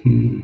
Hmm.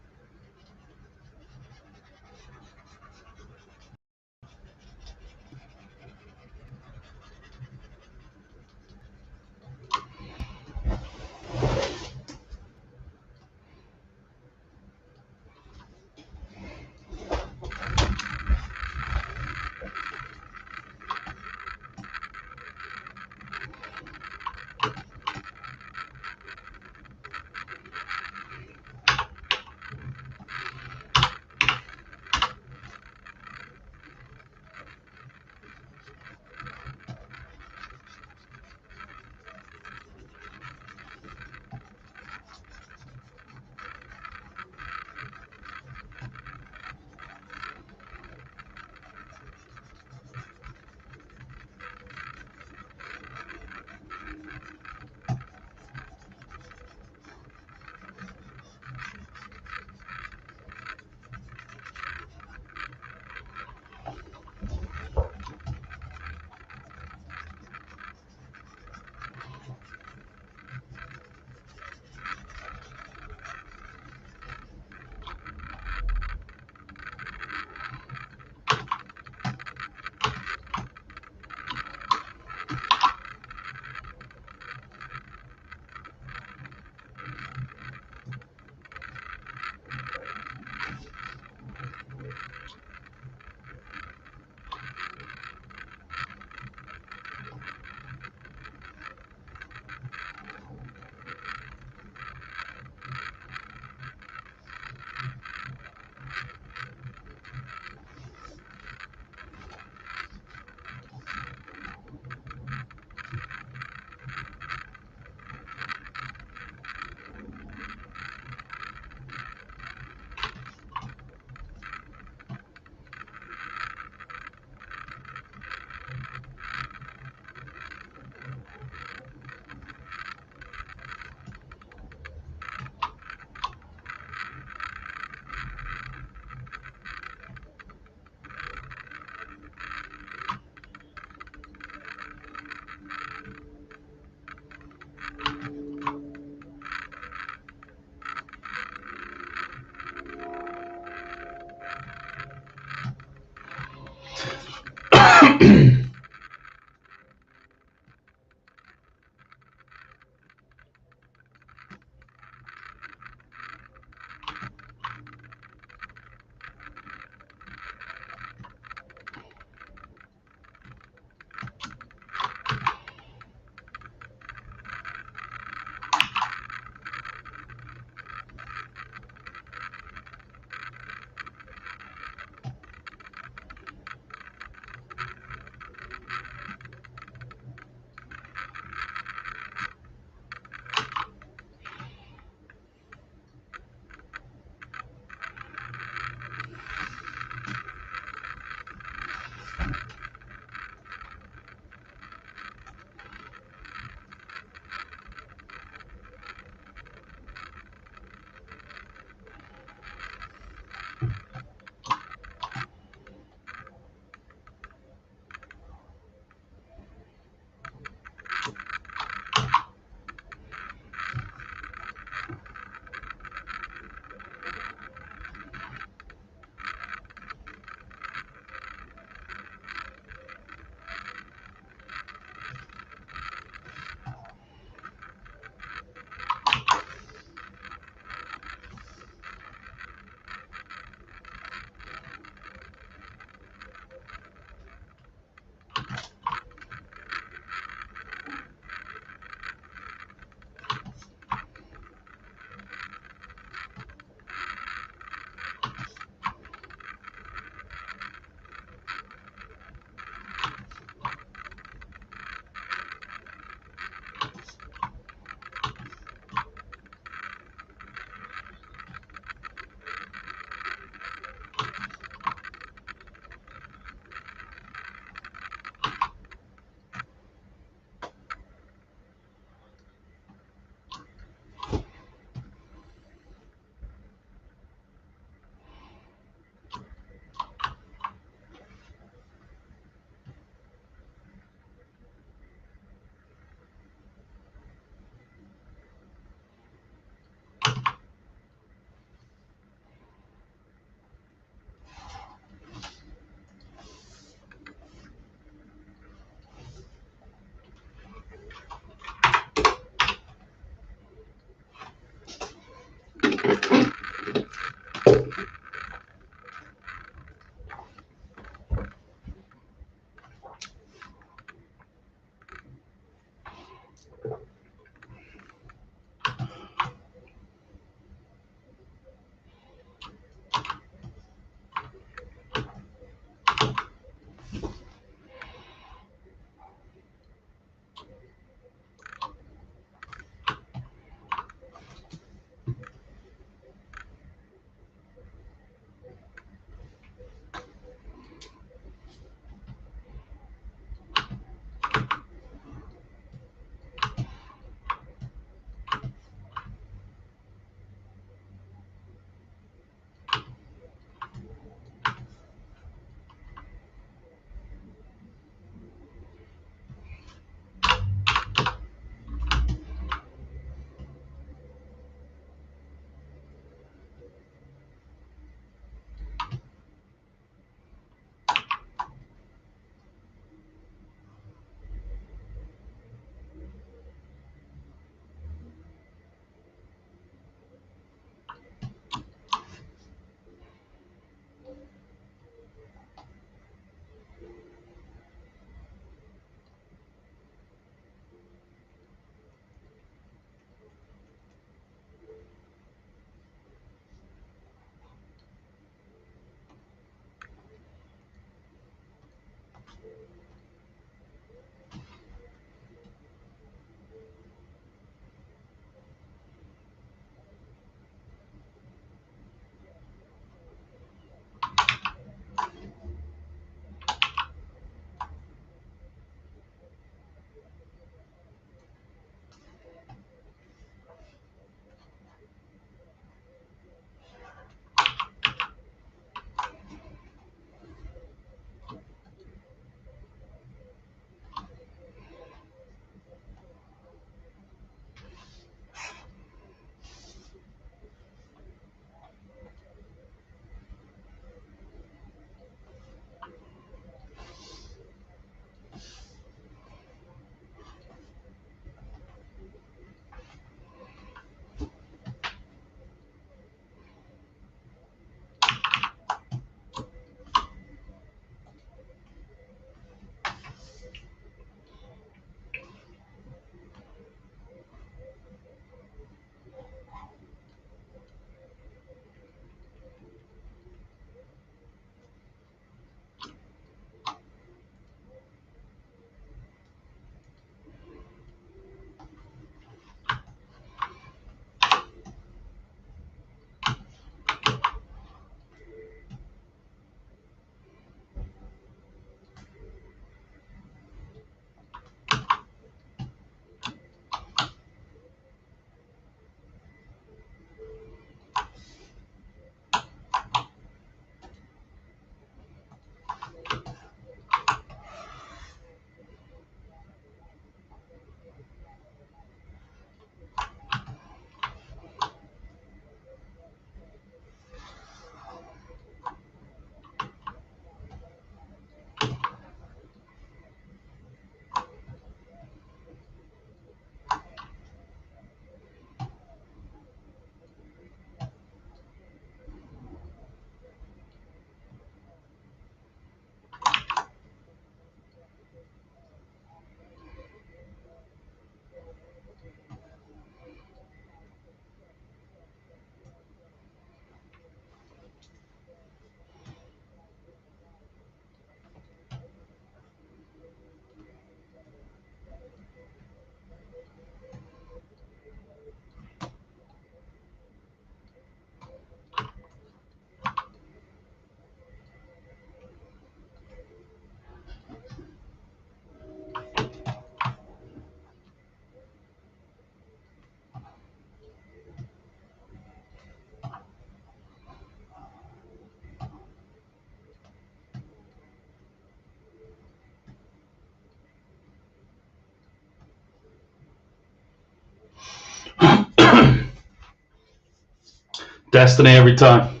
Destiny every time.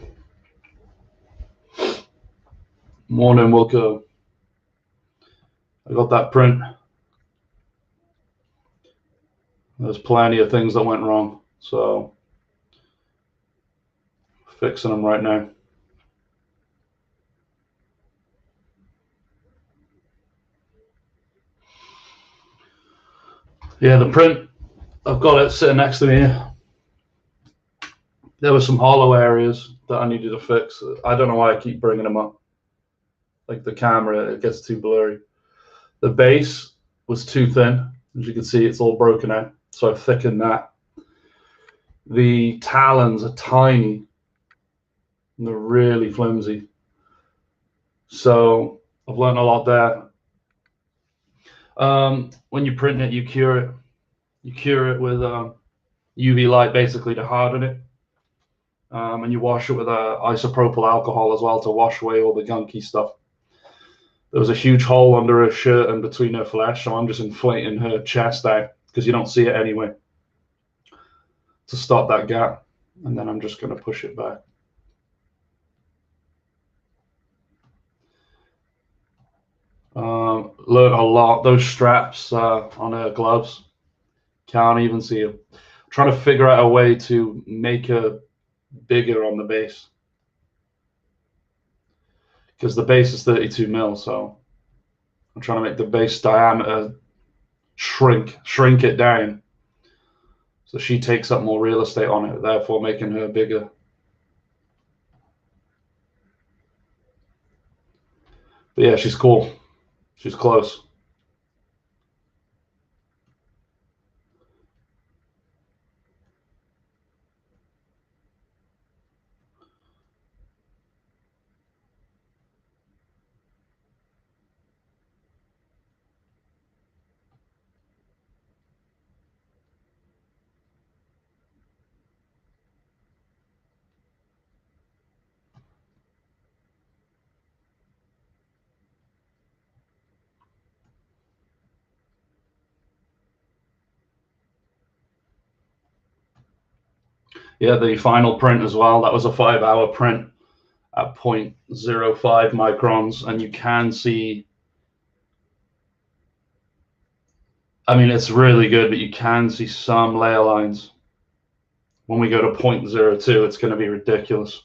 Morning, Wilco. I got that print. There's plenty of things that went wrong, so fixing them right now. Yeah, the print, I've got it sitting next to me here. There were some hollow areas that I needed to fix. I don't know why I keep bringing them up. Like the camera, it gets too blurry. The base was too thin. As you can see, it's all broken out. So I've thickened that. The talons are tiny. And they're really flimsy. So I've learned a lot there. When you print it, you cure it. You cure it with UV light, basically, to harden it. And you wash it with isopropyl alcohol as well to wash away all the gunky stuff. There was a huge hole under her shirt and between her flesh, so I'm just inflating her chest out because you don't see it anyway to stop that gap. And then I'm just going to push it back. Learned a lot. Those straps on her gloves, can't even see them. Trying to figure out a way to make her bigger on the base because the base is 32 mil, so I'm trying to make the base diameter shrink it down so she takes up more real estate on it, therefore making her bigger. But yeah, she's cool. She's close. Yeah, the final print as well. That was a 5-hour print at 0.05 microns, and you can see, I mean, it's really good, but you can see some layer lines. When we go to 0.02, it's going to be ridiculous.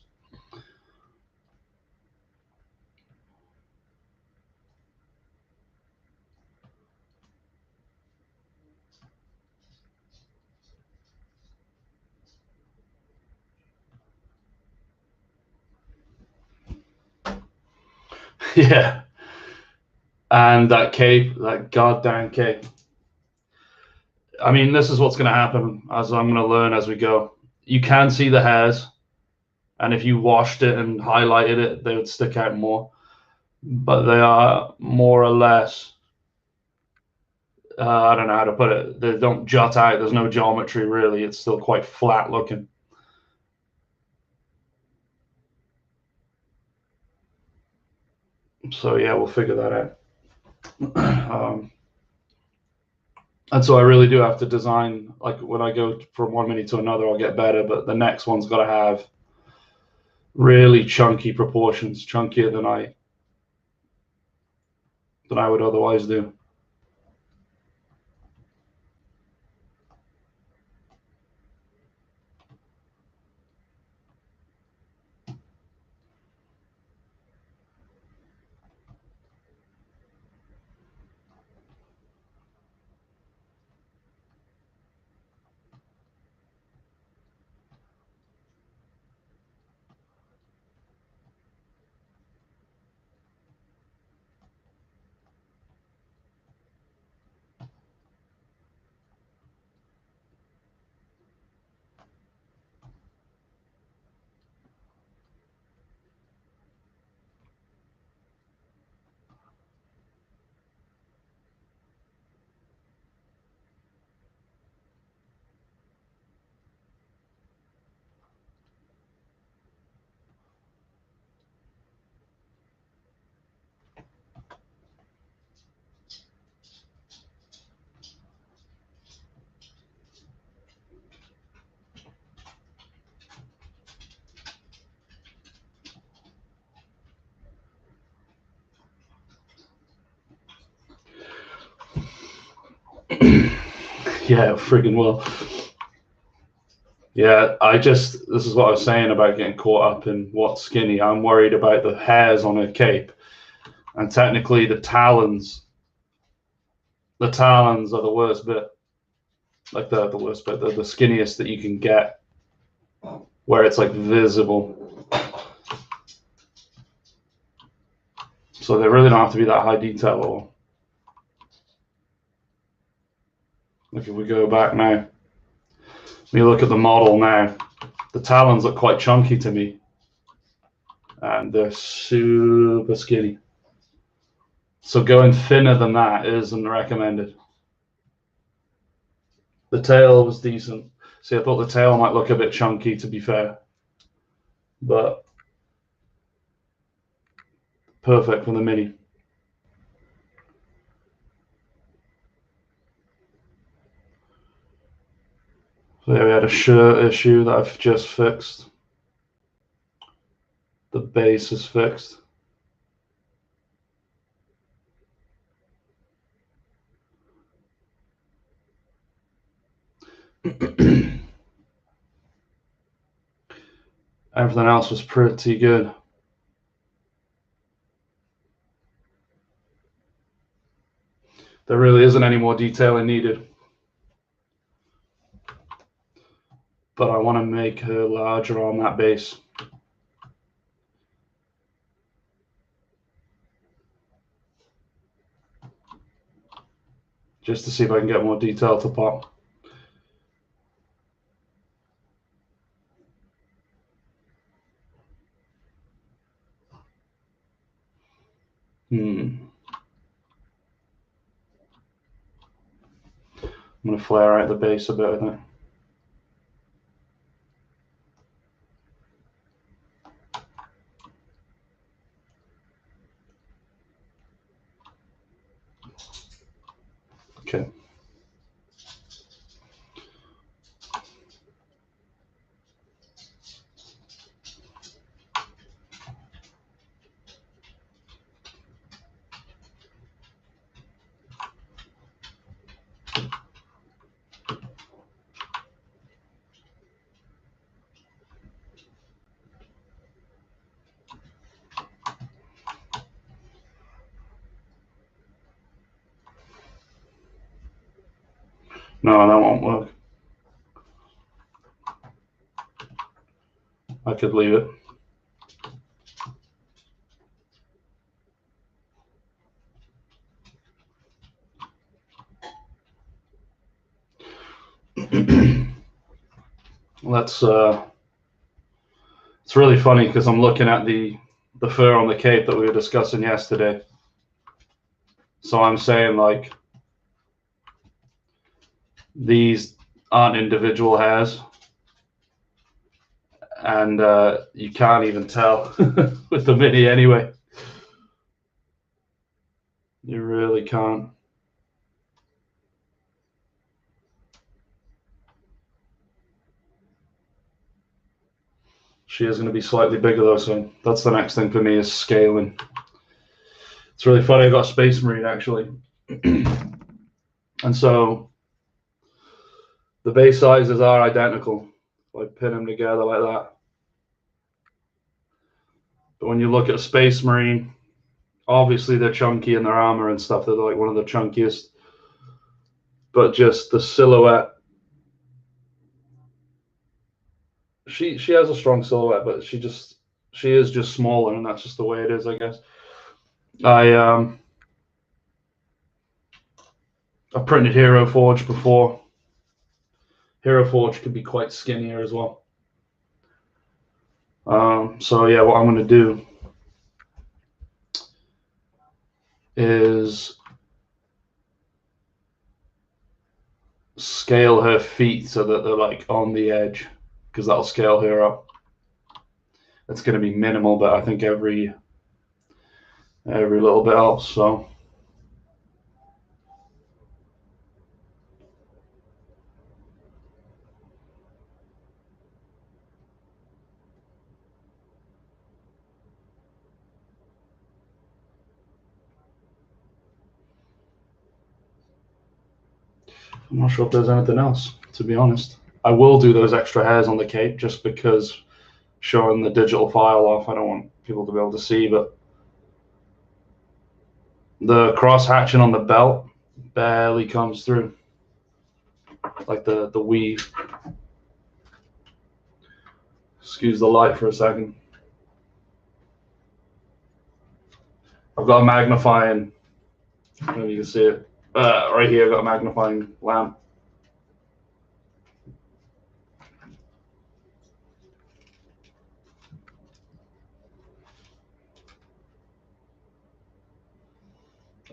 Yeah. And that cape, that goddamn cape. I mean, this is what's going to happen as I'm going to learn as we go. You can see the hairs, and if you washed it and highlighted it, they would stick out more. But they are more or less, I don't know how to put it. They don't jut out. There's no geometry really. It's still quite flat looking. So yeah, we'll figure that out. And so I really do have to design, like when I go from one mini to another, I'll get better, but the next one's got to have really chunky proportions, chunkier than I would otherwise do. Yeah, friggin' will. Yeah, this is what I was saying about getting caught up in what's skinny. I'm worried about the hairs on a cape. And technically the talons are the worst bit. Like the worst bit, the skinniest that you can get, where it's like visible. So they really don't have to be that high detail at all. Like if we go back now, we look at the model now, the talons look quite chunky to me, and they're super skinny. So going thinner than that isn't recommended. The tail was decent. See, I thought the tail might look a bit chunky, to be fair, but perfect for the mini. So yeah, we had a shirt issue that I've just fixed. The base is fixed. Everything else was pretty good. There really isn't any more detailing needed. But I want to make her larger on that base. just to see if I can get more detail to pop. I'm going to flare out the base a bit, I think. Okay. No, that won't work. I could leave it. Let's it's really funny because I'm looking at the fur on the cape that we were discussing yesterday. So I'm saying, like, these aren't individual hairs, and you can't even tell with the Mini anyway. You really can't. She is going to be slightly bigger though, so that's the next thing for me, is scaling. It's really funny, I got a Space Marine actually. And so the base sizes are identical. I pin them together like that. But when you look at a Space Marine, obviously they're chunky in their armor and stuff. They're like one of the chunkiest. But just the silhouette, she has a strong silhouette, but she is just smaller, and that's just the way it is, I guess. I printed Hero Forge before. Hero Forge could be quite skinnier as well. So yeah, what I'm going to do is scale her feet so that they're like on the edge, because that'll scale her up. It's going to be minimal, but I think every little bit helps. So I'm not sure if there's anything else, to be honest. I will do those extra hairs on the cape just because showing the digital file off, I don't want people to be able to see, but the cross hatching on the belt barely comes through, like the weave. Excuse the light for a second. I've got a magnifying, I don't know if you can see it, right here I've got a magnifying lamp.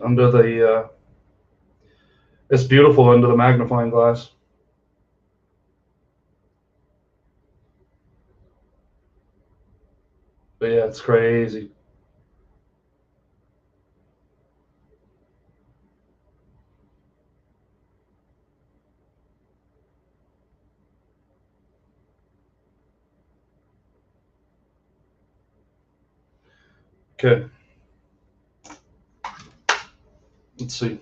Under the, it's beautiful under the magnifying glass. But yeah, it's crazy. Okay. Let's see.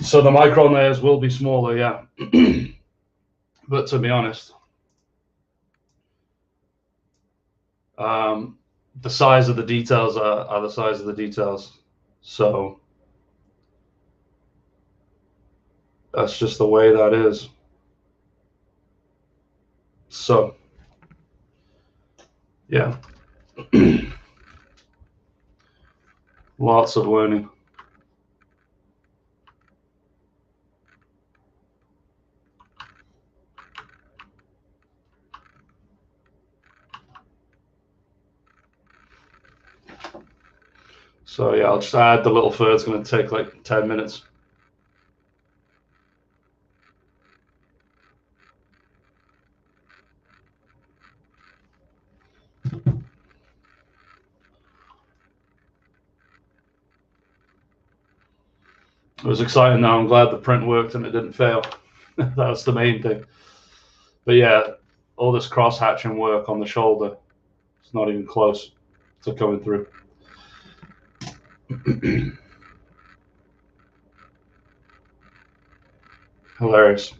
So the micron layers will be smaller, yeah. But to be honest, the size of the details are the size of the details. So that's just the way that is. So, yeah. Lots of learning. So yeah, I'll just add the little fur. It's going to take like 10 minutes. It was exciting though. I'm glad the print worked and it didn't fail. That's the main thing. But yeah, all this cross-hatching work on the shoulder, it's not even close to coming through. Hilarious.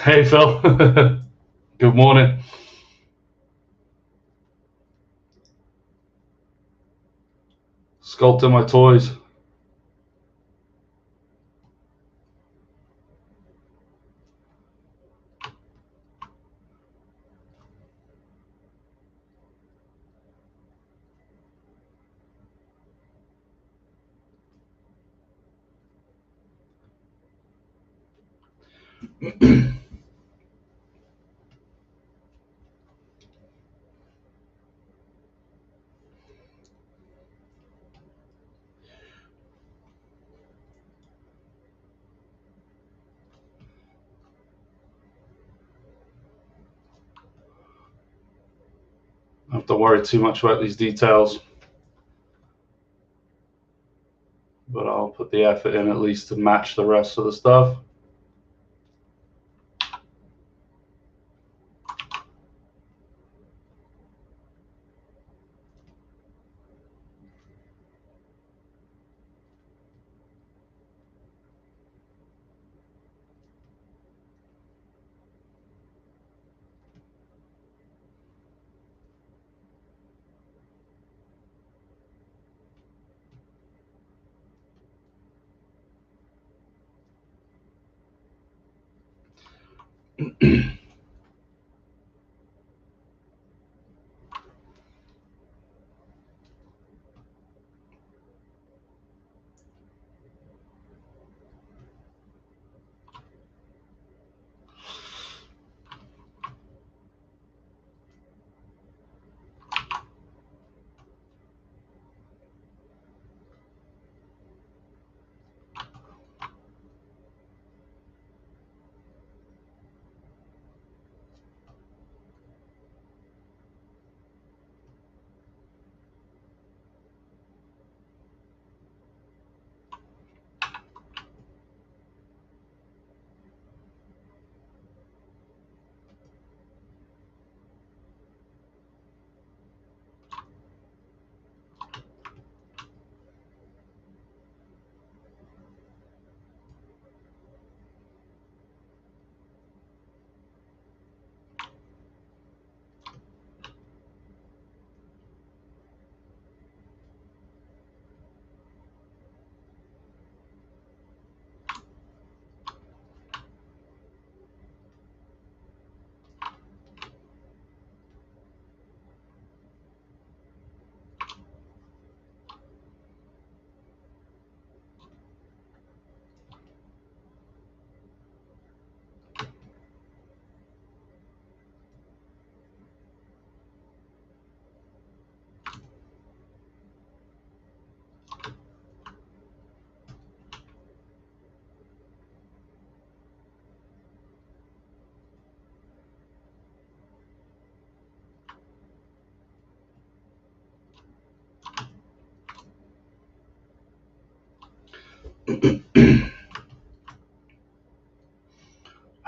Hey Phil, good morning. Sculpting my toys. I don't have to worry too much about these details, but I'll put the effort in at least to match the rest of the stuff.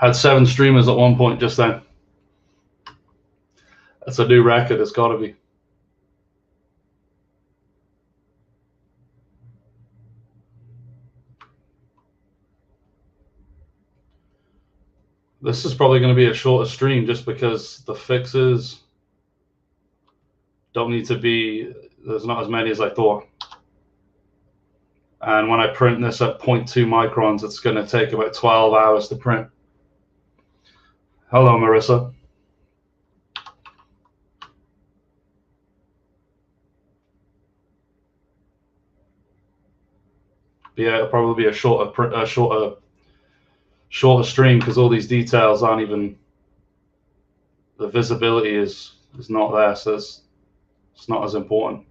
Had 7 streamers at one point just then. That's a new record. It's got to be. This is probably going to be a shorter stream just because the fixes don't need to be, there's not as many as I thought. And when I print this at 0.2 microns, it's going to take about 12 hours to print. Hello, Marissa. But yeah, it'll probably be a shorter stream because all these details aren't even, the visibility is not there, so it's not as important.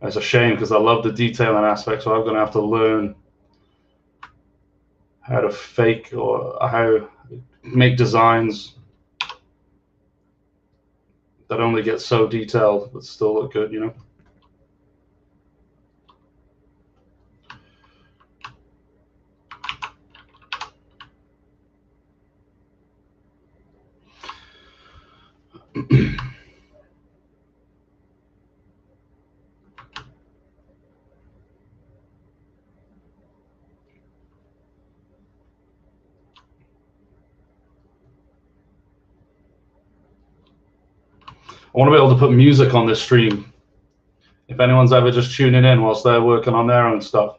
It's a shame because I love the detailing aspect, so I'm going to have to learn how to fake or how to make designs that only get so detailed but still look good, you know? I want to be able to put music on this stream. If anyone's ever just tuning in whilst they're working on their own stuff.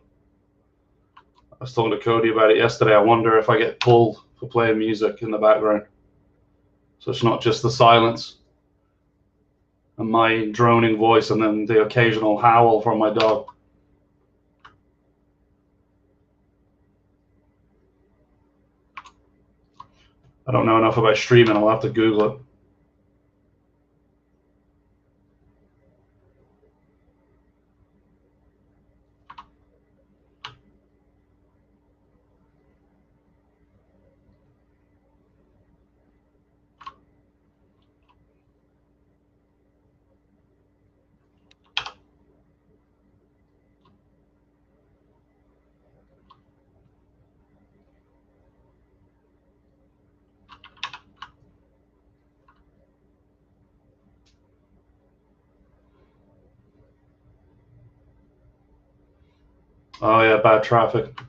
I was talking to Cody about it yesterday. I wonder if I get pulled for playing music in the background. So it's not just the silence and my droning voice and then the occasional howl from my dog. I don't know enough about streaming. I'll have to Google it. Oh yeah, bad traffic.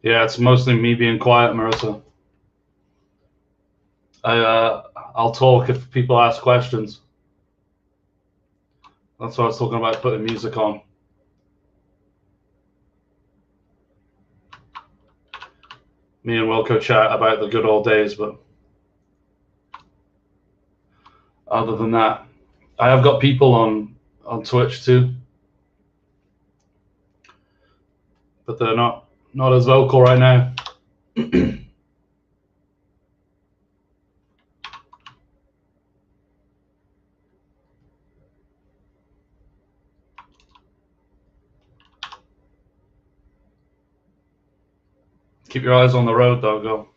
Yeah, it's mostly me being quiet, Marissa. I'll talk if people ask questions. That's what I was talking about, putting music on. Me and Wilco chat about the good old days, but other than that, I have got people on Twitch too, but they're not as vocal right now. Keep your eyes on the road, though, go.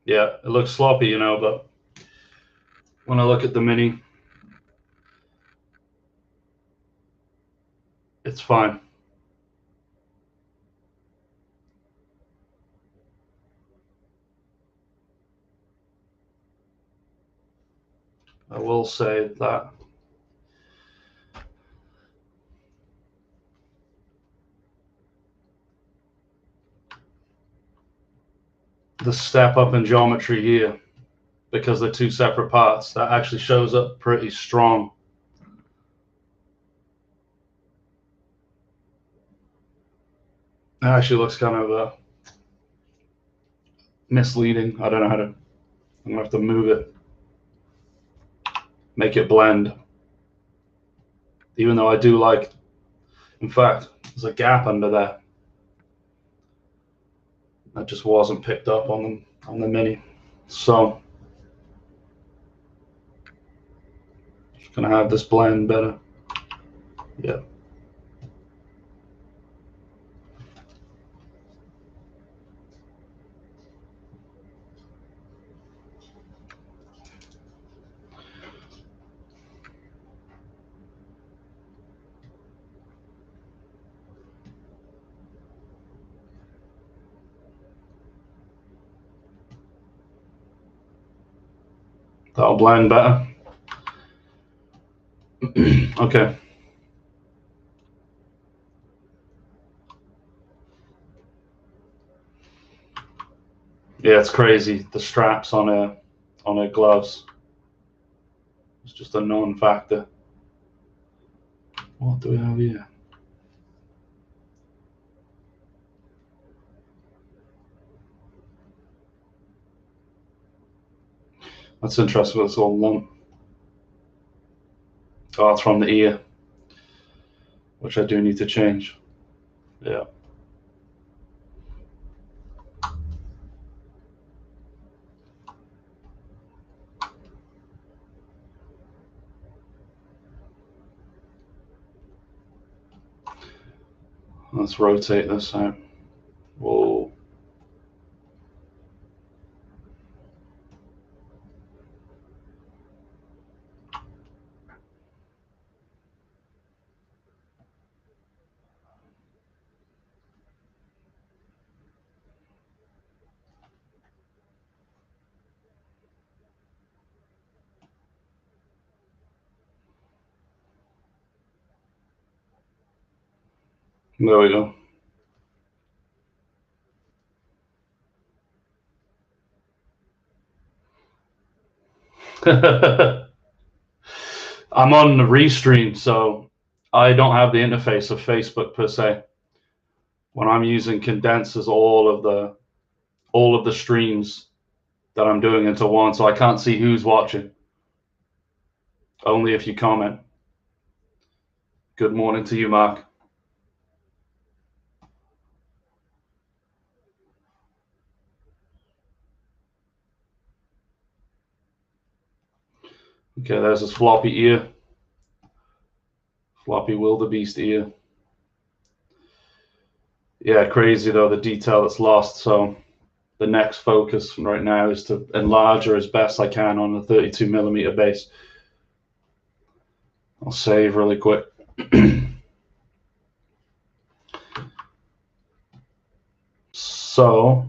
Yeah, it looks sloppy, you know, but when I look at the Mini, it's fine. I will say that the step up in geometry here, because they're two separate parts, that actually shows up pretty strong. It actually looks kind of misleading. I don't know how to, I'm gonna have to move it, make it blend. even though I do like, in fact, there's a gap under there that just wasn't picked up on the Mini. So just gonna have this blend better. Yeah. That'll blend better. Okay. Yeah, it's crazy. The straps on her gloves. It's just a non-factor. What do we have here? That's interesting. It's all lump. Oh, it's from the ear, which I do need to change. Yeah. Let's rotate this out. Whoa. There we go. I'm on the Restream, so I don't have the interface of Facebook per se. When I'm using condensers, all of the streams that I'm doing into one, so I can't see who's watching. Only if you comment. Good morning to you, Mark. Okay, there's this floppy ear. Floppy wildebeest ear. Yeah, crazy though, the detail that's lost. So the next focus right now is to enlarge her as best I can on the 32mm base. I'll save really quick. So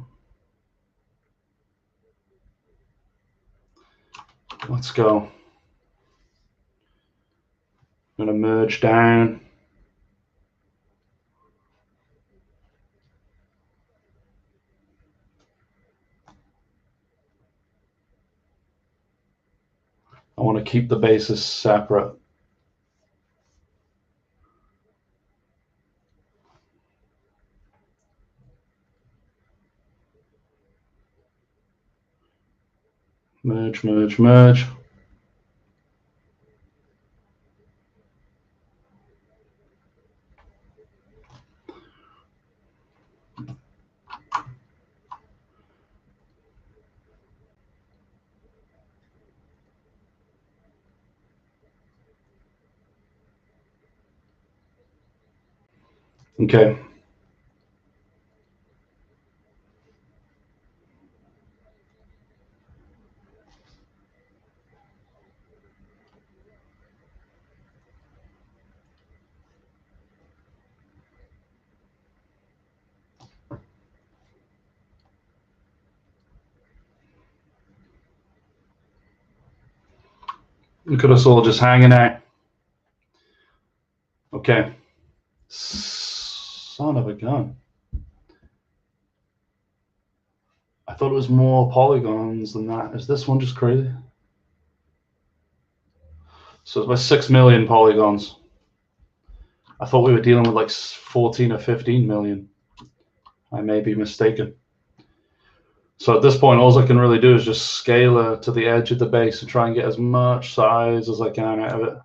let's go. I'm gonna merge down. I want to keep the bases separate. Merge, merge, merge. Okay. Look at us all just hanging out. Okay. Son of a gun. I thought it was more polygons than that. Is this one just crazy? So it's about 6 million polygons. I thought we were dealing with like 14 or 15 million. I may be mistaken. So at this point, all I can really do is just scale her to the edge of the base and try and get as much size as I can out of it.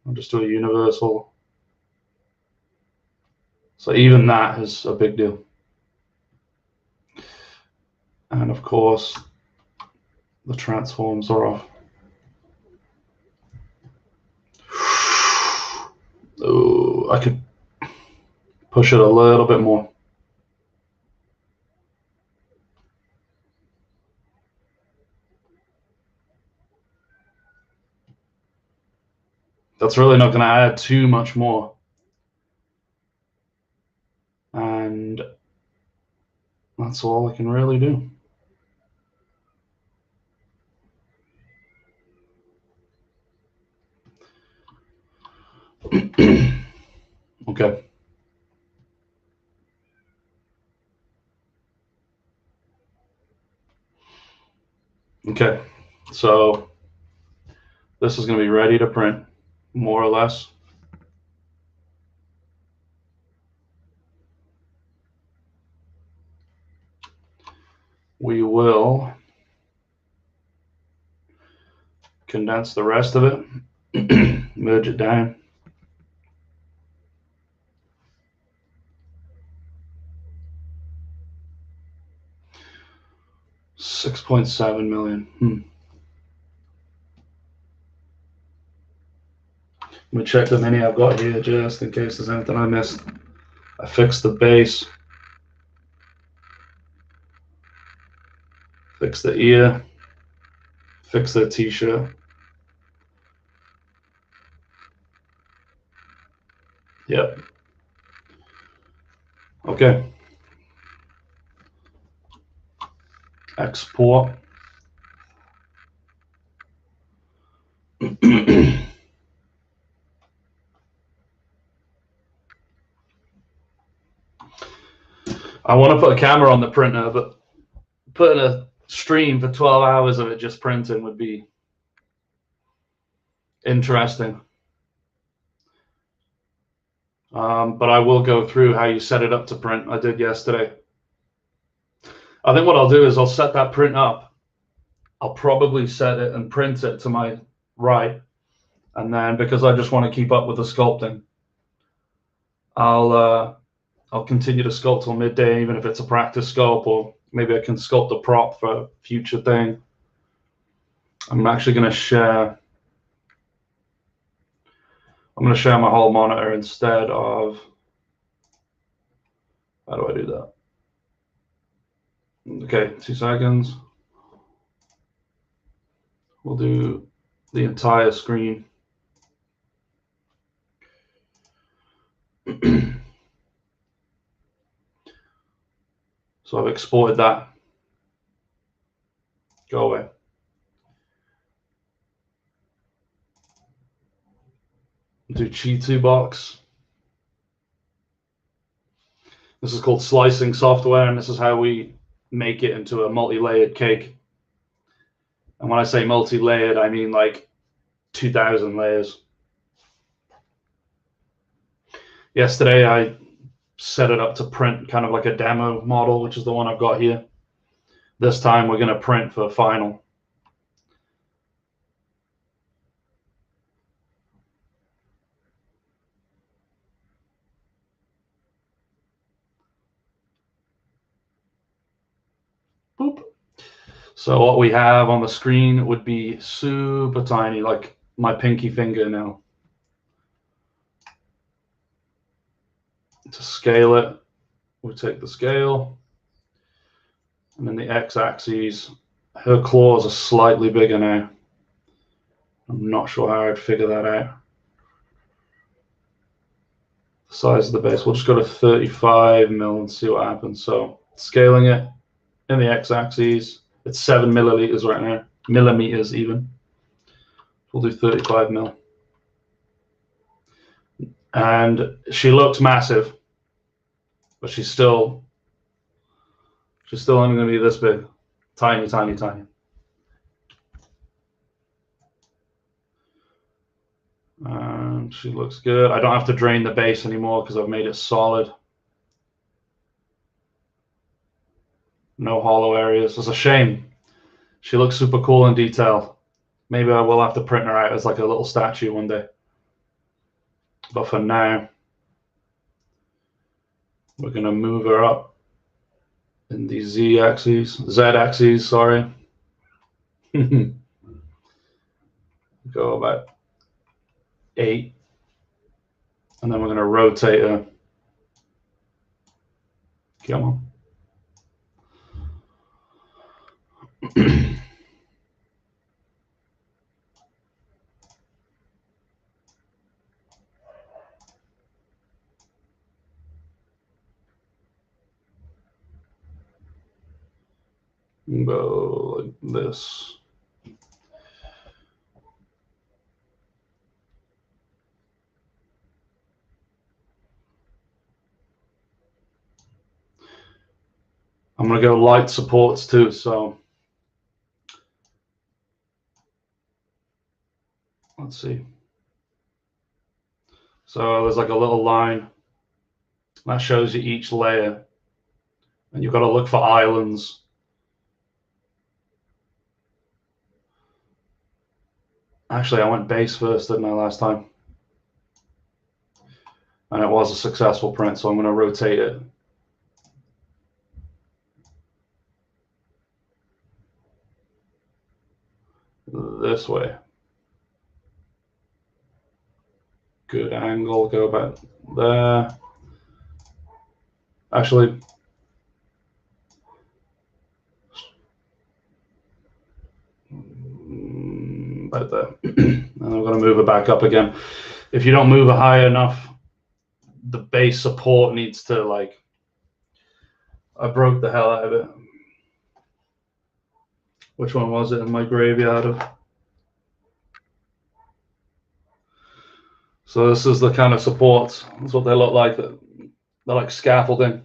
I'll just do a universal. So even that is a big deal. And of course, the transforms are off. Oh, I could push it a little bit more. That's really not going to add too much more. And that's all I can really do. Okay. Okay, so this is going to be ready to print, more or less. We will condense the rest of it, merge it down. $6.7 million. Let me check the mini I've got here just in case there's anything I missed. I fixed the base, fixed the ear, fixed the t-shirt. Yep. Okay. Export. I want to put a camera on the printer, but putting a stream for 12 hours of it just printing would be interesting. But I will go through how you set it up to print. I did yesterday. I think what I'll do is I'll set that print up. I'll probably set it and print it to my right. And then because I just want to keep up with the sculpting, I'll continue to sculpt till midday, even if it's a practice sculpt, or maybe I can sculpt a prop for a future thing. I'm actually going to share. I'm going to share my whole monitor instead of. How do I do that? Okay, 2 seconds. We'll do the entire screen. So I've exported that. Go away. Do Chi2 box. This is called slicing software, and this is how we make it into a multi-layered cake. And when I say multi-layered, I mean like 2,000 layers. Yesterday, I set it up to print kind of like a demo model, which is the one I've got here. This time, we're going to print for final. Boop. So what we have on the screen would be super tiny, like my pinky finger now. To scale it, we take the scale, and then the x-axis, her claws are slightly bigger now. I'm not sure how I'd figure that out. The size of the base, we'll just go to 35 mil and see what happens. So scaling it in the x-axis, it's 7 milliliters right now, millimeters even. We'll do 35 mil. And she looks massive, but she's still only going to be this big. Tiny, tiny, tiny. And she looks good. I don't have to drain the base anymore because I've made it solid. No hollow areas. It's a shame. She looks super cool and detailed. Maybe I will have to print her out as like a little statue one day. But for now, we're going to move her up in the Z axes, sorry. Go about 8. And then we're going to rotate her. Come on. Go like this. I'm going to go light supports too, so let's see. So there's like a little line that shows you each layer, and you've got to look for islands. Actually, I went base first, didn't I, last time? And it was a successful print, so I'm going to rotate it. This way. Good angle, go about there. Actually, about there. And I'm going to move it back up again. If you don't move it high enough, the base support needs to, like, I broke the hell out of it. Which one was it in my graveyard of? So this is the kind of supports. That's what they look like. They're like scaffolding.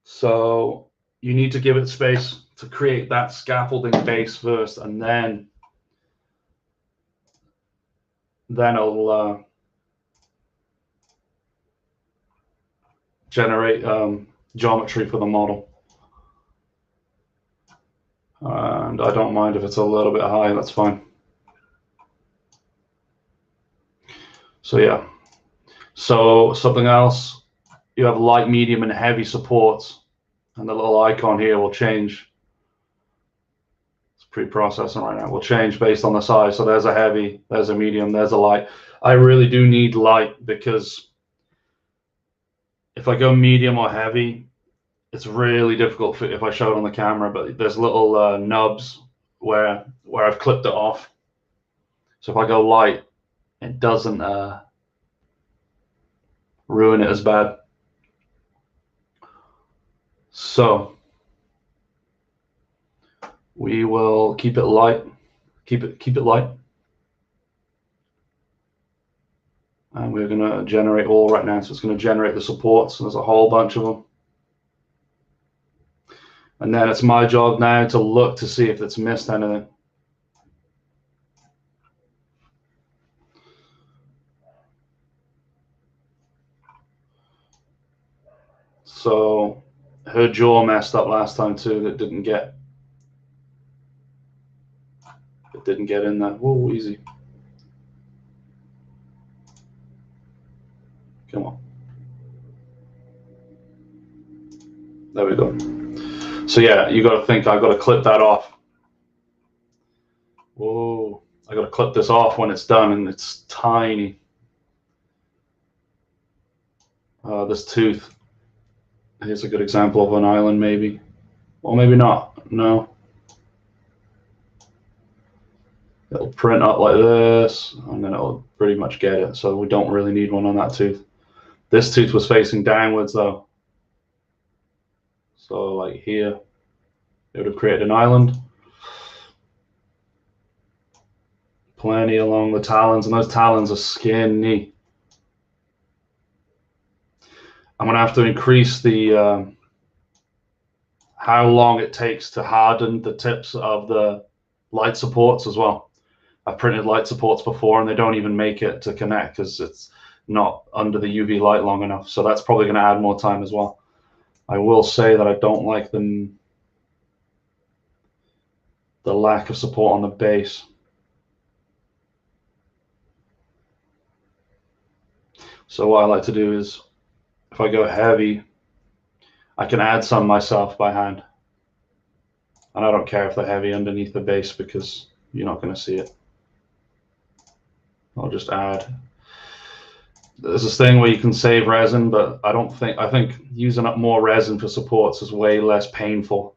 So you need to give it space to create that scaffolding base first, and then it'll generate geometry for the model. And I don't mind if it's a little bit high, that's fine. So yeah. So something else, you have light, medium, and heavy supports, and the little icon here will change. It's pre-processing right now. Will change based on the size. So there's a heavy, there's a medium, there's a light. I really do need light, because if I go medium or heavy, it's really difficult if I show it on the camera, but there's little nubs where I've clipped it off. So if I go light, it doesn't ruin it as bad. So we will keep it light, keep it light. And we're going to generate all right now. So it's going to generate the supports. There's a whole bunch of them. And then it's my job now to look to see if it's missed anything. So her jaw messed up last time too. That didn't get in there. Whoa, easy. Come on. There we go. So yeah, you got to think I've got to clip that off. Whoa, I got to clip this off when it's done, and it's tiny. This tooth. Here's a good example of an island, maybe. Or maybe not. No. It'll print up like this, and then it'll pretty much get it. So we don't really need one on that tooth. This tooth was facing downwards though. So like here, it would have created an island. Plenty along the talons, and those talons are skinny. I'm gonna have to increase the how long it takes to harden the tips of the light supports as well. I've printed light supports before, and they don't even make it to connect because it's not under the UV light long enough. So that's probably going to add more time as well. I will say that I don't like the lack of support on the base. So what I like to do is, if I go heavy, I can add some myself by hand. And I don't care if they're heavy underneath the base because you're not going to see it. I'll just add. There's this thing where you can save resin, but I think using up more resin for supports is way less painful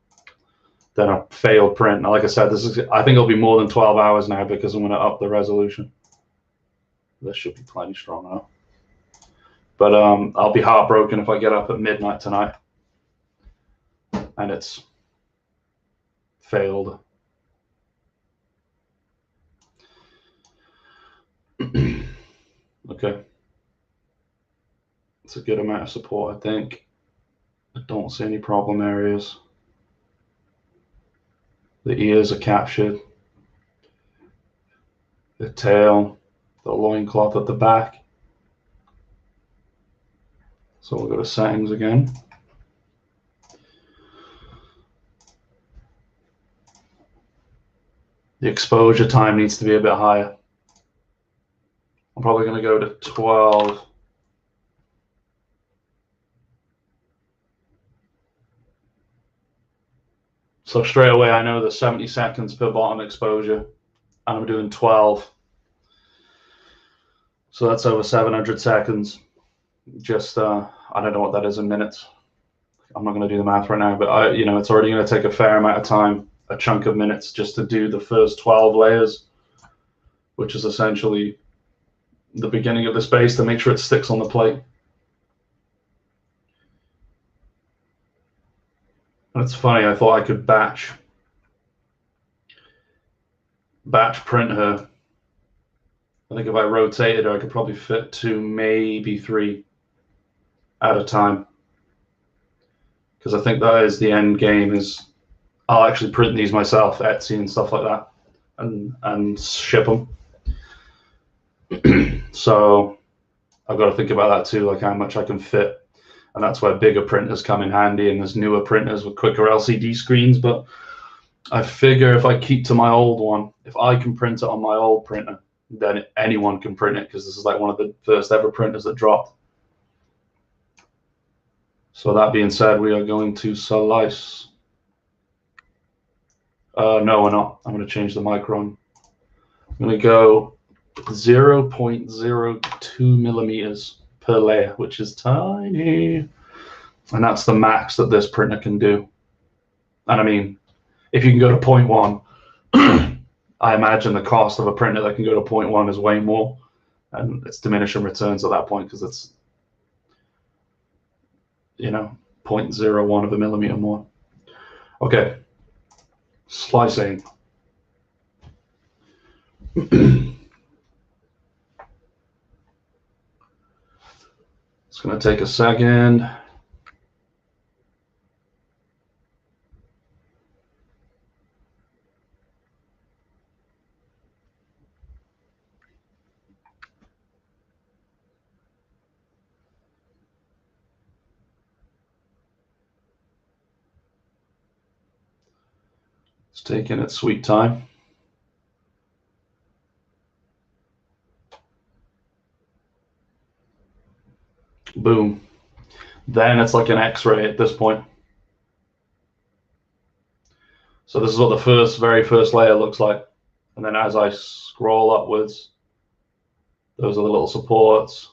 than a failed print. Now, like I said, I think it'll be more than 12 hours now because I'm going to up the resolution. This should be plenty strong enough. But I'll be heartbroken if I get up at midnight tonight and it's failed. Okay. It's a good amount of support, I think. I don't see any problem areas. The ears are captured. The tail, the loincloth at the back. So we'll go to settings again. The exposure time needs to be a bit higher. I'm probably going to go to 12. So straight away, I know the 70 seconds per bottom exposure, and I'm doing 12. So that's over 700 seconds. Just, I don't know what that is in minutes. I'm not going to do the math right now, but it's already going to take a fair amount of time, a chunk of minutes, just to do the first 12 layers, which is essentially the beginning of the space to make sure it sticks on the plate. And it's funny, I thought I could batch print her. I think if I rotated her, I could probably fit 2, maybe 3 at a time. Because I think that is the end game, is I'll actually print these myself, Etsy and stuff like that, and ship them. So I've got to think about that too, like how much I can fit. And that's where bigger printers come in handy, and there's newer printers with quicker LCD screens. But I figure if I keep to my old one, if I can print it on my old printer, then anyone can print it, because this is like one of the first ever printers that dropped. So that being said, we are going to slice. No, we're not. I'm going to change the micron. I'm going to go 0.02 millimeters per layer, which is tiny. And that's the max that this printer can do. And I mean, if you can go to 0.1, I imagine the cost of a printer that can go to 0.1 is way more. And it's diminishing returns at that point, because it's, 0.01 of a millimeter more. Okay. Slicing. It's going to take a second. It's taking its sweet time. Boom. Then it's like an X-ray at this point. So this is what the very first layer looks like. And then as I scroll upwards, those are the little supports.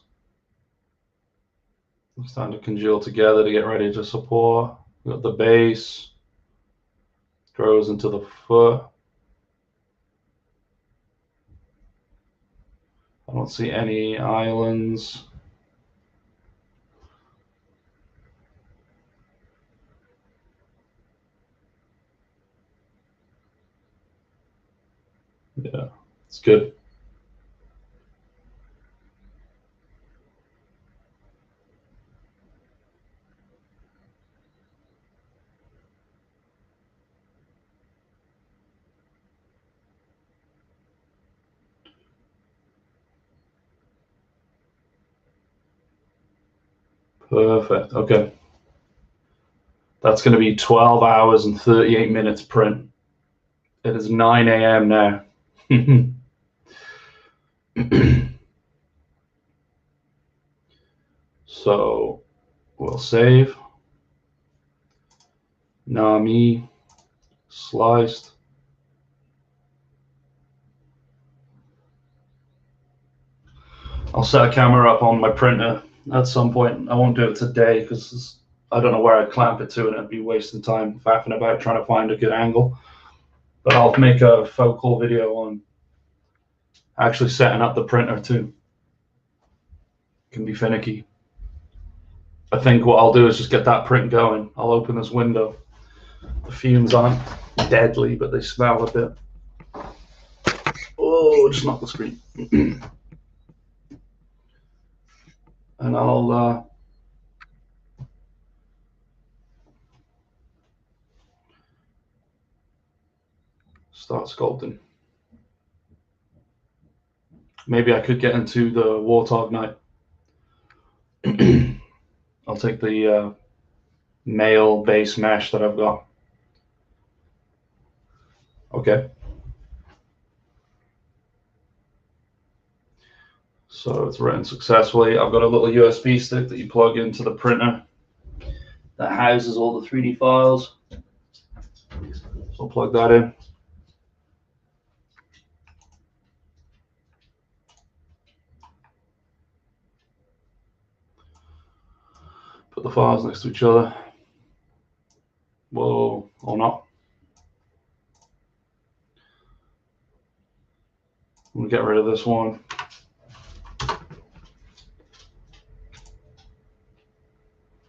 It's time to congeal together to get ready to support. We've got the base, grows into the foot. I don't see any islands. Yeah, it's good. Perfect. Okay. That's going to be 12 hours and 38 minutes print. It is 9 a.m. now. So we'll save. Nami sliced. I'll set a camera up on my printer at some point. I won't do it today because I don't know where I'd clamp it to, and it'd be wasting time faffing about trying to find a good angle. But I'll make a focal video on actually setting up the printer too. It can be finicky. I think what I'll do is just get that print going. I'll open this window. The fumes aren't deadly, but they smell a bit. Oh, just knocked the screen. And I'll start sculpting. Maybe I could get into the Warthog Knight. I'll take the male base mesh that I've got. Okay. So it's written successfully. I've got a little USB stick that you plug into the printer that houses all the 3D files. So I'll plug that in. Put the files next to each other. Whoa, or not. I'm gonna get rid of this one.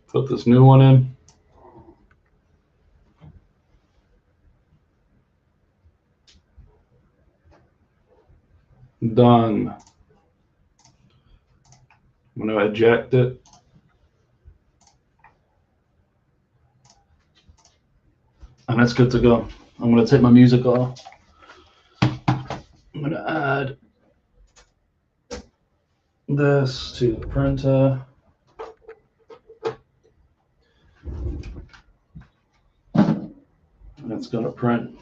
Put this new one in. Done. I'm gonna eject it. And it's good to go. I'm gonna take my music off. I'm gonna add this to the printer. And it's gonna print.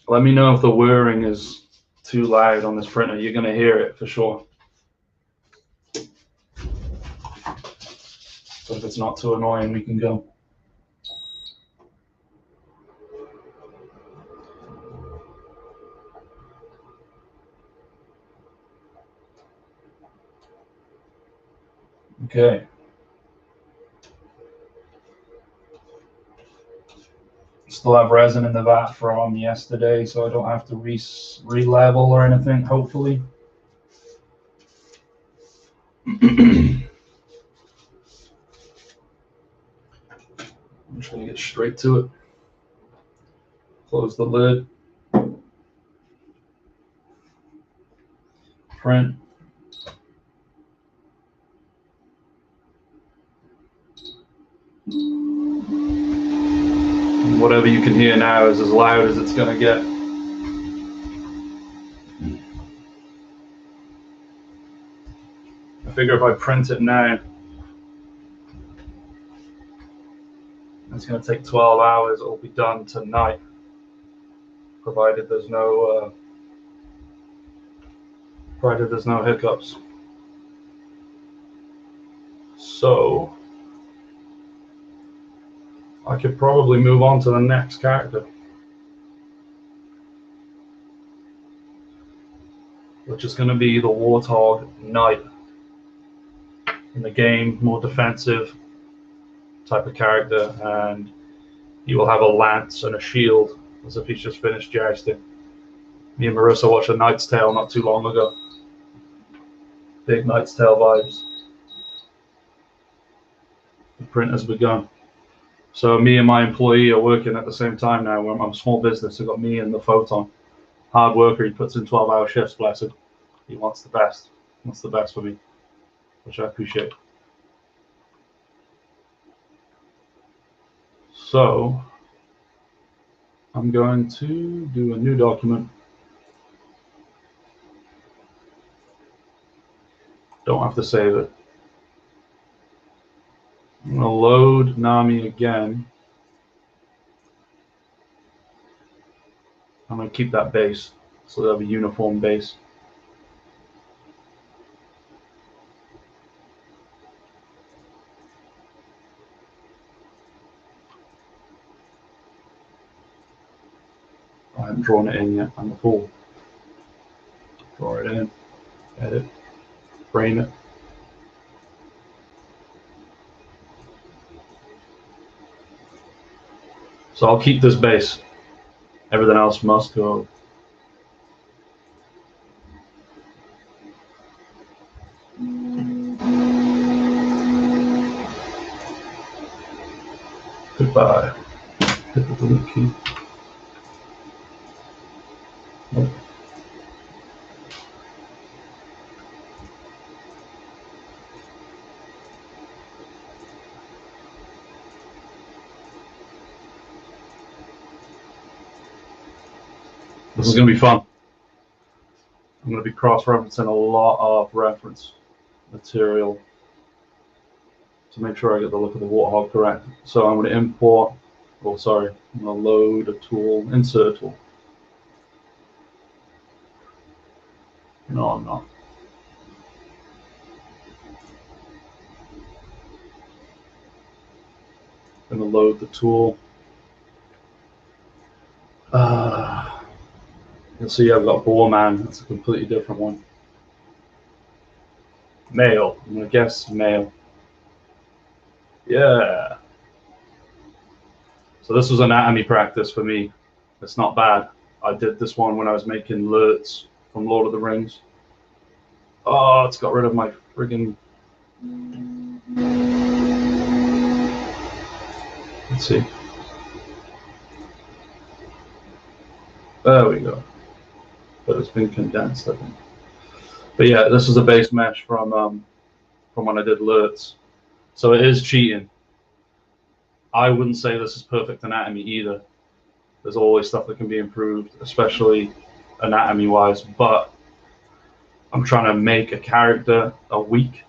Let me know if the whirring is too loud on this printer. You're gonna hear it for sure. But if it's not too annoying, we can go. Okay. Still have resin in the vat from yesterday, so I don't have to re-level or anything, hopefully. I'm just gonna get straight to it. Close the lid. Print. And whatever you can hear now is as loud as it's gonna get. I figure if I print it now, it's gonna take 12 hours. It'll be done tonight, provided there's no hiccups. So I could probably move on to the next character, which is going to be the Warthog Knight. In the game, more defensive type of character, and he will have a lance and a shield as if he's just finished jousting. Me and Marissa watched A Knight's Tale not too long ago. Big Knight's Tale vibes. The print has begun. So me and my employee are working at the same time now. I'm a small business. I've got me and the Photon. Hard worker. He puts in 12-hour shifts, blessed. He wants the best. He wants the best for me, which I appreciate. So I'm going to do a new document. Don't have to save it. I'm going to load Nami again. I'm going to keep that base, so they'll have a uniform base. I haven't drawn it in yet. I'm a fool. Draw it in, edit, frame it. So I'll keep this base. Everything else must go. Goodbye. Hit the delete key. Nope. This is going to be fun. I'm going to be cross-referencing a lot of reference material to make sure I get the look of the warthog correct. So I'm going to import, oh sorry, I'm going to load a tool, insert a tool. No, I'm not. I'm going to load the tool. You'll see I've got Boreman, that's a completely different one. Male, I'm going to guess male. Yeah. So this was anatomy practice for me. It's not bad. I did this one when I was making Lurtz from Lord of the Rings. Oh, it's got rid of my friggin'... Let's see. There we go. But it's been condensed, I think. But yeah, this is a base mesh from when I did Lurtz. So it is cheating. I wouldn't say this is perfect anatomy either. There's always stuff that can be improved, especially anatomy-wise. But I'm trying to make a character a weak,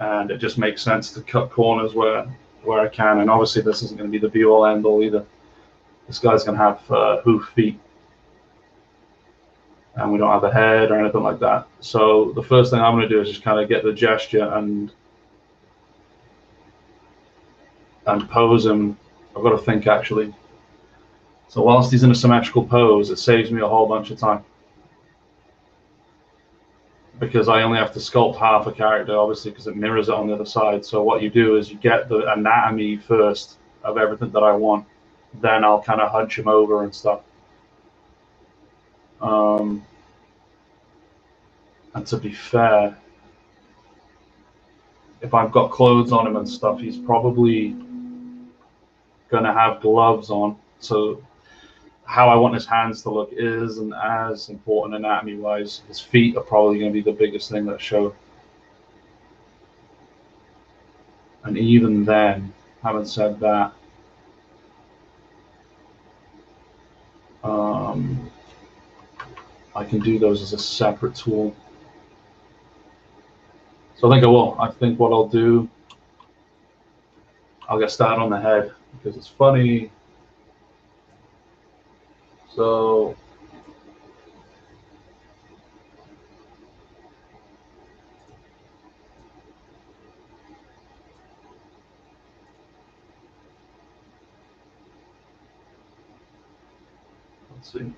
and it just makes sense to cut corners where I can. And obviously, this isn't going to be the be-all, end-all either. This guy's going to have hoof feet, and we don't have a head or anything like that. So the first thing I'm going to do is just kind of get the gesture and pose him. I've got to think actually. So whilst he's in a symmetrical pose, it saves me a whole bunch of time, because I only have to sculpt half a character, obviously, because it mirrors it on the other side. So what you do is you get the anatomy first of everything that I want, then I'll kind of hunch him over and stuff. And to be fair, if I've got clothes on him and stuff, he's probably going to have gloves on. So how I want his hands to look isn't as important anatomy-wise. His feet are probably going to be the biggest thing that show. And even then, having said that, I can do those as a separate tool. So I think I will. I think what I'll do, I'll get started on the head because it's funny. So let's see.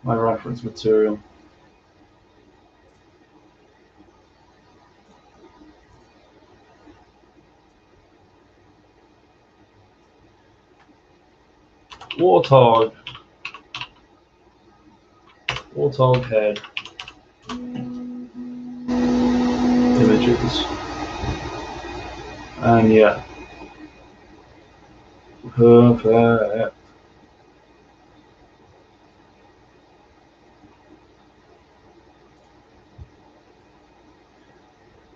My reference material. Warthog head images, and yeah, perfect.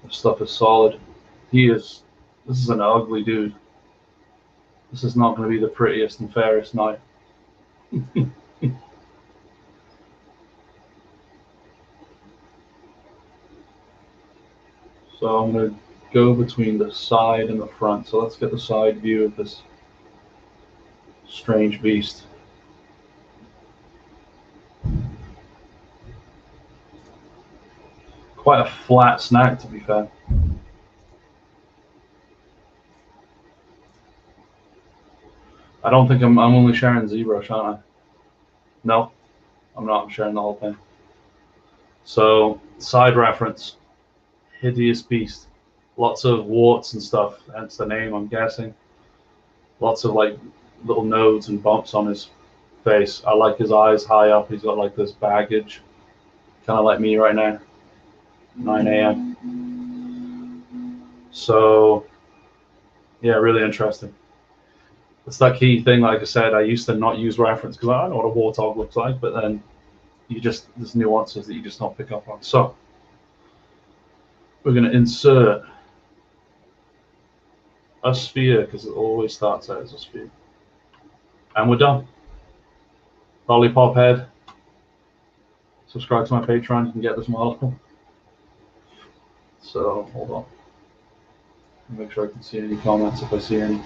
This stuff is solid. This is an ugly dude. This is not going to be the prettiest and fairest knife. So I'm going to go between the side and the front. So let's get the side view of this strange beast. Quite a flat snag, to be fair. I don't think I'm only sharing ZBrush, aren't I? No, I'm not. I'm sharing the whole thing. So side reference, hideous beast. Lots of warts and stuff, hence the name, I'm guessing. Lots of like little nodes and bumps on his face. I like his eyes high up. He's got like this baggage, kind of like me right now, 9 a.m. So yeah, really interesting. It's that key thing. Like I said, I used to not use reference because I don't know what a warthog looks like, but then there's nuances that you just don't pick up on. So we're going to insert a sphere because it always starts out as a sphere. And we're done. Lollipop head. Subscribe to my Patreon, you can get this model. So hold on. Make sure I can see any comments if I see any.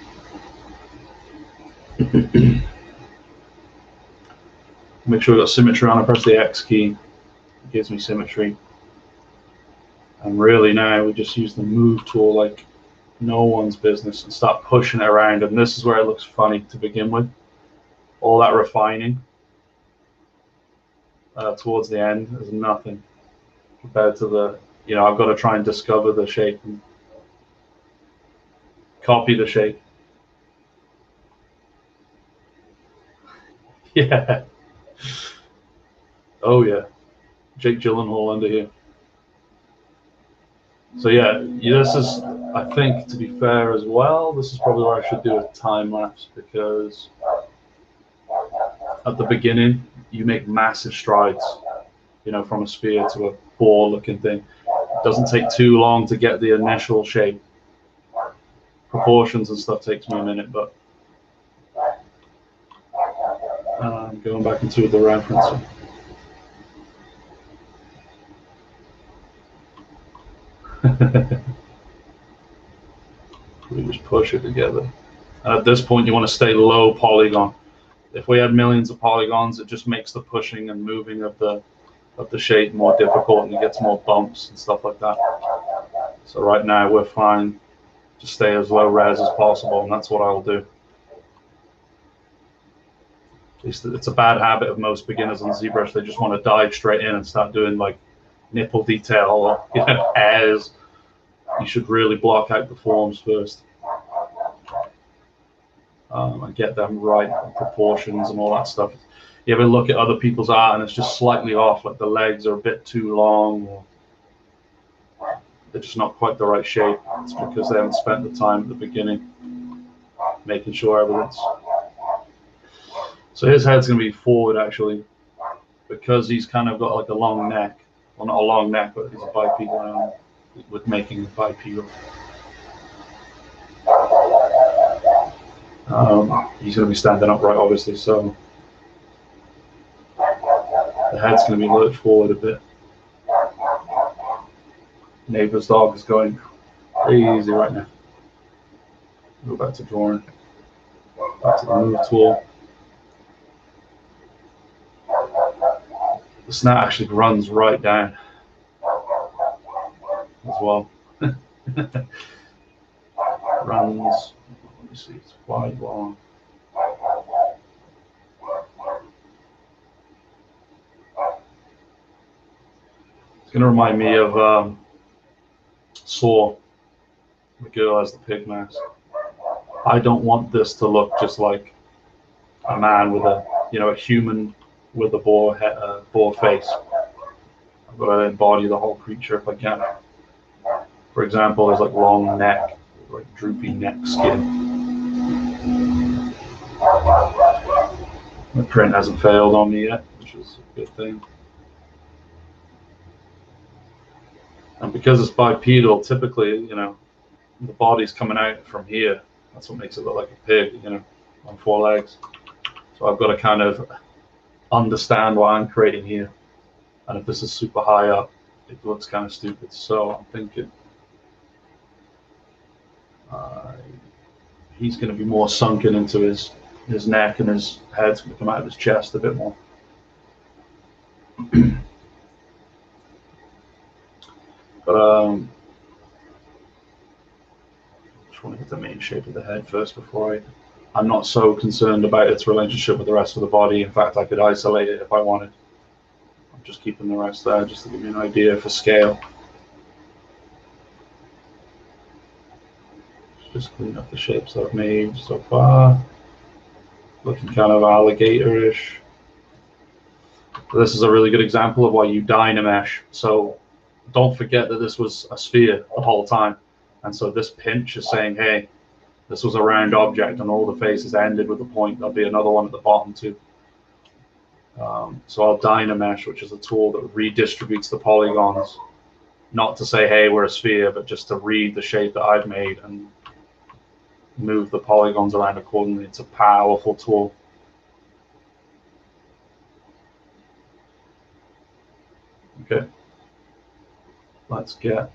Make sure we got symmetry on. I press the X key. It gives me symmetry. And really now we just use the move tool like no one's business and start pushing it around. And this is where it looks funny to begin with. All that refining towards the end is nothing compared to the, I've got to try and discover the shape and copy the shape. Yeah. Oh yeah. Jake Gyllenhaal under here. So yeah, this is, I think, to be fair as well, this is probably where I should do a time lapse because at the beginning you make massive strides, from a sphere to a ball looking thing. It doesn't take too long to get the initial shape. Proportions and stuff takes me a minute, but going back into the reference. We just push it together. And at this point, you want to stay low polygon. If we had millions of polygons, it just makes the pushing and moving of the shape more difficult, and it gets more bumps and stuff like that. So right now, we're fine to stay as low res as possible, and that's what I'll do. At least it's a bad habit of most beginners on ZBrush. They just want to dive straight in and start doing like nipple detail or hairs. You should really block out the forms first and get them right, proportions and all that stuff. You ever look at other people's art and it's just slightly off, like the legs are a bit too long or they're just not quite the right shape. It's because they haven't spent the time at the beginning making sure everything's. So his head's going to be forward actually because he's kind of got like a long neck. Well, not a long neck, but he's a bipedal with making the bipedal. He's going to be standing upright, obviously, so the head's going to be lurched forward a bit. Neighbor's dog is going crazy right now. Go back to drawing. Back to the move tool. The snap actually runs right down as well. Runs. Let me see. It's quite long. It's going to remind me of Saw. The girl has the pig mask. I don't want this to look just like a man with a human with a boar face. I've got to embody the whole creature if I can. For example, there's like long neck, like droopy neck skin. The print hasn't failed on me yet, which is a good thing. And because it's bipedal, typically, the body's coming out from here. That's what makes it look like a pig, on 4 legs. So I've got to kind of understand what I'm creating here. And if this is super high up, it looks kind of stupid. So I'm thinking he's going to be more sunken into his neck, and his head's going to come out of his chest a bit more. But just want to get the main shape of the head first before I I'm not so concerned about its relationship with the rest of the body. In fact, I could isolate it if I wanted. I'm just keeping the rest there just to give you an idea for scale. Just clean up the shapes that I've made so far. Looking kind of alligator-ish. This is a really good example of why you dynamesh. So don't forget that this was a sphere the whole time. And so this pinch is saying, hey, this was a round object and all the faces ended with a point. There'll be another one at the bottom too. So I'll dynamesh, which is a tool that redistributes the polygons. Not to say, hey, we're a sphere, but just to read the shape that I've made and move the polygons around accordingly. It's a powerful tool. Okay, let's get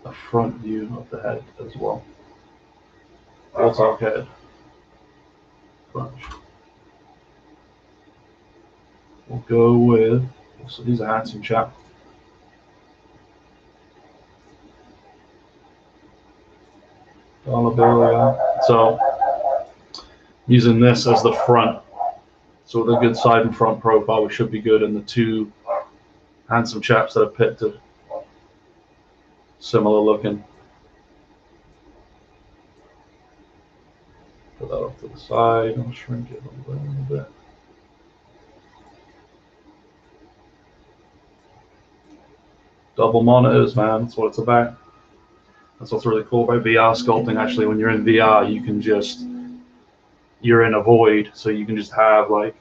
a front view of the head as well. Auto head. Brush. We'll go with, so he's a handsome chap. $1 bill, yeah. So using this as the front. So with a good side and front profile, we should be good. And the two handsome chaps that are picked are similar looking. Put that off to the side. I'll shrink it a little bit. Double monitors, man. That's what it's about. That's what's really cool about VR sculpting. Actually, when you're in VR, you can just, you're in a void, so you can just have like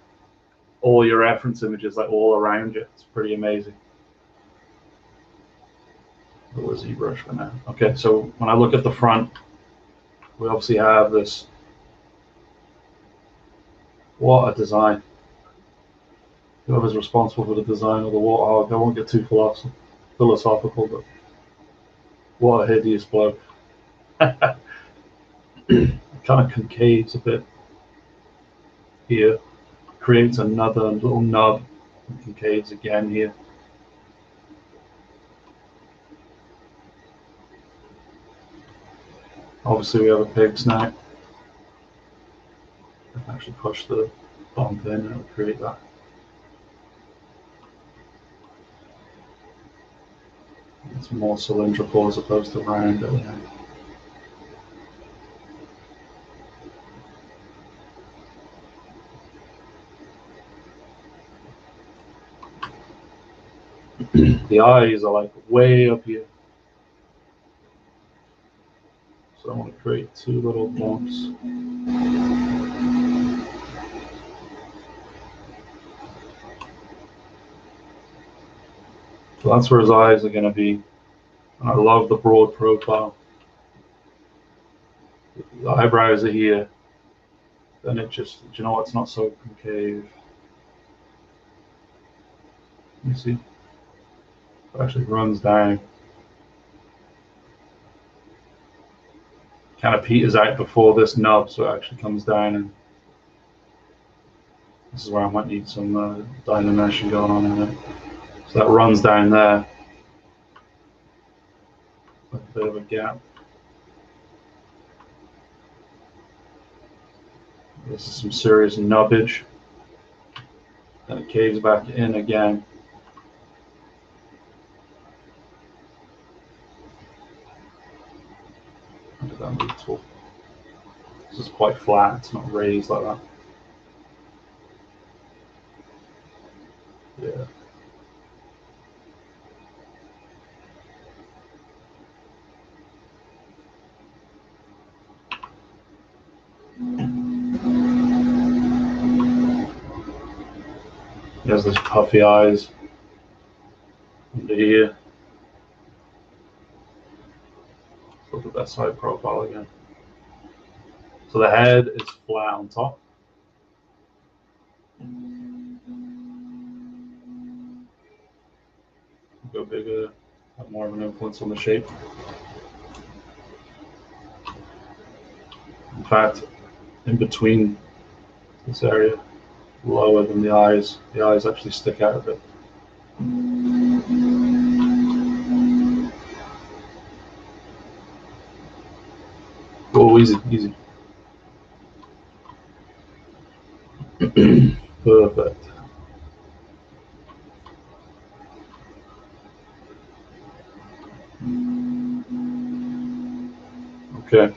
all your reference images like all around you. It's pretty amazing. Go with ZBrush for now. Okay, so when I look at the front, we obviously have this. What a design. Whoever's responsible for the design of the warthog, I won't get too philosophical, but what a hideous bloke. Kind of concaves a bit here. Creates another little nub and concaves again here. Obviously we have a pig snout. I can actually push the bump in and it'll create that. It's more cylindrical as opposed to round. The eyes are like way up here. So I want to create two little bumps. So that's where his eyes are going to be. And I love the broad profile. The eyebrows are here. Then it just, you know, it's not so concave. You see? It actually runs down. Kind of peters out before this nub, so it actually comes down. And this is where I might need some dynamation going on in there. So that runs down there. Like a bit of a gap. This is some serious nubbage. Then it caves back in again. How did that move tool? This is quite flat, it's not raised like that. Yeah. He has those puffy eyes under here. Look at that side profile again. So the head is flat on top. Go bigger, have more of an influence on the shape. In fact, in between this area, lower than the eyes actually stick out a bit. easy, easy. Perfect. Okay.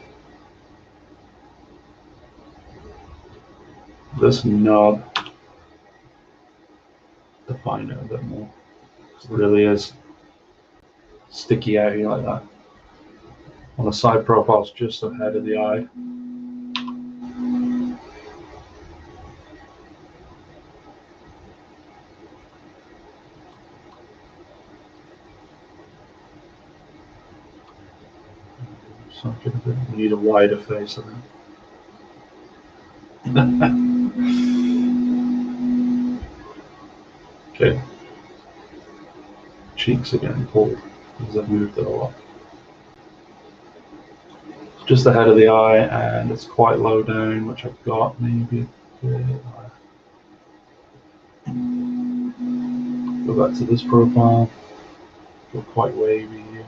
This knob, define it a bit more. It really is sticky out here like that. On the side profiles, just ahead of the eye. So we need a wider face, I think. Okay. Cheeks again pulled because I've moved it a lot. Just ahead of the eye, and it's quite low down, which I've got maybe a bit higher. Go back to this profile. Go quite wavy here.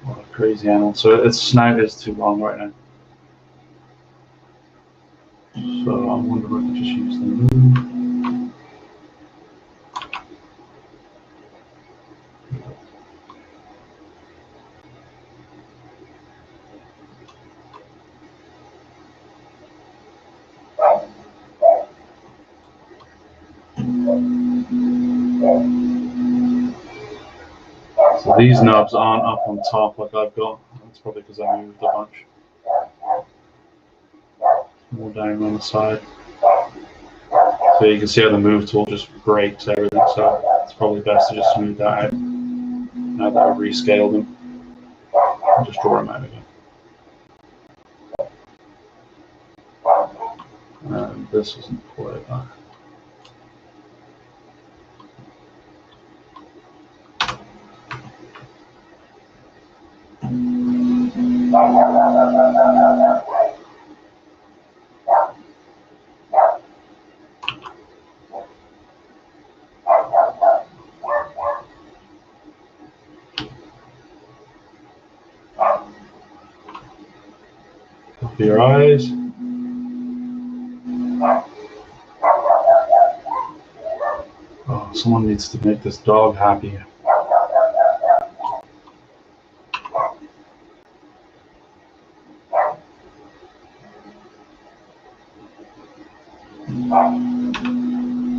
What a crazy animal. So its snout is too long right now. So I wonder if I could just use the move. So these knobs aren't up on top like I've got. That's probably because I moved a bunch. More down on the side. So you can see how the move tool just breaks everything. So it's probably best to just smooth that out. Now that I've rescaled them, and just draw them out again. And this isn't quite that. Cover your eyes. Oh, someone needs to make this dog happy.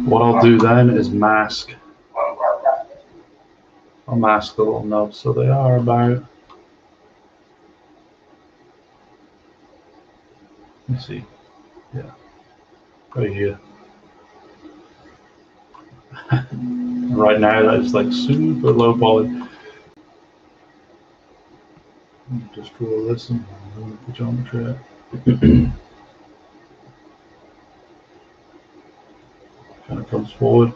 What I'll do then is mask. I'll mask the little nubs so they are about. Let's see. Yeah. Right here. Right now that is like super low poly. Just draw this and move the geometry out. Kind of comes forward.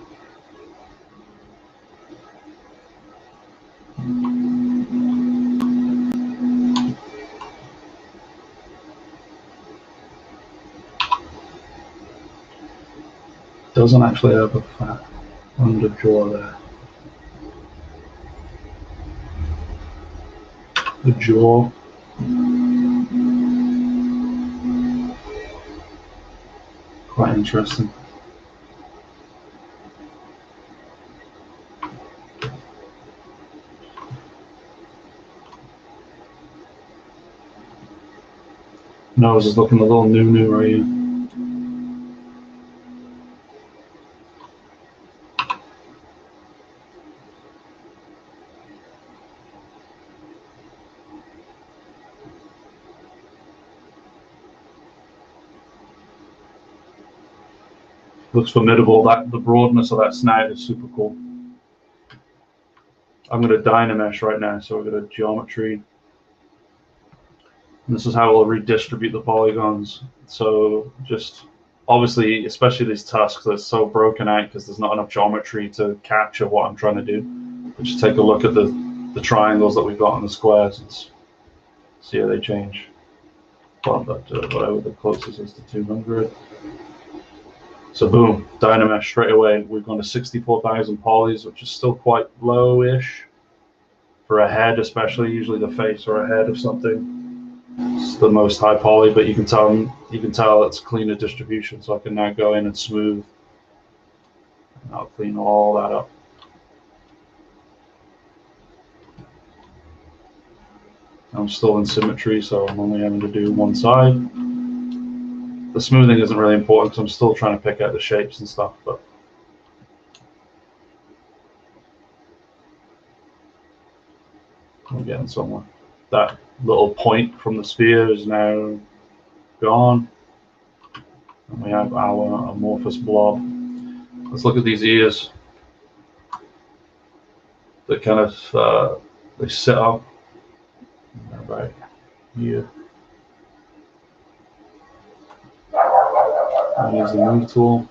Doesn't actually have a fat under jaw there. The jaw. Quite interesting. Nose is looking a little new right here. Looks formidable. That the broadness of that snout is super cool. I'm going to Dynamesh right now, so we're going to geometry. And this is how we'll redistribute the polygons. So just obviously, especially these tusks, they're so broken out because there's not enough geometry to capture what I'm trying to do. But just take a look at the triangles that we've got on the squares and see how they change. Bump that to whatever the closest is to 200. So boom, Dynamesh straight away. We've gone to 64,000 polys, which is still quite low-ish for a head, especially usually the face or a head of something. It's the most high poly, but you can tell it's cleaner distribution. So I can now go in and smooth, and I'll clean all that up. I'm still in symmetry, so I'm only having to do one side. The smoothing isn't really important because I'm still trying to pick out the shapes and stuff, but I'm getting somewhere. That little point from the sphere is now gone, and we have our amorphous blob. Let's look at these ears. They kind of they sit up about here. And use the move tool.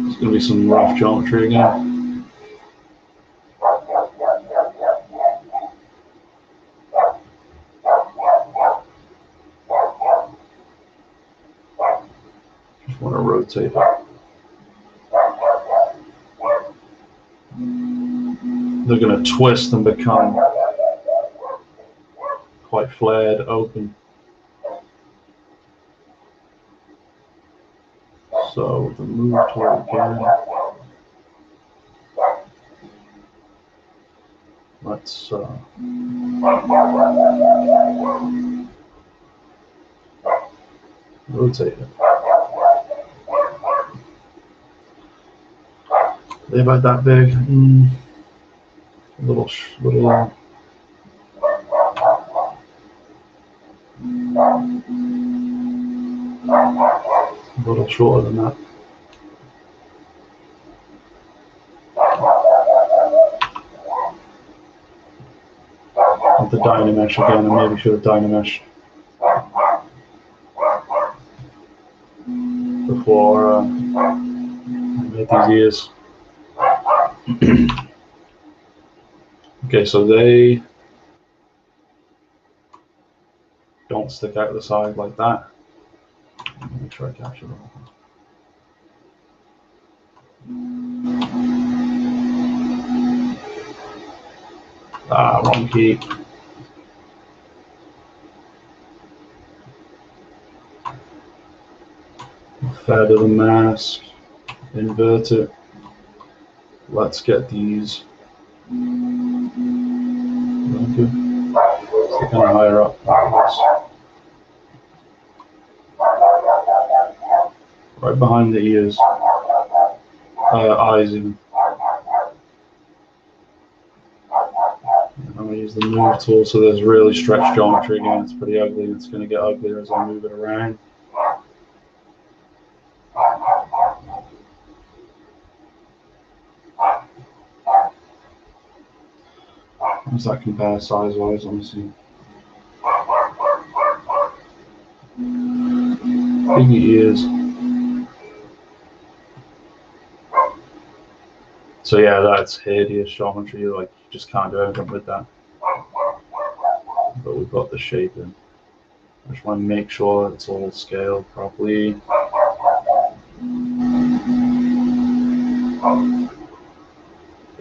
There's going to be some rough geometry again. Just want to rotate it. They're going to twist and become quite flared open. So with the move tool again, let's rotate it. They're about that big. A little shorter than that. With the Dynamesh again, I maybe should have Dynamesh before I made these ears. Okay, so they don't stick out the side like that. Let me try to capture them. Wrong key. Feather the mask, invert it. Let's get these. Thank you. So kind of higher up. Right behind the ears, eyes even. I'm going to use the move tool, so there's really stretched geometry again. It's pretty ugly. It's going to get uglier as I move it around. How does that compare size-wise? Let me see. Big ears. So yeah, that's hideous geometry. Like, you just can't do anything with that. But we've got the shape in. I just want to make sure it's all scaled properly.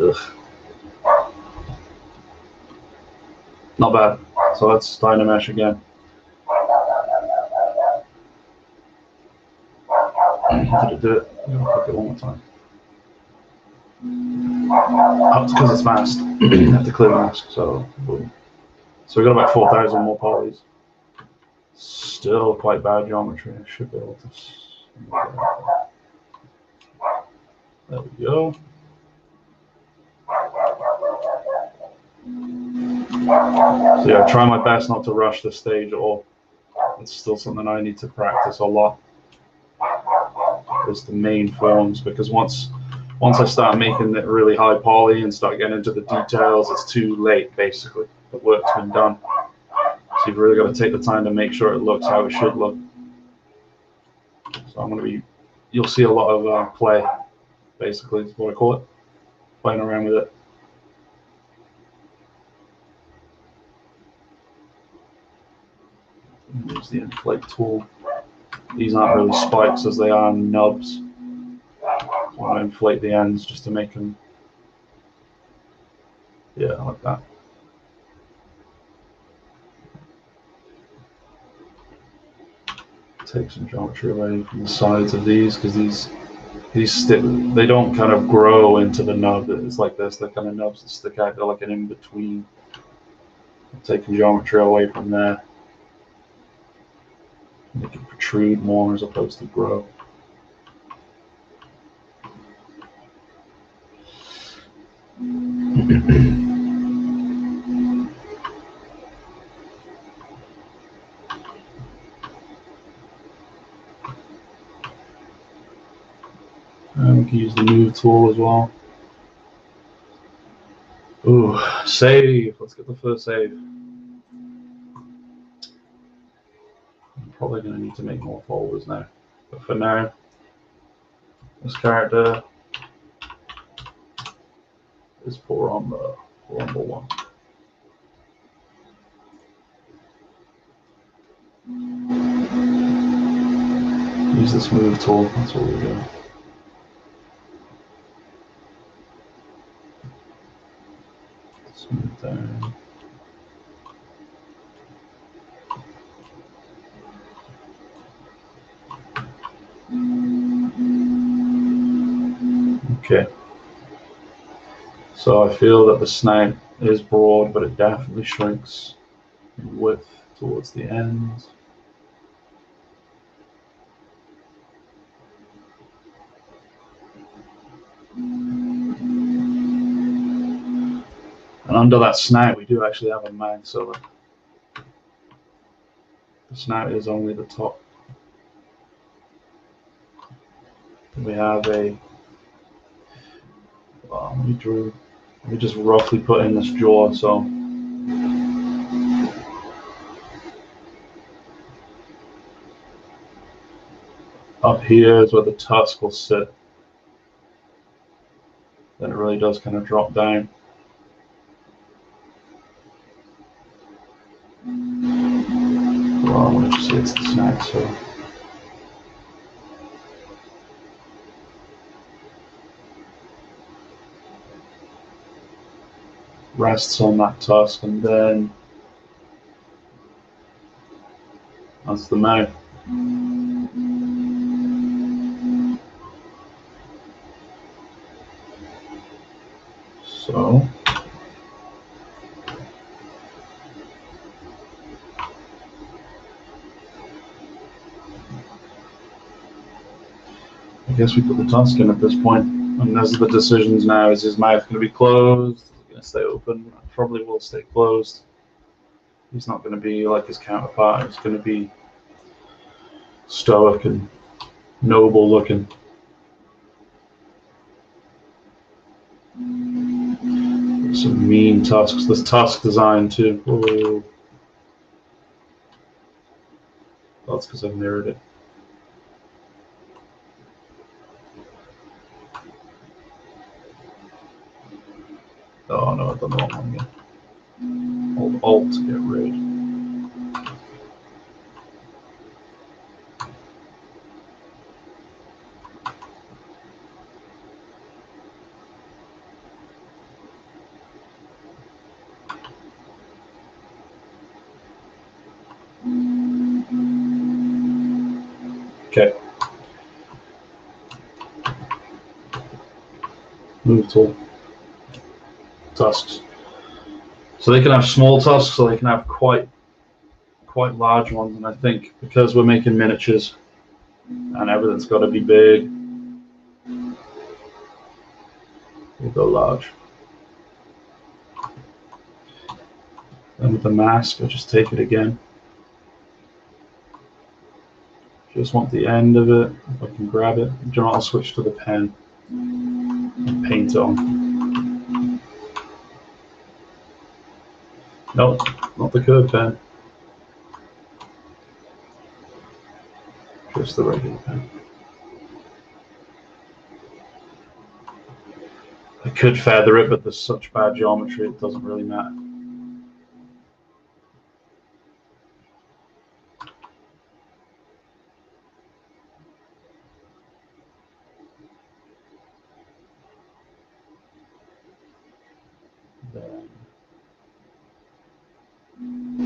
Ugh. Not bad. So let's Dynamesh again. Did it do it? I'll click it one more time. Oh, it's because it's masked. I have to clear the mask. So boom. So we got about 4,000 more polys. Still quite bad geometry. I should be able to. There we go. So yeah, try my best not to rush this stage at all. It's still something I need to practice a lot. Is the main forms, because once I start making it really high poly and start getting into the details, it's too late basically. The work's been done. So you've really got to take the time to make sure it looks how it should look. So I'm going to be, you'll see a lot of play, basically is what I call it, playing around with it. Use the inflate tool. These aren't really spikes as they are nubs. I want to inflate the ends just to make them, yeah, like that. Take some geometry away from the sides of these, because they don't kind of grow into the nub. It's like this, they're kind of nubs that stick out. They're like an in-between. Taking geometry away from there. Make it protrude more as opposed to grow. And we can use the move tool as well. Ooh, save. Let's get the first save. I'm probably going to need to make more folders now. But for now, this character is for number 1. Use this move tool, that's what we're doing. Smooth down. Okay. So I feel that the snout is broad, but it definitely shrinks in width towards the ends. And under that snout, we do actually have a mouth, so the snout is only the top. We have a, let me just roughly put in this jaw, so up here is where the tusk will sit. Then it really does kind of drop down. Well, I want to see it's the snout, so rests on that tusk, and then that's the mouth. So I guess we put the tusk in at this point, and those are the decisions now. Is his mouth going to be closed? Is it going to stay open? Probably will stay closed. He's not going to be like his counterpart. He's going to be stoic and noble looking. Some mean tusks. This tusk design too. Whoa. That's because I've mirrored it. Oh no, I've done the wrong one again. Alt to get rid. Okay. Move tool. Tusks. So they can have small tusks, or they can have quite large ones. And I think because we're making miniatures and everything's got to be big, we'll go large. And with the mask, I just take it again. Just want the end of it, if I can grab it. Do you know what, I'll switch to the pen and paint it on. Nope, not the curved pen. Just the regular pen. I could feather it, but there's such bad geometry, it doesn't really matter.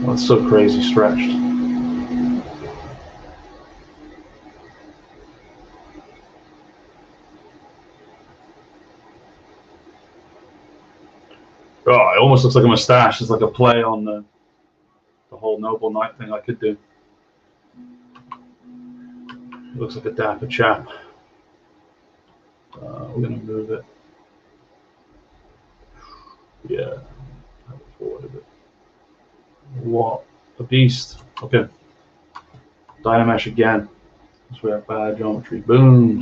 Oh, it's so crazy stretched. Oh, it almost looks like a mustache. It's like a play on the whole Noble Knight thing I could do. It looks like a dapper chap. We're going to move it. Yeah. Forward a bit. What a beast. Okay. Dynamesh again. Because we have bad geometry. Boom.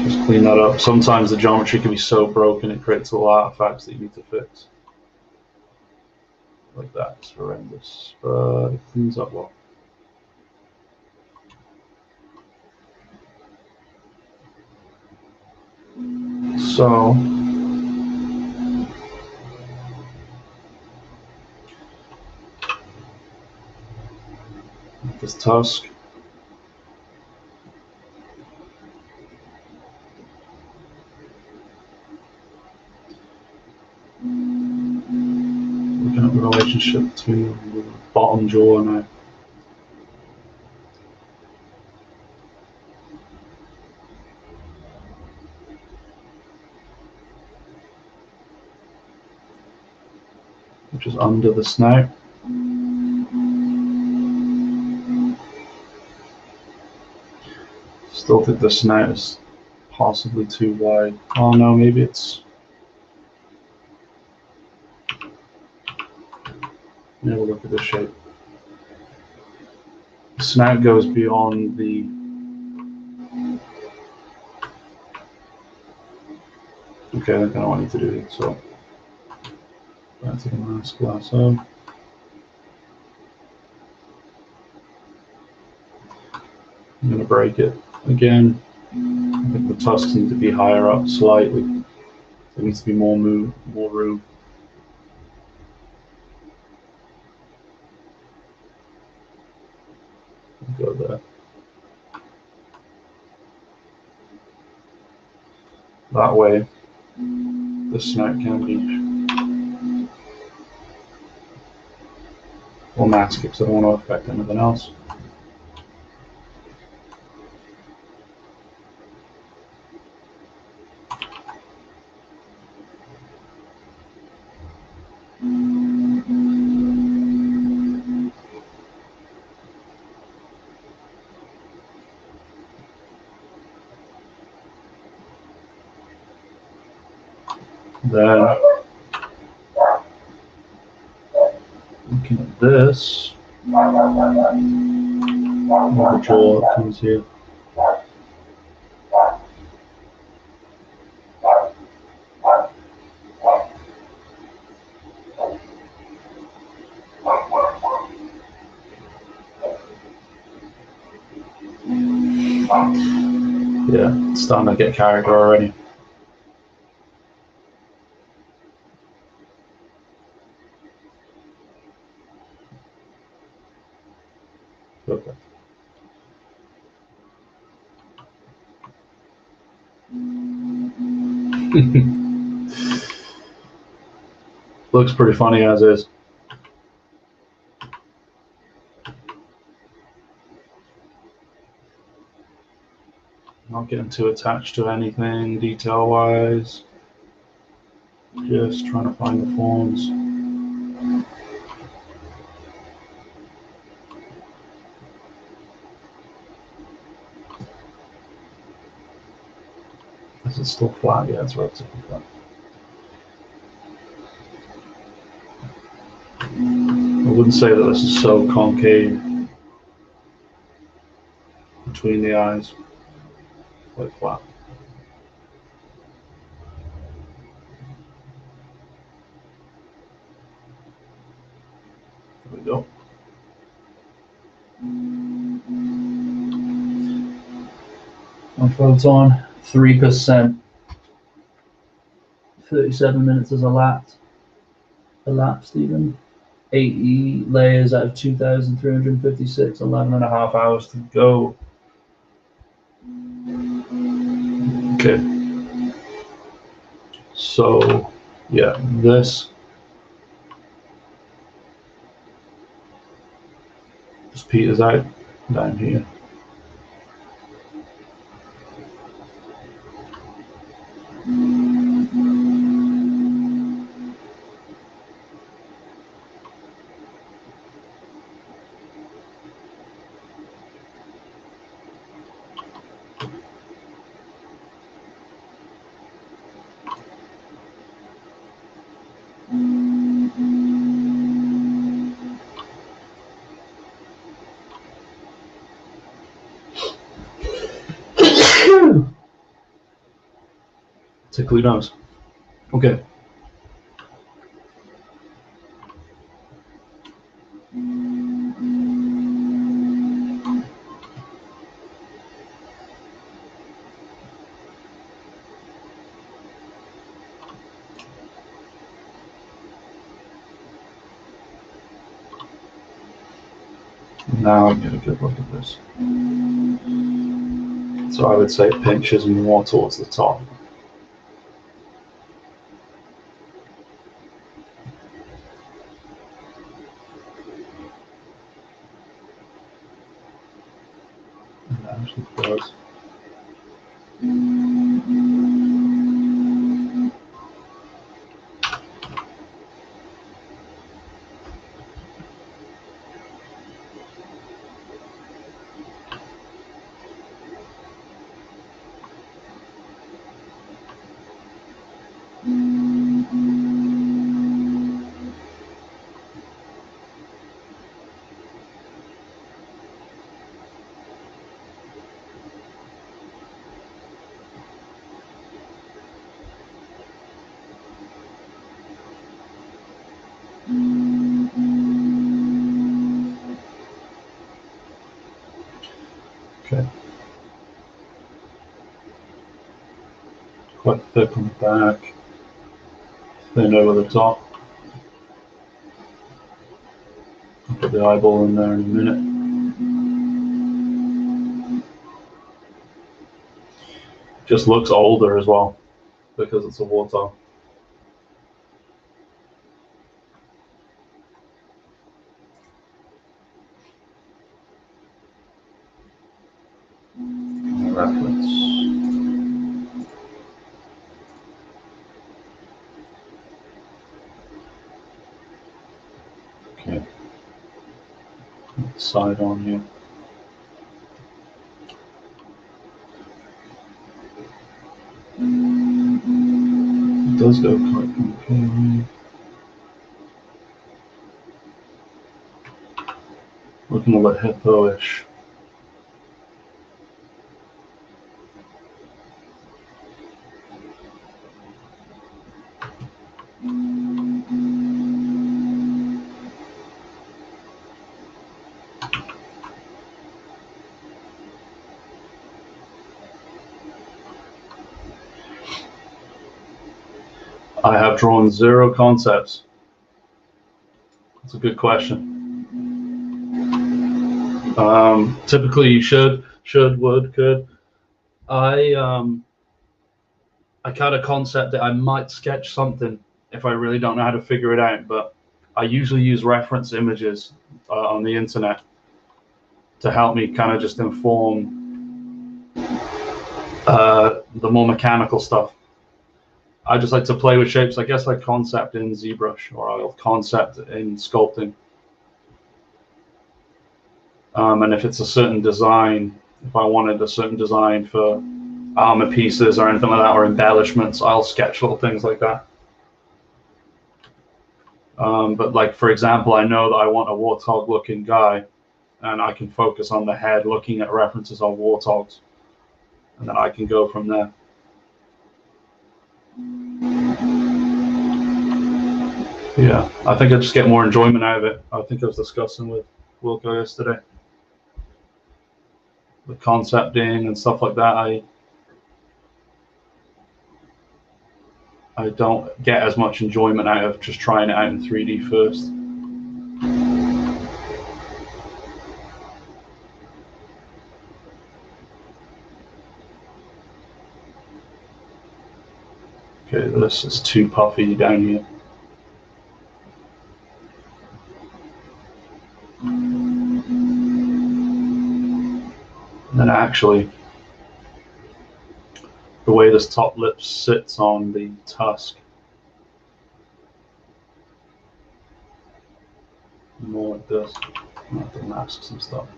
Just clean that up. Sometimes the geometry can be so broken it creates little artifacts that you need to fix. Like that. It's horrendous. But it cleans up well. So this tusk. Looking at the relationship between the bottom jaw now. Which is under the snout. Still think the snout is possibly too wide. Oh no, maybe it's. Never look at this shape. The snout goes beyond the. Okay, I don't want you to do it. So back to the mask glass up. I'm going to break it again. I think the tusks need to be higher up slightly. There needs to be more room. Go there. That way, the snout can be. Or mask it because I don't want to affect anything else. Then, looking at this, the jaw that comes here. Yeah, it's starting to get character already. Perfect. Looks pretty funny as is. Not getting too attached to anything detail-wise. Just trying to find the forms. Is it still flat? Yeah, it's relatively flat. I wouldn't say that this is so concave between the eyes. Quite flat. There we go. On photon, 3%. 37 minutes has elapsed even. 80 layers out of 2,356, 11 and a half hours to go. Okay. So, yeah, this just peters out down here. Tickly nose. Okay. Now I get a good look at this. So I would say it pinches more towards the top. And it actually does. Okay. Quite thick on the back, thin over the top. I'll put the eyeball in there in a minute. Just looks older as well because it's a warthog. Reference. Okay. Side on here. It does go quite concavely. Looking a bit hippo-ish. I have drawn 0 concepts. That's a good question. Typically you should, would, could. I kind of concept that I might sketch something if I really don't know how to figure it out, but I usually use reference images on the internet to help me kind of just inform the more mechanical stuff. I just like to play with shapes. I guess I concept in ZBrush, or I'll concept in sculpting. And if it's a certain design, if I wanted a certain design for armor pieces or anything like that, or embellishments, I'll sketch little things like that. But like, for example, I know that I want a warthog looking guy, and I can focus on the head looking at references on warthogs, and then I can go from there. Yeah, I think I just get more enjoyment out of it. I think I was discussing with Wilco yesterday. The concepting and stuff like that, I don't get as much enjoyment out of just trying it out in 3D first. Okay, this is too puffy down here. And then actually, the way this top lip sits on the tusk, more like this. I have to mask some stuff.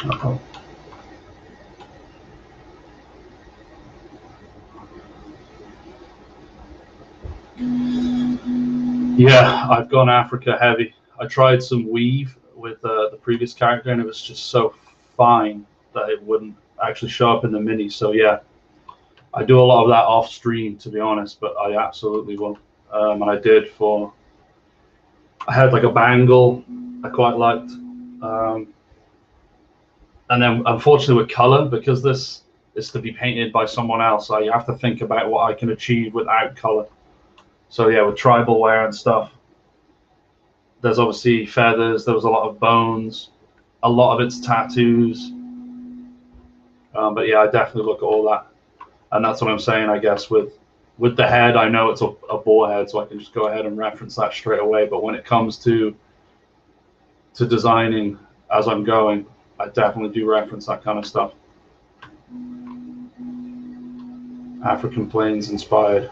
Uh-oh. Yeah, I've gone Africa heavy. I tried some weave with the previous character, and it was just so fine that it wouldn't actually show up in the mini. So yeah, I do a lot of that off stream, to be honest, but I absolutely will. And I did for, I had like a bangle I quite liked. And then unfortunately with color, because this is to be painted by someone else, I have to think about what I can achieve without color. So yeah, with tribal wear and stuff, there's obviously feathers, there was a lot of bones, a lot of it's tattoos. But yeah, I definitely look at all that. And that's what I'm saying, I guess, with the head, I know it's a boar head, so I can just go ahead and reference that straight away. But when it comes to designing as I'm going, I definitely do reference that kind of stuff. African Plains inspired.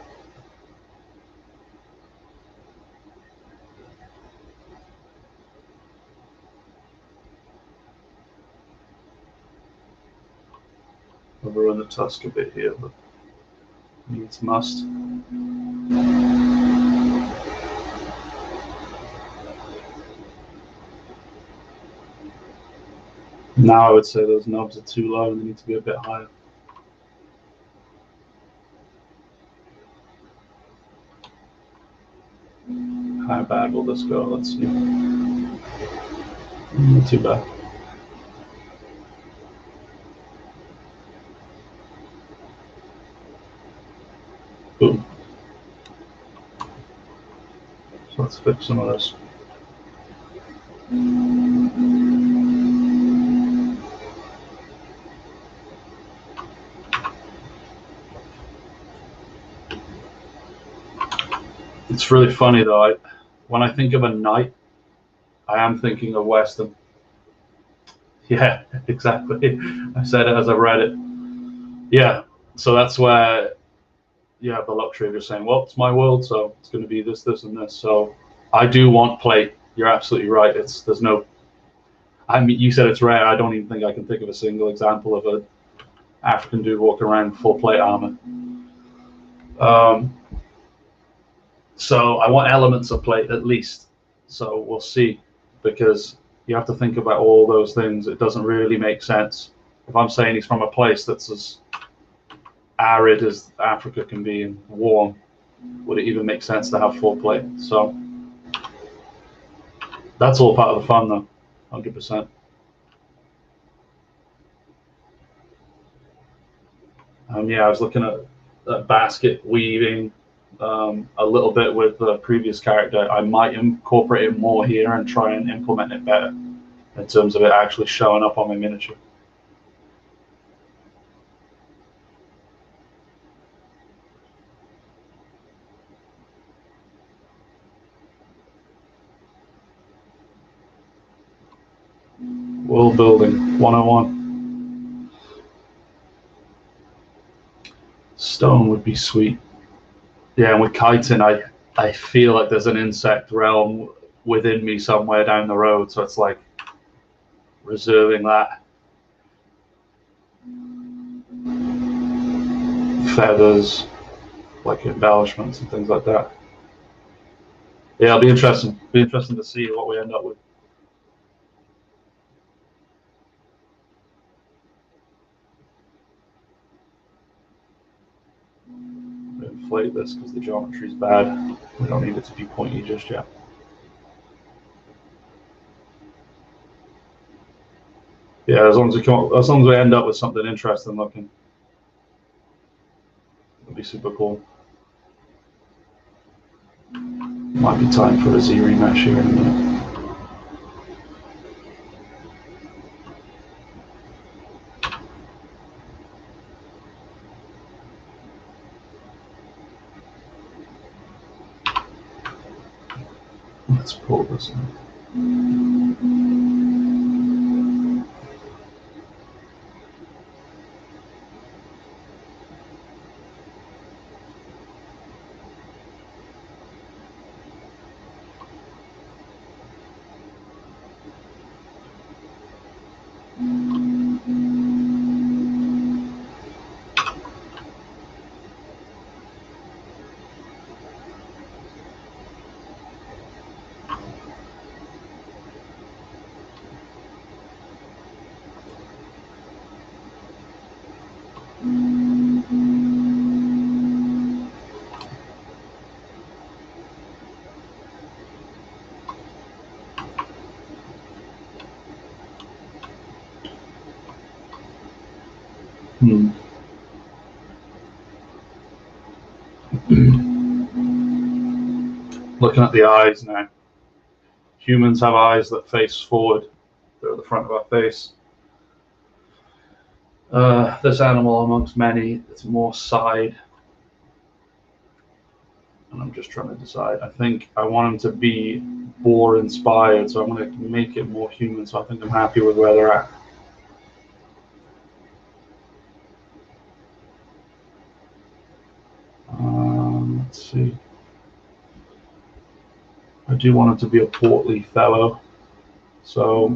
I'll ruin the tusk a bit here, but needs must. Now I would say those knobs are too low and they need to be a bit higher. How bad will this go? Let's see. Not too bad. Boom. So let's fix some of this. It's really funny though, when I think of a knight, I am thinking of Western. Yeah, exactly. I said it as I read it. Yeah, so that's where you have the luxury of just saying, well, it's my world, so it's going to be this, this, and this. So I do want plate. You're absolutely right. There's no. I mean, you said it's rare. I don't even think I can think of a single example of an African dude walking around full plate armor. So I want elements of plate at least. So we'll see, because you have to think about all those things. It doesn't really make sense. If I'm saying he's from a place that's as arid as Africa can be and warm, would it even make sense to have full plate? So that's all part of the fun though, 100%. Yeah, I was looking at basket weaving a little bit with the previous character. I might incorporate it more here and try and implement it better in terms of it actually showing up on my miniature. World building 101. Stone would be sweet. Yeah, and with chitin, I feel like there's an insect realm within me somewhere down the road, so it's like reserving that. Feathers, like embellishments and things like that. Yeah, it'll be interesting. Be interesting to see what we end up with. Inflate this because the geometry is bad. We don't need it to be pointy just yet. Yeah, as long as we end up with something interesting looking, it'll be super cool. Might be time for a Z remesh here in a minute. Let's pull this in. Looking at the eyes now. Humans have eyes that face forward. They're at the front of our face. This animal, amongst many, it's more side. And I'm just trying to decide. I think I want him to be boar inspired, so I'm going to make it more human. So I think I'm happy with where they're at. Let's see. I do want him to be a portly fellow, so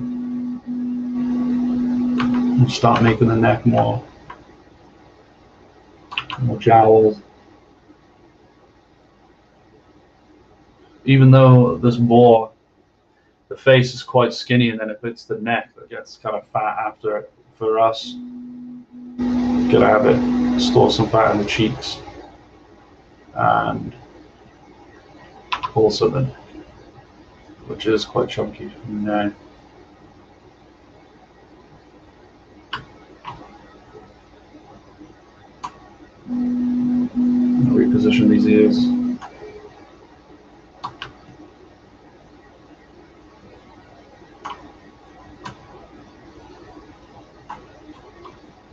we'll start making the neck more jowls. Even though this boar, the face is quite skinny, and then if it's the neck that gets kind of fat after it, for us, we're gonna have it store some fat in the cheeks and also the neck, which is quite chunky now. Reposition these ears.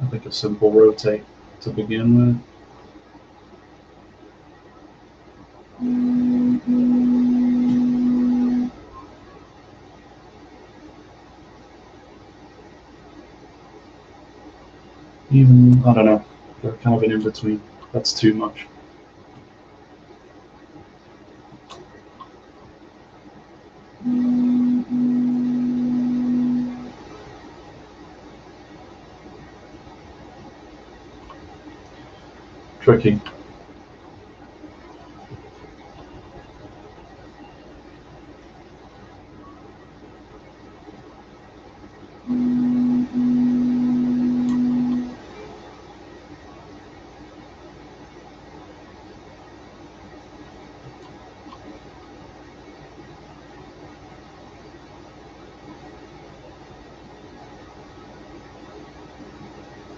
I think a simple rotate to begin with. Even, I don't know, they're kind of an in-between. That's too much. Tricky.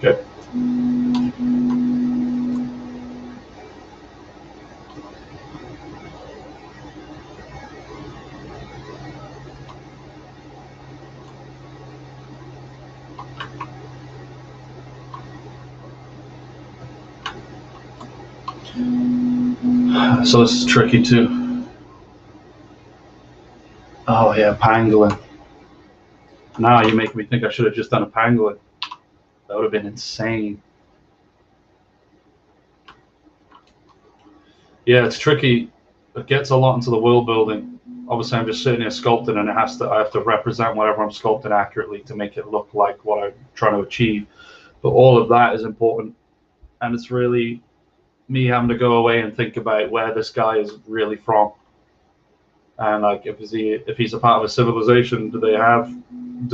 Okay. So this is tricky too. Oh yeah, pangolin. Now you make me think I should have just done a pangolin. That would have been insane. Yeah, it's tricky. It gets a lot into the world building. Obviously, I'm just sitting here sculpting, and I have to represent whatever I'm sculpting accurately to make it look like what I'm trying to achieve. But all of that is important, and it's really me having to go away and think about where this guy is really from, and like if he's a part of a civilization, do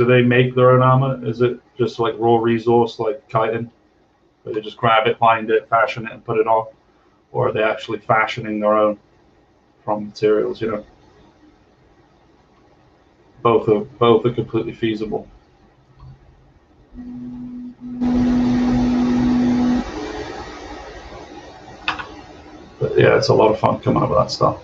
they make their own armor? Is it just like raw resource like kiting, where they just grab it, find it, fashion it, and put it on, or are they actually fashioning their own from materials? You know, both are completely feasible. But yeah, it's a lot of fun coming up with that stuff.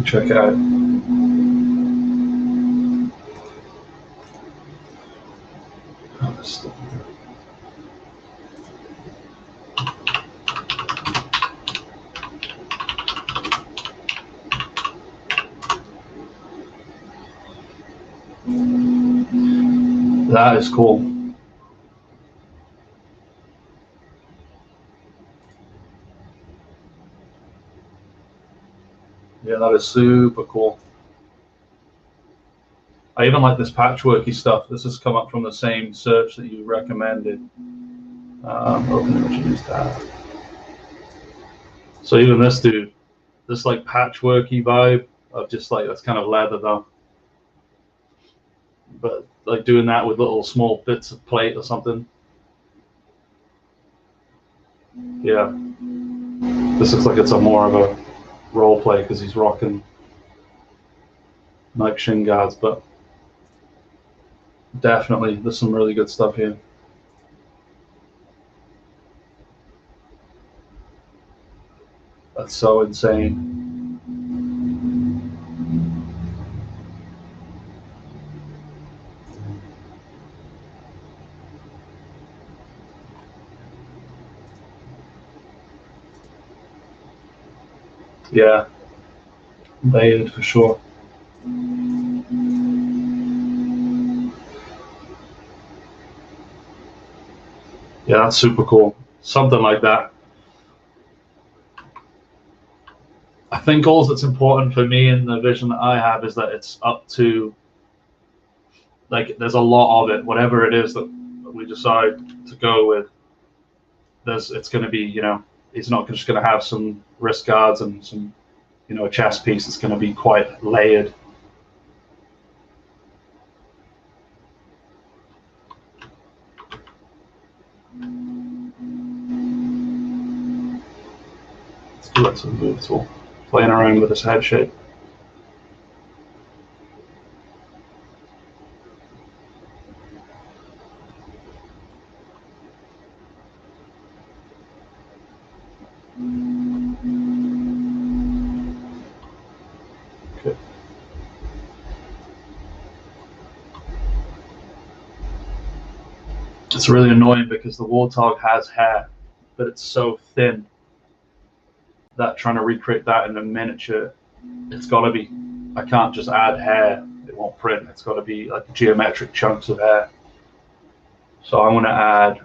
Check it out. That is cool. Yeah, that is super cool. I even like this patchworky stuff. This has come up from the same search that you recommended. Open image use tab. So even this dude, this like patchworky vibe of just like, that's kind of leather though. But like doing that with little small bits of plate or something. Yeah. This looks like it's a more of a role play because he's rocking Nike shin guards, but definitely there's some really good stuff here. That's so insane. Yeah, layered for sure. Yeah, that's super cool. Something like that. I think all that's important for me in the vision that I have is that it's up to, like, there's a lot of it, whatever it is that we decide to go with. It's going to be, you know, it's not just going to have some wrist guards and some, you know, a chest piece. It's going to be quite layered. Let's do it. Some move tool. Playing around with this head shape. Okay. It's really annoying because the warthog has hair, but it's so thin that trying to recreate that in a miniature, it's got to be, I can't just add hair, it won't print. It's got to be like geometric chunks of hair. So I'm going to add,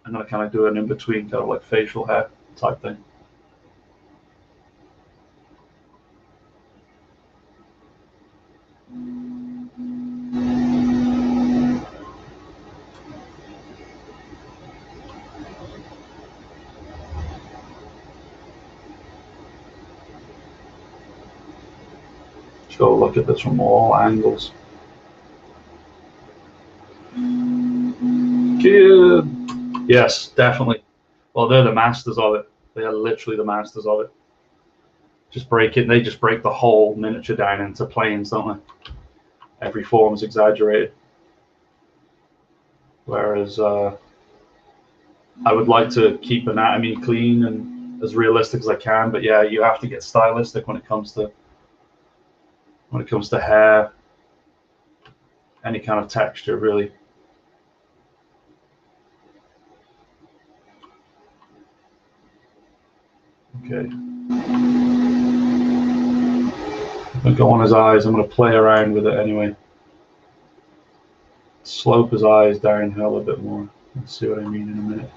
I'm going to kind of do an in-between, kind of like facial hair type thing. Just go look at this from all angles. Good. Yes, definitely. Well, they're the masters of it. They are literally the masters of it. Just break it. They just break the whole miniature down into planes, don't they? Every form is exaggerated. Whereas I would like to keep anatomy clean and as realistic as I can. But yeah, you have to get stylistic when it comes to hair, any kind of texture, really. Okay. I'm gonna go on his eyes. I'm gonna play around with it anyway. Slope his eyes downhill a bit more. Let's see what I mean in a minute.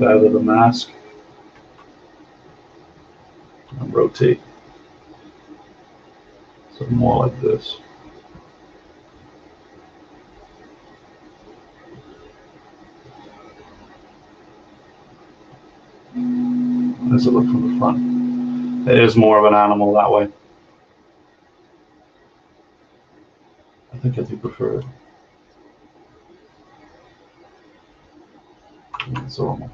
Feather the mask and rotate. So more like this. How does it look from the front? It is more of an animal that way. I think I do prefer it. It's normal.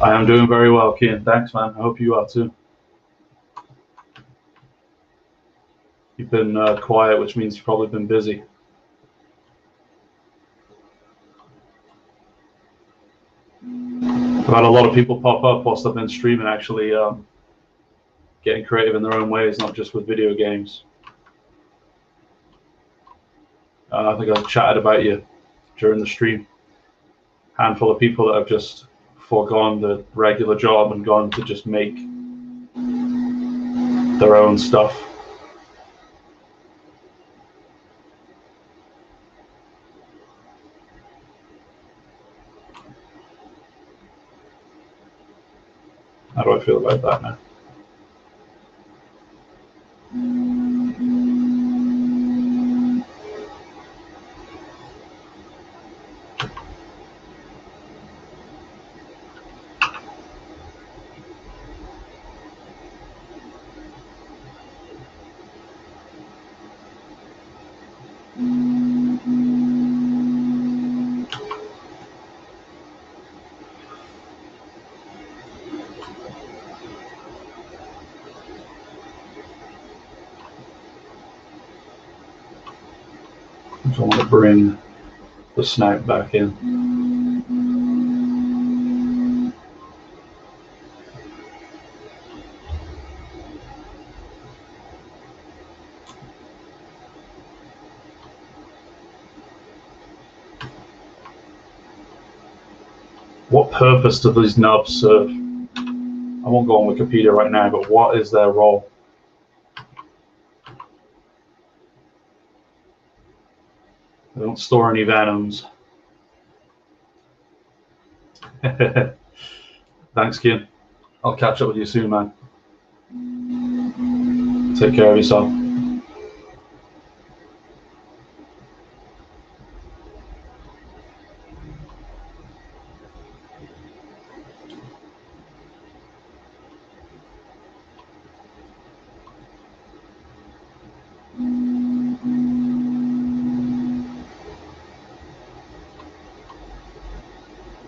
I am doing very well, Kian. Thanks, man. I hope you are too. been quiet, which means you've probably been busy. I've had a lot of people pop up whilst I've been streaming, actually getting creative in their own ways, not just with video games. I think I chatted about you during the stream. Handful of people that have just foregone the regular job and gone to just make their own stuff. How do I feel about that now? I want to bring the snout back in. What purpose do these knobs serve? I won't go on Wikipedia right now, but what is their role? They don't store any venoms. Thanks, Kim. I'll catch up with you soon, man. Take care of yourself.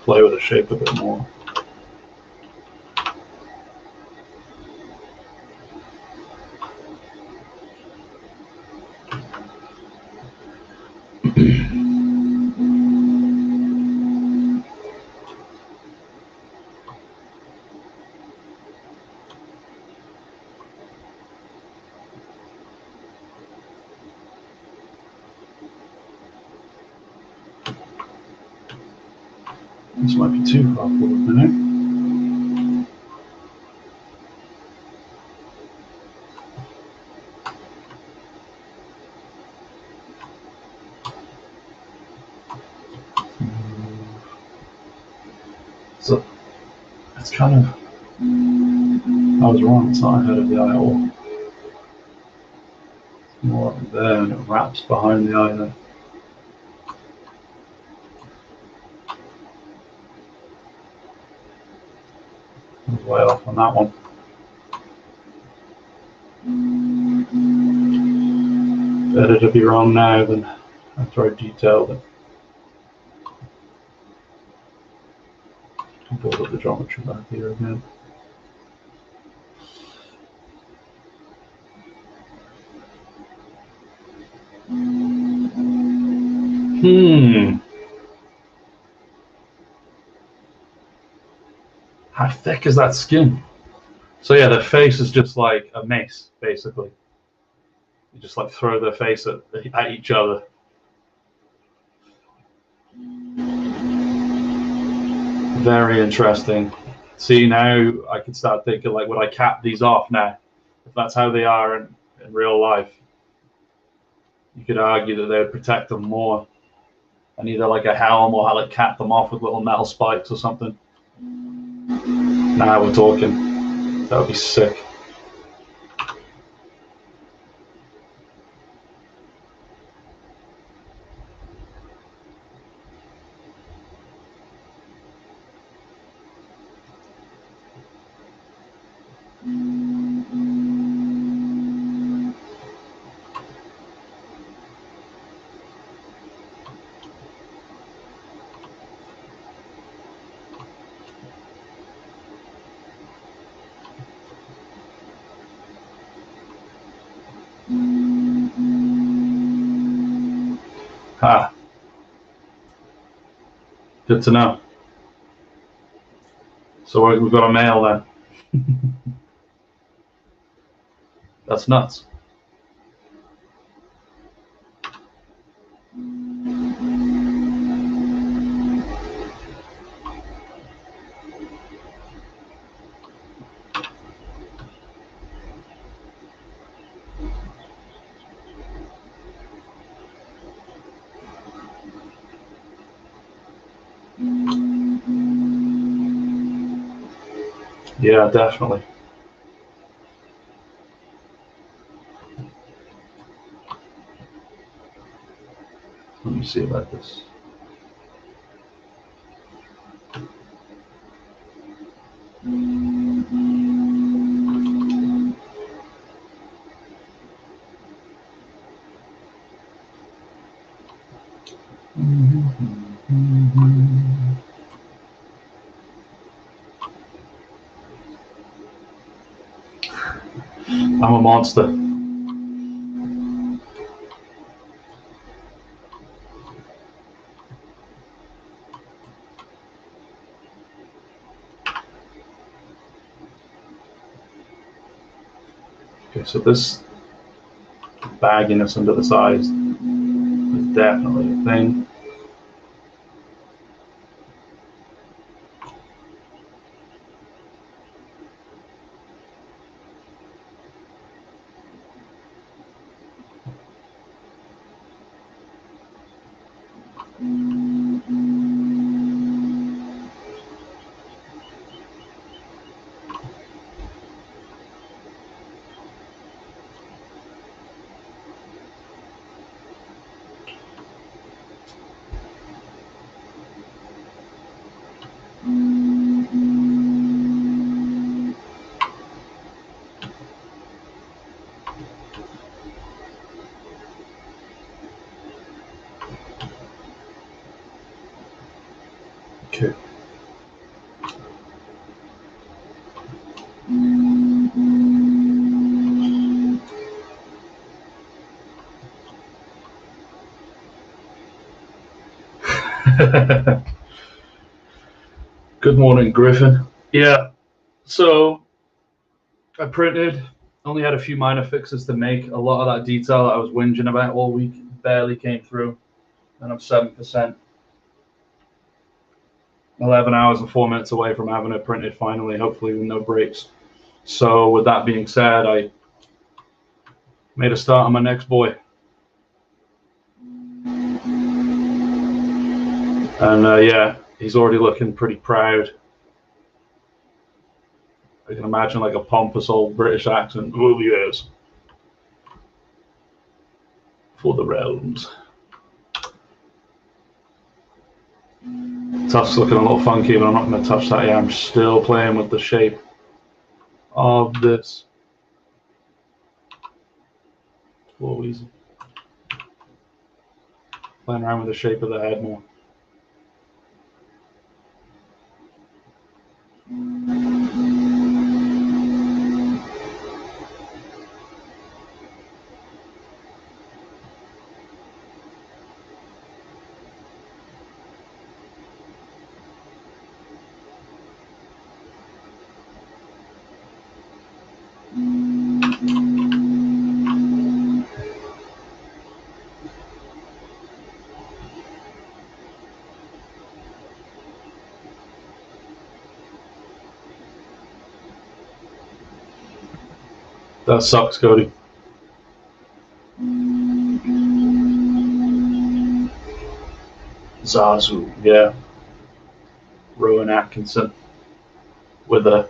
Play with the shape a bit more. This might be too far forward now. So it's kind of, I was wrong, it's not ahead of the eye at all. It's more up there and it wraps behind the eye there. I was way off on that one. Better to be wrong now than after I detailed it. I'll build up the geometry back here again. How thick is that skin? So yeah, their face is just like a mace, basically. You just like throw their face at each other. Very interesting. See, now I can start thinking, like, would I cap these off now? If that's how they are in real life, you could argue that they would protect them more. And either like a helm or like cap them off with little metal spikes or something. Now we're talking. That would be sick. Ah, good to know. So we've got a male then. That's nuts. Yeah, definitely. Let me see about this. I'm a monster. Okay, so this bagginess under the eyes is definitely a thing. Okay. Good morning, Griffin. Yeah, so I printed, only had a few minor fixes to make. A lot of that detail that I was whinging about all week barely came through, and I'm 7%. 11 hours and 4 minutes away from having it printed finally, hopefully with no breaks. So with that being said, I made a start on my next boy. And yeah, he's already looking pretty proud. I can imagine like a pompous old British accent. Oh yes, for the realms. Tusk's looking a little funky, but I'm not going to touch that yet. I'm still playing with the shape of this. Whoa, easy. Playing around with the shape of the head more. That sucks, Cody. Zazu, yeah. Rowan Atkinson with a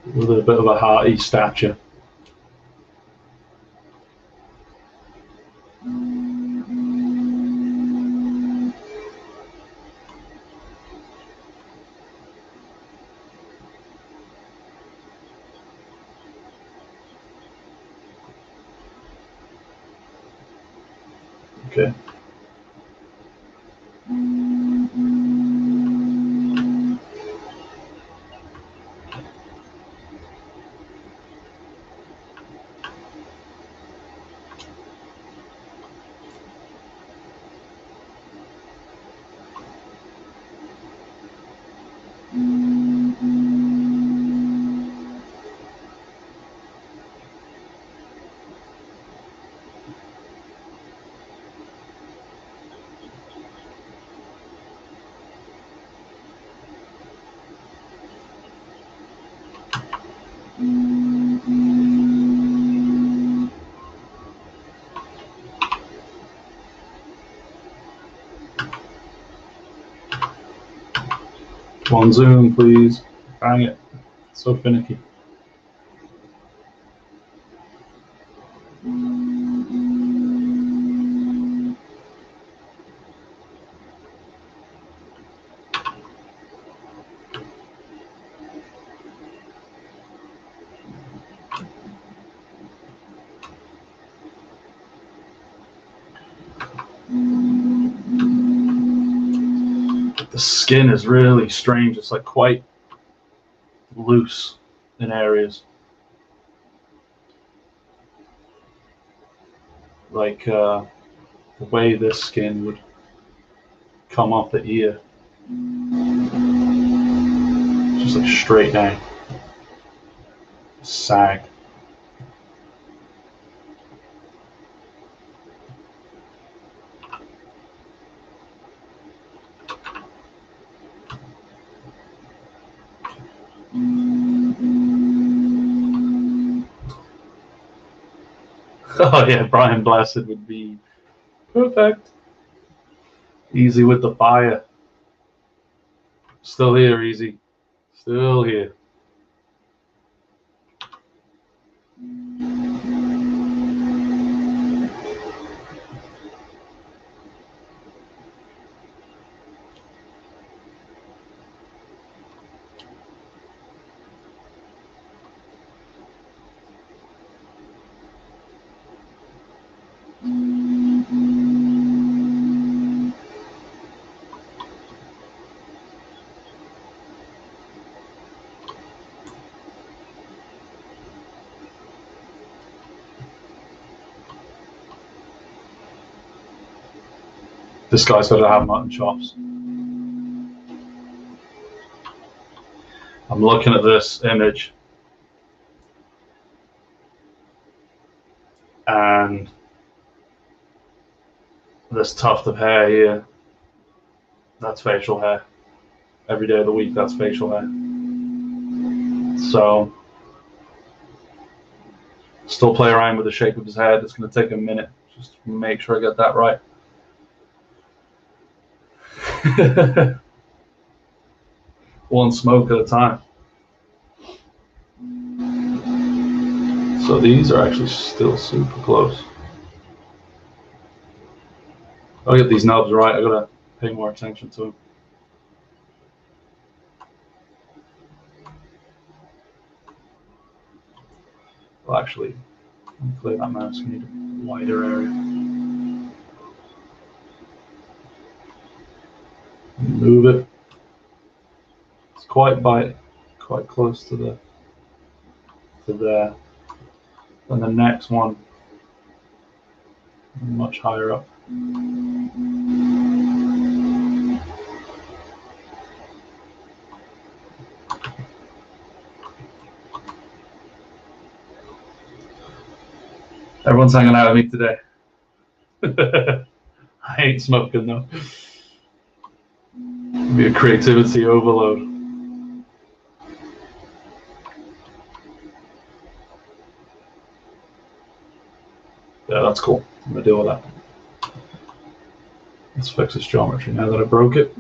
bit of a hearty stature. Okay. One zoom, please. Bang it. So finicky. The skin is really strange. It's like quite loose in areas. Like the way this skin would come off the ear. Just like straight down. Sag. Oh yeah, Brian Blessed would be perfect. Easy with the fire. Still here, Easy. Still here. This guy's got to have mutton chops. I'm looking at this image and this tuft of hair here, that's facial hair. Every day of the week, that's facial hair. So, still play around with the shape of his head. It's going to take a minute just to make sure I get that right. One smoke at a time. So these are actually still super close. I'll get these knobs right. I gotta pay more attention to them. Well, actually, let me clear that mouse. We need a wider area. Move it. It's quite close to there. And the next one, much higher up. Everyone's hanging out with me today. I ain't smoking though. It'll be a creativity overload. Yeah, that's cool. I'm gonna deal with that. Let's fix this geometry now that I broke it.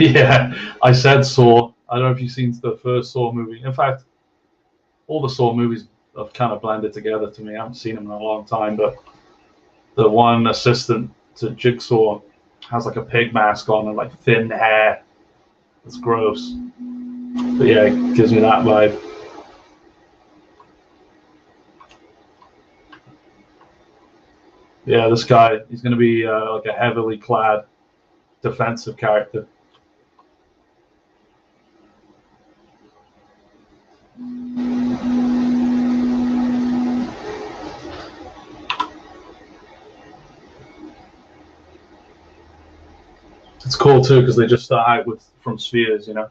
Yeah, I said Saw. I don't know if you've seen the first Saw movie. In fact, all the Saw movies have kind of blended together to me. I haven't seen them in a long time, but the one assistant to Jigsaw has like a pig mask on and like thin hair. It's gross. But yeah, it gives me that vibe. Yeah, this guy, he's going to be like a heavily clad defensive character. It's cool too because they just start out from spheres, you know.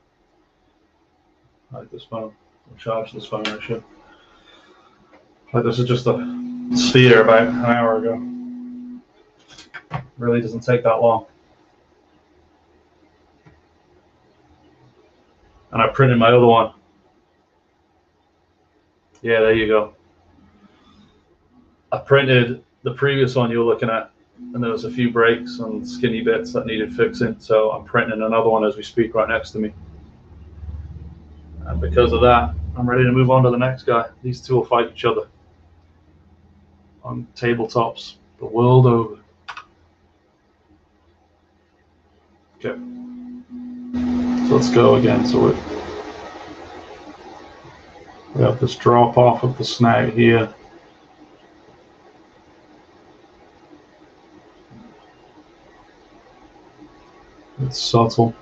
Like this phone. I'll charge this phone, I should. Like this is just a sphere about an hour ago. Really doesn't take that long. And I printed my other one. Yeah, there you go. I printed the previous one you were looking at and there was a few breaks and skinny bits that needed fixing, so I'm printing another one as we speak right next to me. And because of that, I'm ready to move on to the next guy. These two will fight each other on tabletops the world over. Okay, so let's go again. So we have this drop off of the snout here. It's subtle.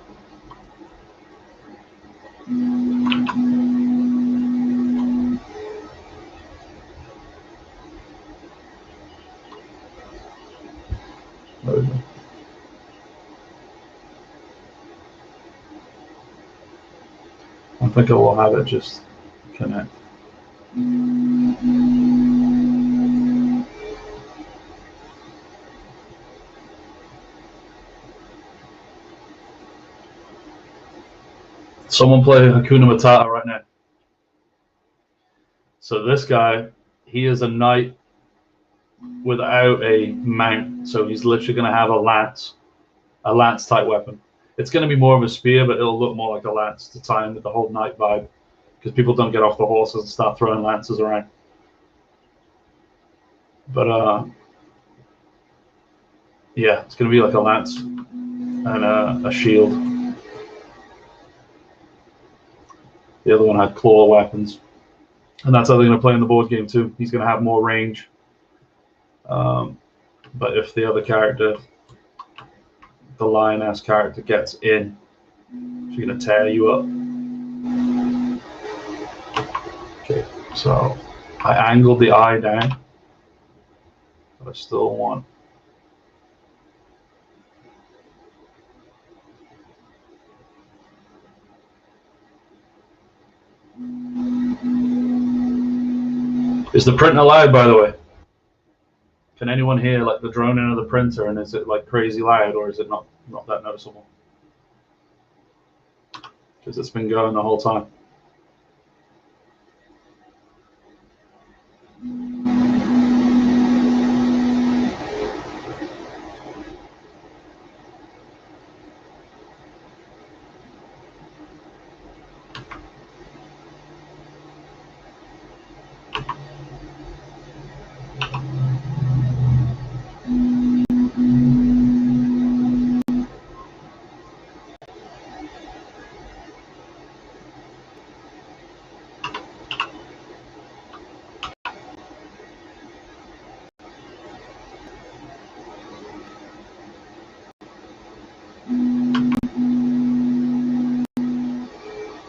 There we go. I think I will have it just connect. Someone play Hakuna Matata right now. So this guy, he is a knight without a mount, so he's literally going to have a lance type weapon. It's going to be more of a spear, but it'll look more like a lance to tie in with the whole knight vibe, because people don't get off the horses and start throwing lances around. But yeah, it's going to be like a lance and a shield. The other one had claw weapons, and that's how they're going to play in the board game too. He's going to have more range. But if the other character, the lioness character, gets in, she's going to tear you up. Okay, so I angled the eye down, but I still want. Is the print allowed, by the way? Can anyone hear like the droning of the printer, and is it like crazy loud, or is it not that noticeable? Because it's been going the whole time.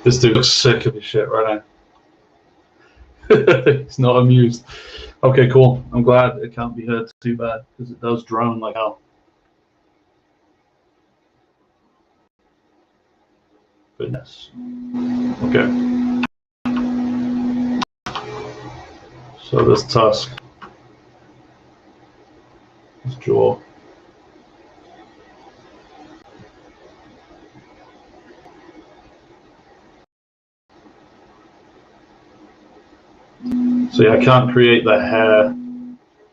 This dude looks sick of his shit right now. He's not amused. Okay, cool. I'm glad it can't be heard too bad, because it does drone like hell. Goodness. Okay. So this tusk, this jaw. So yeah, I can't create the hair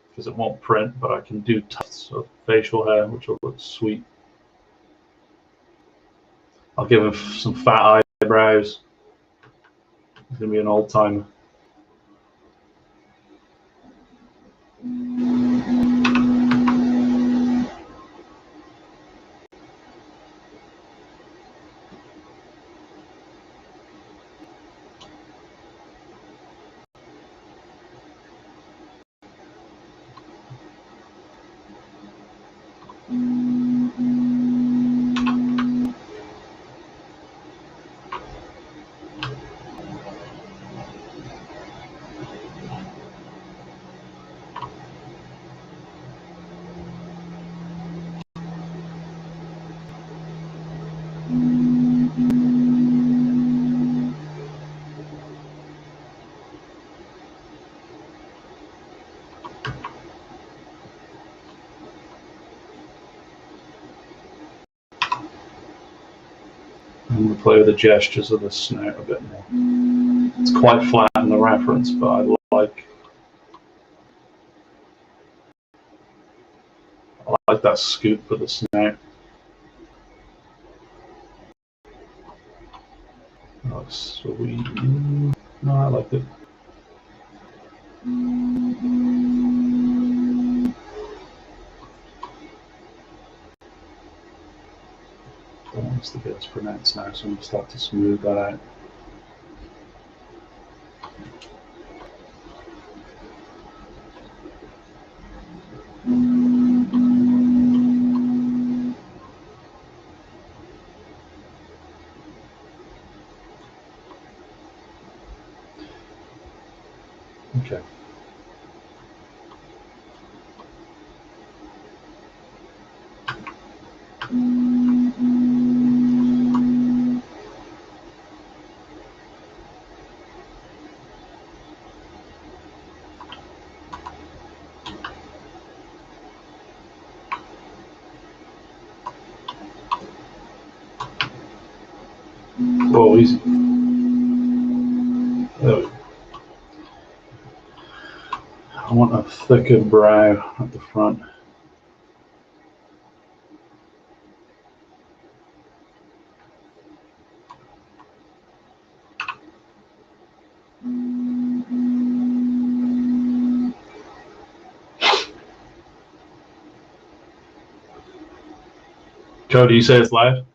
because it won't print, but I can do tufts of facial hair, which will look sweet. I'll give him some fat eyebrows. He's gonna be an old timer. I'm going to play with the gestures of the snout a bit more. It's quite flat in the reference, but I like that scoop for the snout. Oh, sweet. No, I like it. I want this to be as pronounced now, so I'm going to start to smooth that out. Okay. Whoa, easy. There we go. I want a thicker brow at the front. Cody, you say it's live?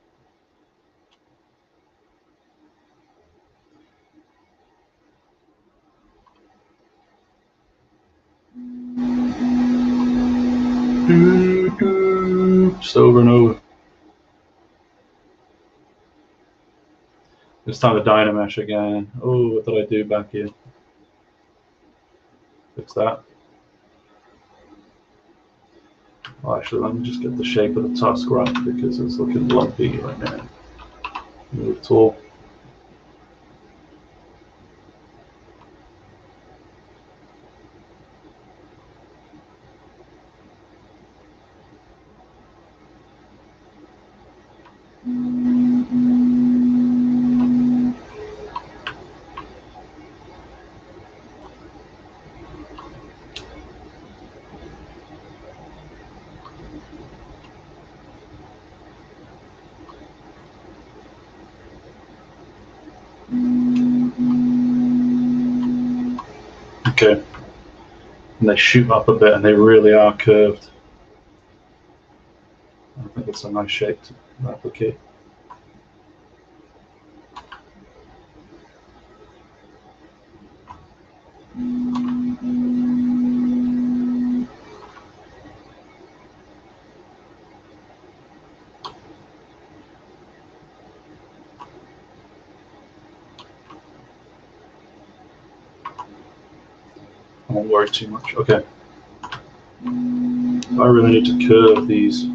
Just over and over. It's time to Dynamesh again. Oh, what did I do back here? Fix that. Oh, actually, let me just get the shape of the tusk right because it's looking lumpy right now. Move tool. Okay. And they shoot up a bit and they really are curved. I think it's a nice shape to replicate. I won't worry too much. Okay. I really need to curve these.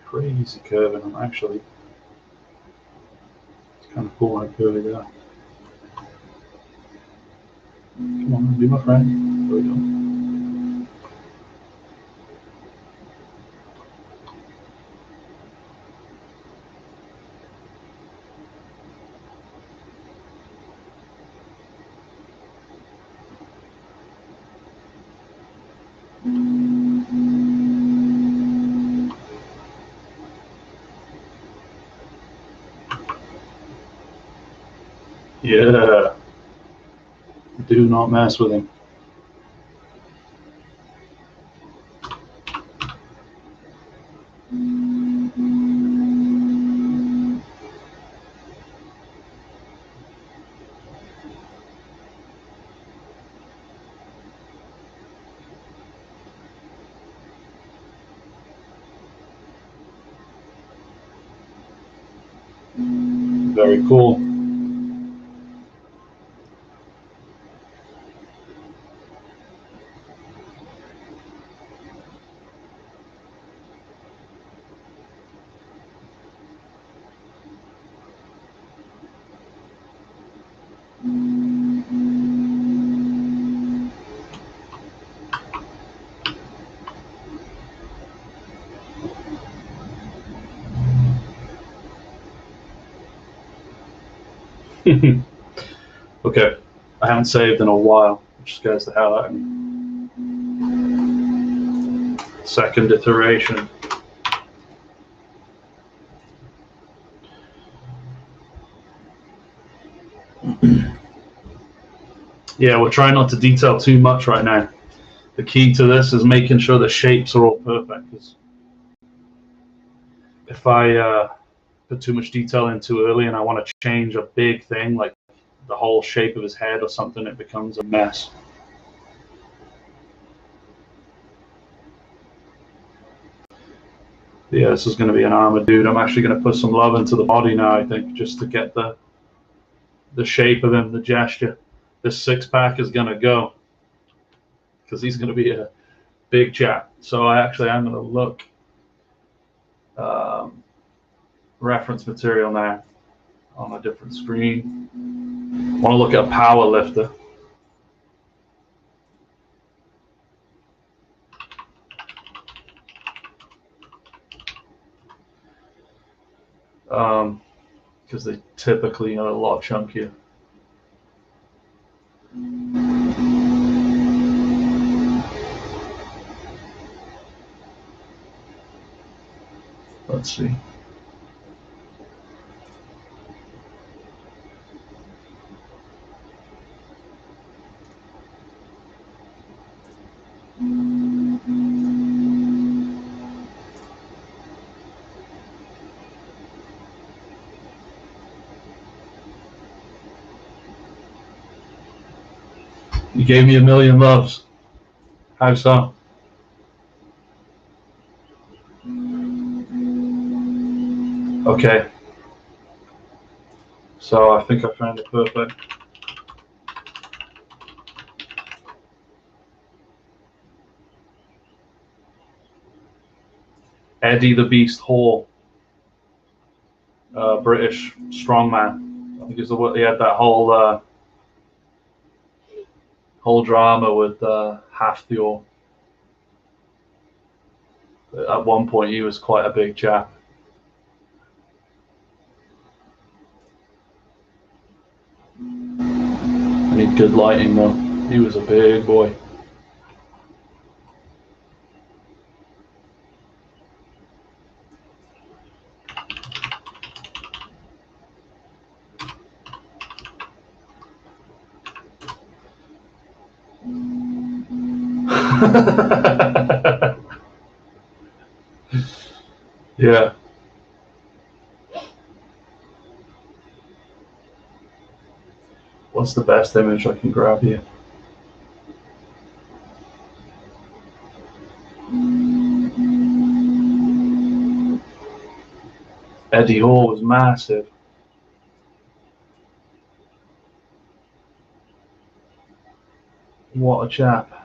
Crazy curving. I'm actually. It's kind of cool how curvy they are. Come on, be my friend. There we go. Yeah. Do not mess with him. Very cool. Okay. I haven't saved in a while, which scares the hell out of me. Second iteration. Yeah, we're trying not to detail too much right now. The key to this is making sure the shapes are all perfect. Because if I put too much detail in too early and I want to change a big thing, like the whole shape of his head or something, it becomes a mess. Yeah, this is going to be an armored dude. I'm actually going to put some love into the body now, I think, just to get the shape of him, the gesture. This six-pack is going to go because he's going to be a big chap. So I actually am going to look reference material now on a different screen. I want to look at a power lifter. Because they typically are a lot chunkier. Let's see. You gave me a million loves. How so? Okay. So I think I found it perfect. Eddie the Beast Hall, British strongman. I think he had that whole drama with Halfthor. At one point, he was quite a big chap. I need good lighting though. He was a big boy. Yeah. What's the best image I can grab here? Eddie Hall was massive. What a chap.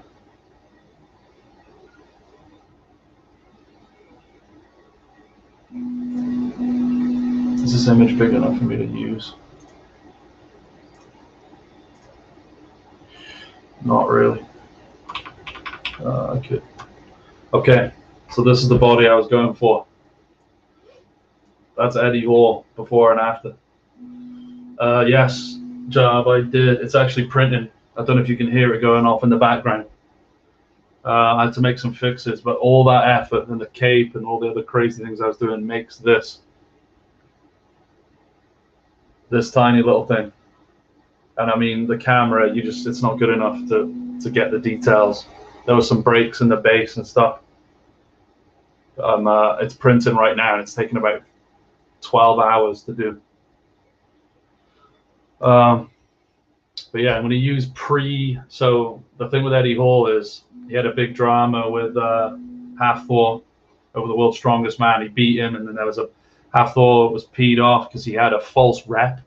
Is this image big enough for me to use? Not really. I could. Okay, so this is the body I was going for. That's Eddie Hall before and after. Yes, job I did. It's actually printing. I don't know if you can hear it going off in the background. I had to make some fixes, but all that effort and the cape and all the other crazy things I was doing makes this tiny little thing. And I mean, the camera, it's not good enough to get the details. There were some breaks in the base and stuff. It's printing right now, and it's taking about 12 hours to do. But yeah, I'm going to use so the thing with Eddie Hall is he had a big drama with Halfthor over the world's strongest man. He beat him, and then there was Halfthor was peed off because he had a false rep.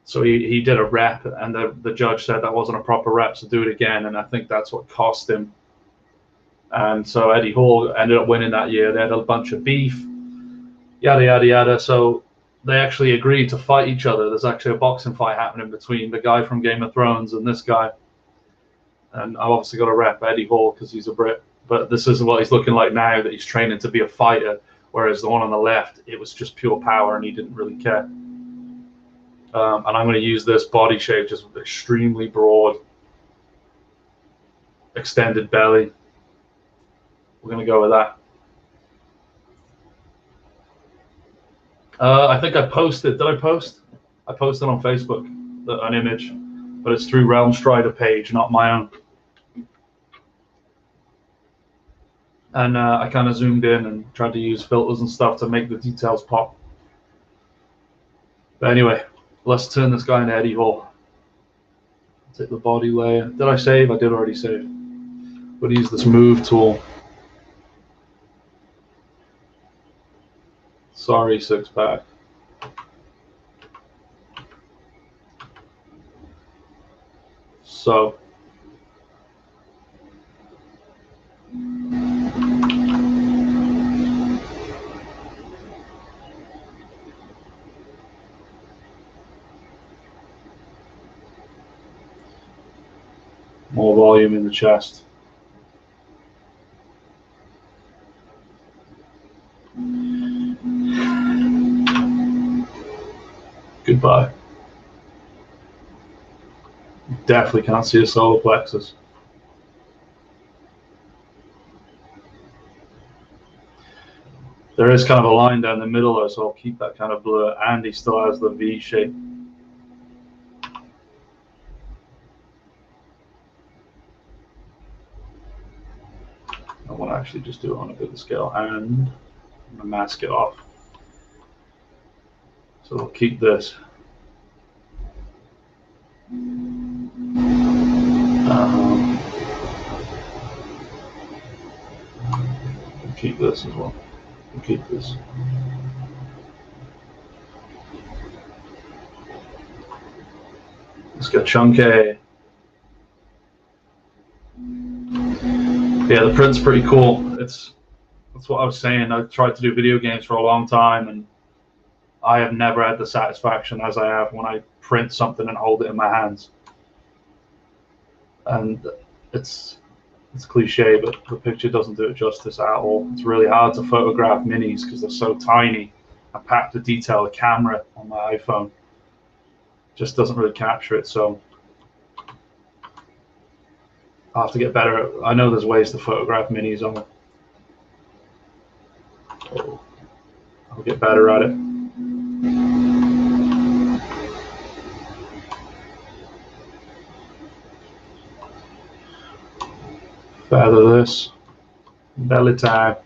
So he did a rep, and the judge said that wasn't a proper rep, so do it again. And I think that's what cost him. And so Eddie Hall ended up winning that year. They had a bunch of beef, yada, yada, yada. So they actually agreed to fight each other. There's actually a boxing fight happening between the guy from Game of Thrones and this guy. And I've obviously got to rep Eddie Hall because he's a Brit. But this is what he's looking like now, that he's training to be a fighter. Whereas the one on the left, it was just pure power and he didn't really care. And I'm going to use this body shape, just extremely broad, extended belly. We're going to go with that. I think I posted. Did I post? I posted on Facebook an image, but it's through Realmstrider page, not my own. And I kind of zoomed in and tried to use filters and stuff to make the details pop. But anyway, let's turn this guy into Eddie Hall. Take the body layer. Did I save? I did already save. We'll use this move tool. Sorry, six pack. So more volume in the chest. Goodbye. Definitely can't see a solar plexus. There is kind of a line down the middle though, so I'll keep that kind of blur, and he still has the V shape. I want to actually just do it on a bigger scale, and I'm going to mask it off. So we'll keep this. We'll keep this as well. We'll keep this. Let's get chunky. Yeah, the print's pretty cool. That's what I was saying. I tried to do video games for a long time, and I have never had the satisfaction as I have when I print something and hold it in my hands. And it's cliche, but the picture doesn't do it justice at all. It's really hard to photograph minis because they're so tiny and packed with detail. The camera on my iPhone just doesn't really capture it. So I'll have to get better. I know there's ways to photograph minis on it. So I'll get better at it. Feather this. Belly tag.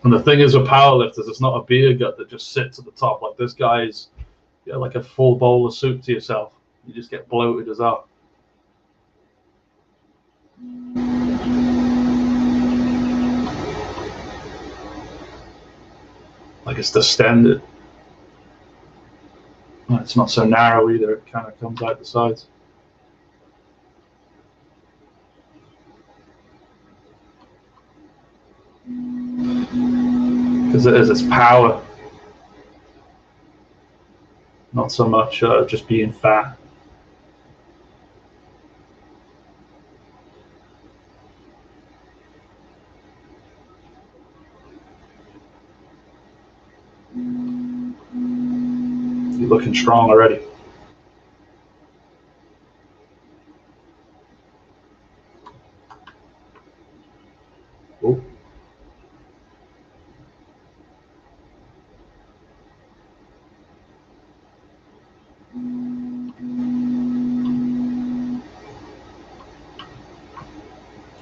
And the thing is with powerlifters, it's not a beer gut that just sits at the top. Like this guy's, yeah, like a full bowl of soup to yourself. You just get bloated as hell. Like it's distended. It's not so narrow either. It kind of comes out the sides. Because it is, it's power. Not so much just being fat. You're looking strong already. Oh.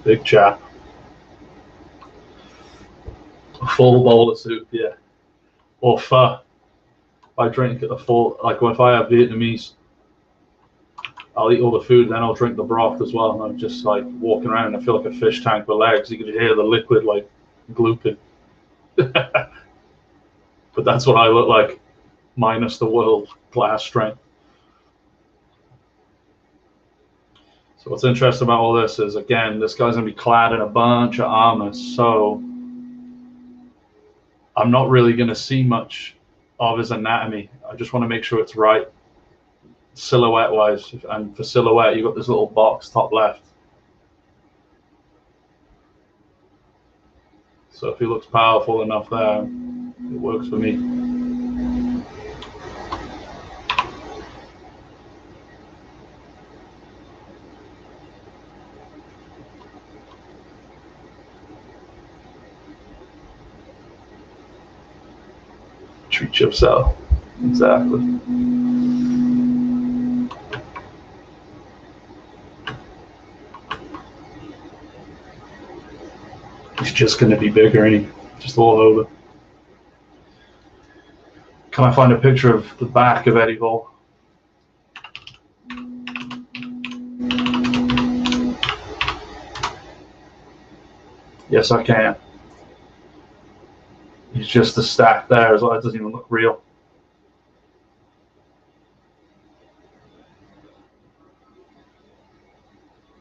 Big chap. A full bowl of soup, yeah. Or pho. I drink a full, like if I have Vietnamese, I'll eat all the food, then I'll drink the broth as well. And I'm just like walking around and I feel like a fish tank with legs. You can hear the liquid like glooping. But that's what I look like, minus the world class strength. So what's interesting about all this is, again, this guy's going to be clad in a bunch of armor. So I'm not really going to see much of his anatomy. I just want to make sure it's right. silhouette wise, and for silhouette you've got this little box top left. So if he looks powerful enough there, it works for me. Treat yourself. Exactly. He's just going to be bigger, ain't he? Just all over. Can I find a picture of the back of Eddie Hall? Yes, I can. He's just a stack there as well. It doesn't even look real.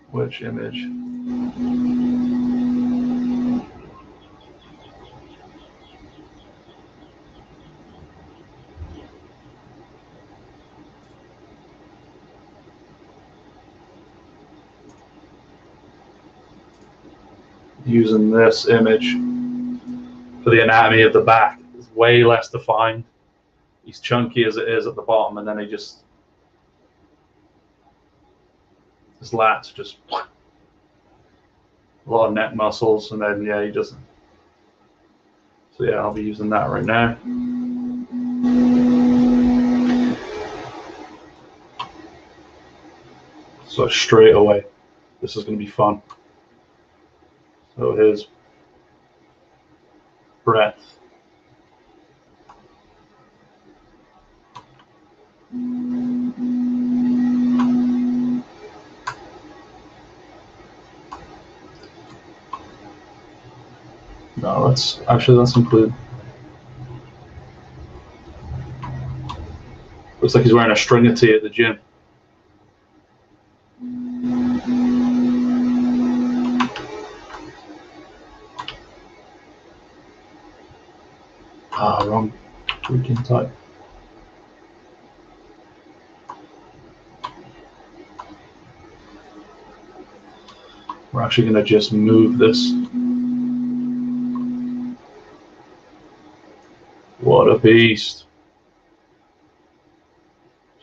Which image? Using this image for the anatomy of the back. It's way less defined. He's chunky as it is at the bottom, and then he just, his lats just a lot of neck muscles, and then yeah, he doesn't. So yeah, I'll be using that right now. So straight away, this is going to be fun. So his breadth. No, let's include. Looks like he's wearing a stringer tee at the gym. Ah, wrong freaking type. We're actually going to just move this. What a beast.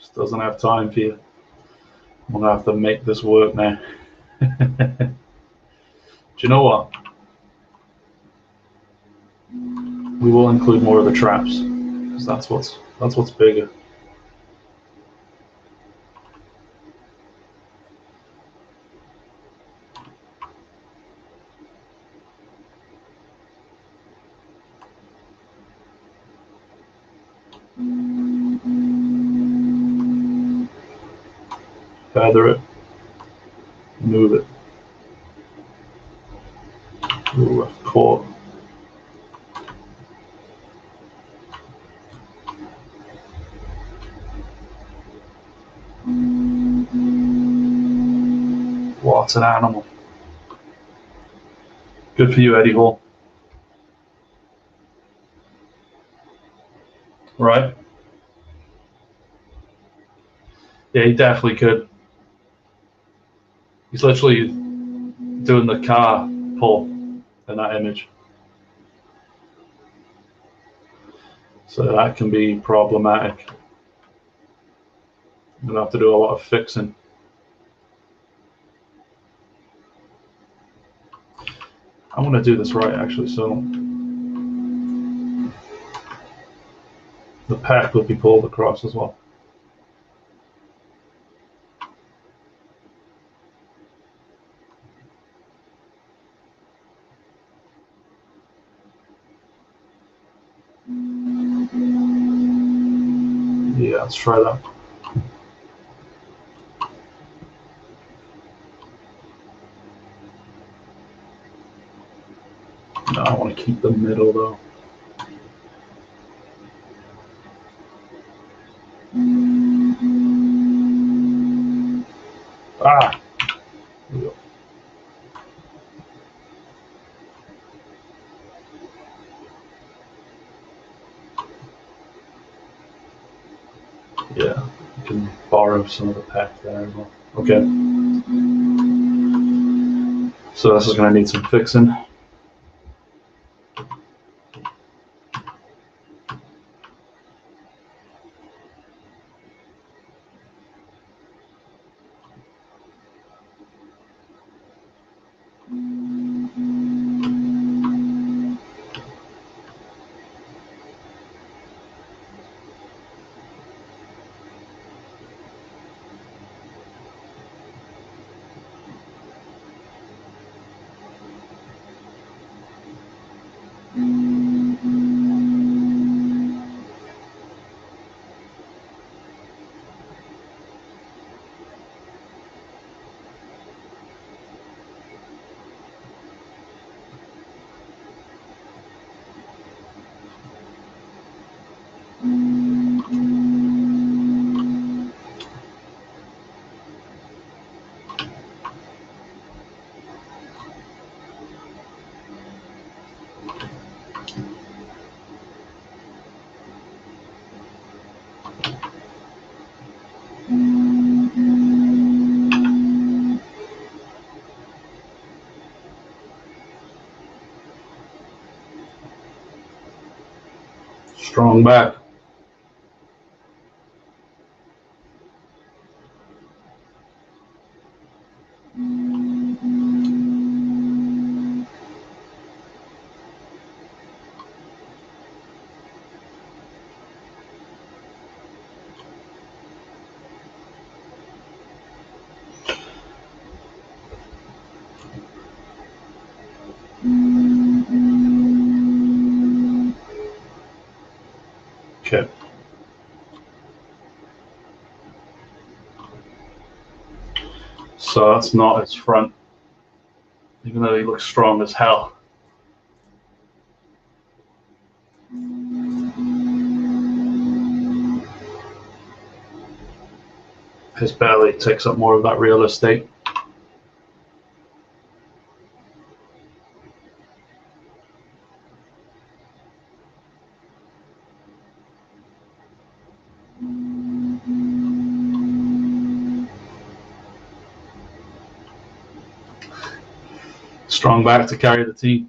Just doesn't have time for you. I'm going to have to make this work now. Do you know what? We will include more of the traps, because that's what's bigger. Feather it, move it. Ooh, I've caught. What an animal. Good for you, Eddie Hall. Right? Yeah, he definitely could. He's literally doing the car pull in that image. So that can be problematic. I'm gonna have to do a lot of fixing. I want to do this right, actually, so the pack will be pulled across as well. Yeah, let's try that. No, I want to keep the middle though. Ah! There we go. Yeah, You can borrow some of the pack there as well. Okay. So this is going to need some fixing. Strong back. Okay. So that's not his front, even though he looks strong as hell. His belly takes up more of that real estate. Strong back to carry the team.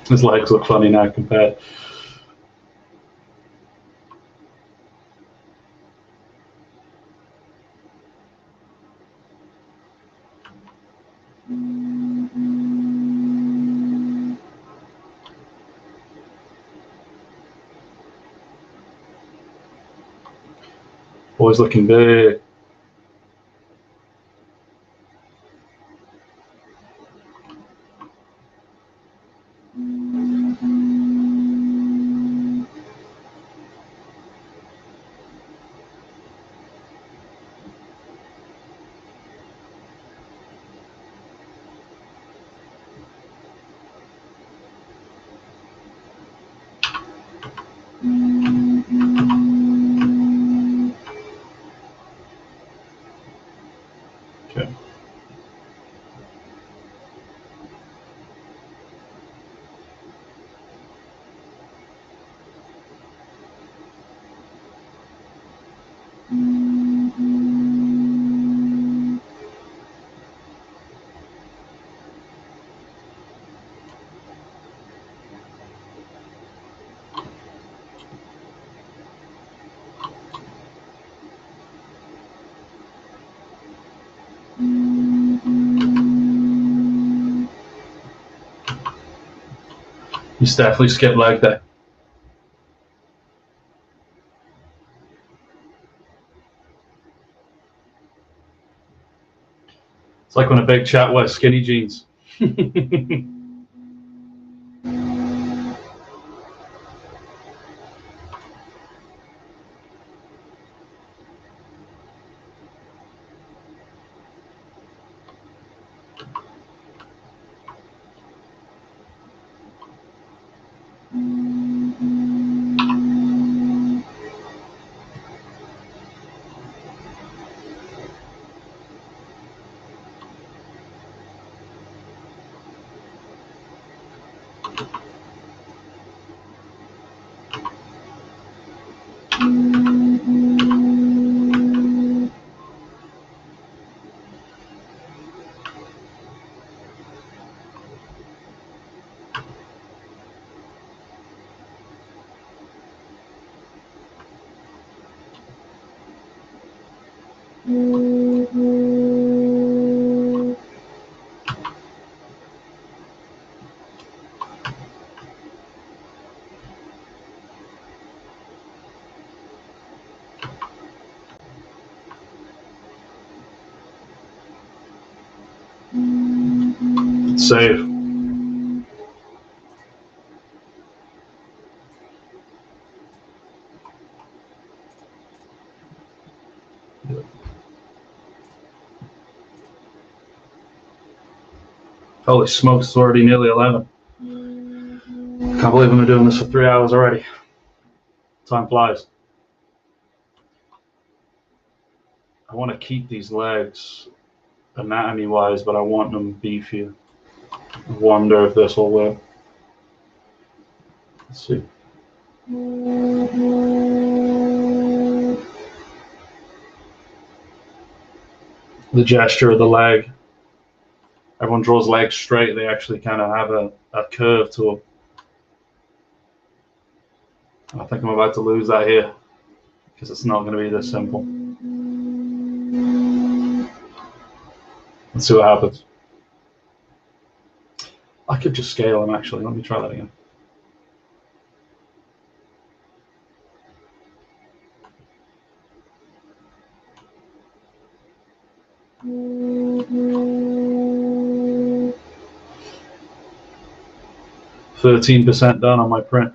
His legs look funny now compared. Boy's looking big. Okay. He's definitely skipped leg day. It's like when a big chap wears skinny jeans. Save. Holy smokes, it's already nearly 11. Can't believe I've been doing this for 3 hours already. Time flies. I want to keep these legs anatomy-wise, but I want them beefier. I wonder if this will work. Let's see. The gesture of the leg. Everyone draws legs straight. They actually kind of have a curve to them. I think I'm about to lose that here because it's not going to be this simple. Let's see what happens. I could just scale them actually. Let me try that again. %13 done on my print.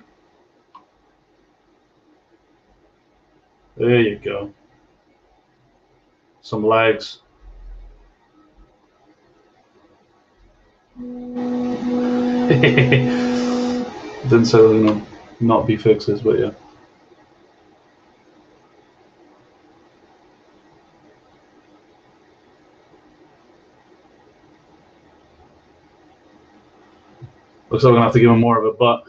There you go. Some legs. Didn't say they're gonna not be fixes, but yeah. Looks like we're gonna have to give him more of a butt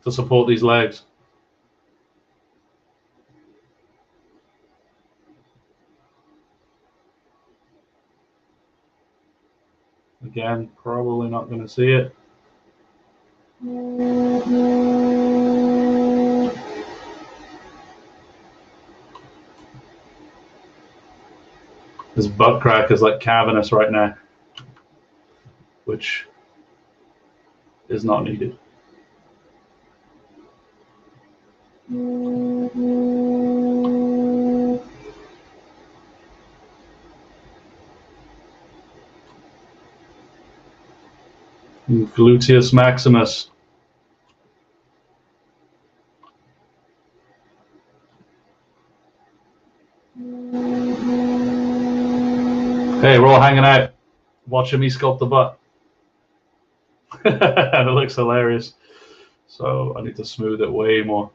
to support these legs. Again, probably not going to see it. This butt crack is like cavernous right now, which is not needed. Gluteus maximus. Hey, we're all hanging out, watching me sculpt the butt. It looks hilarious. So I need to smooth it way more.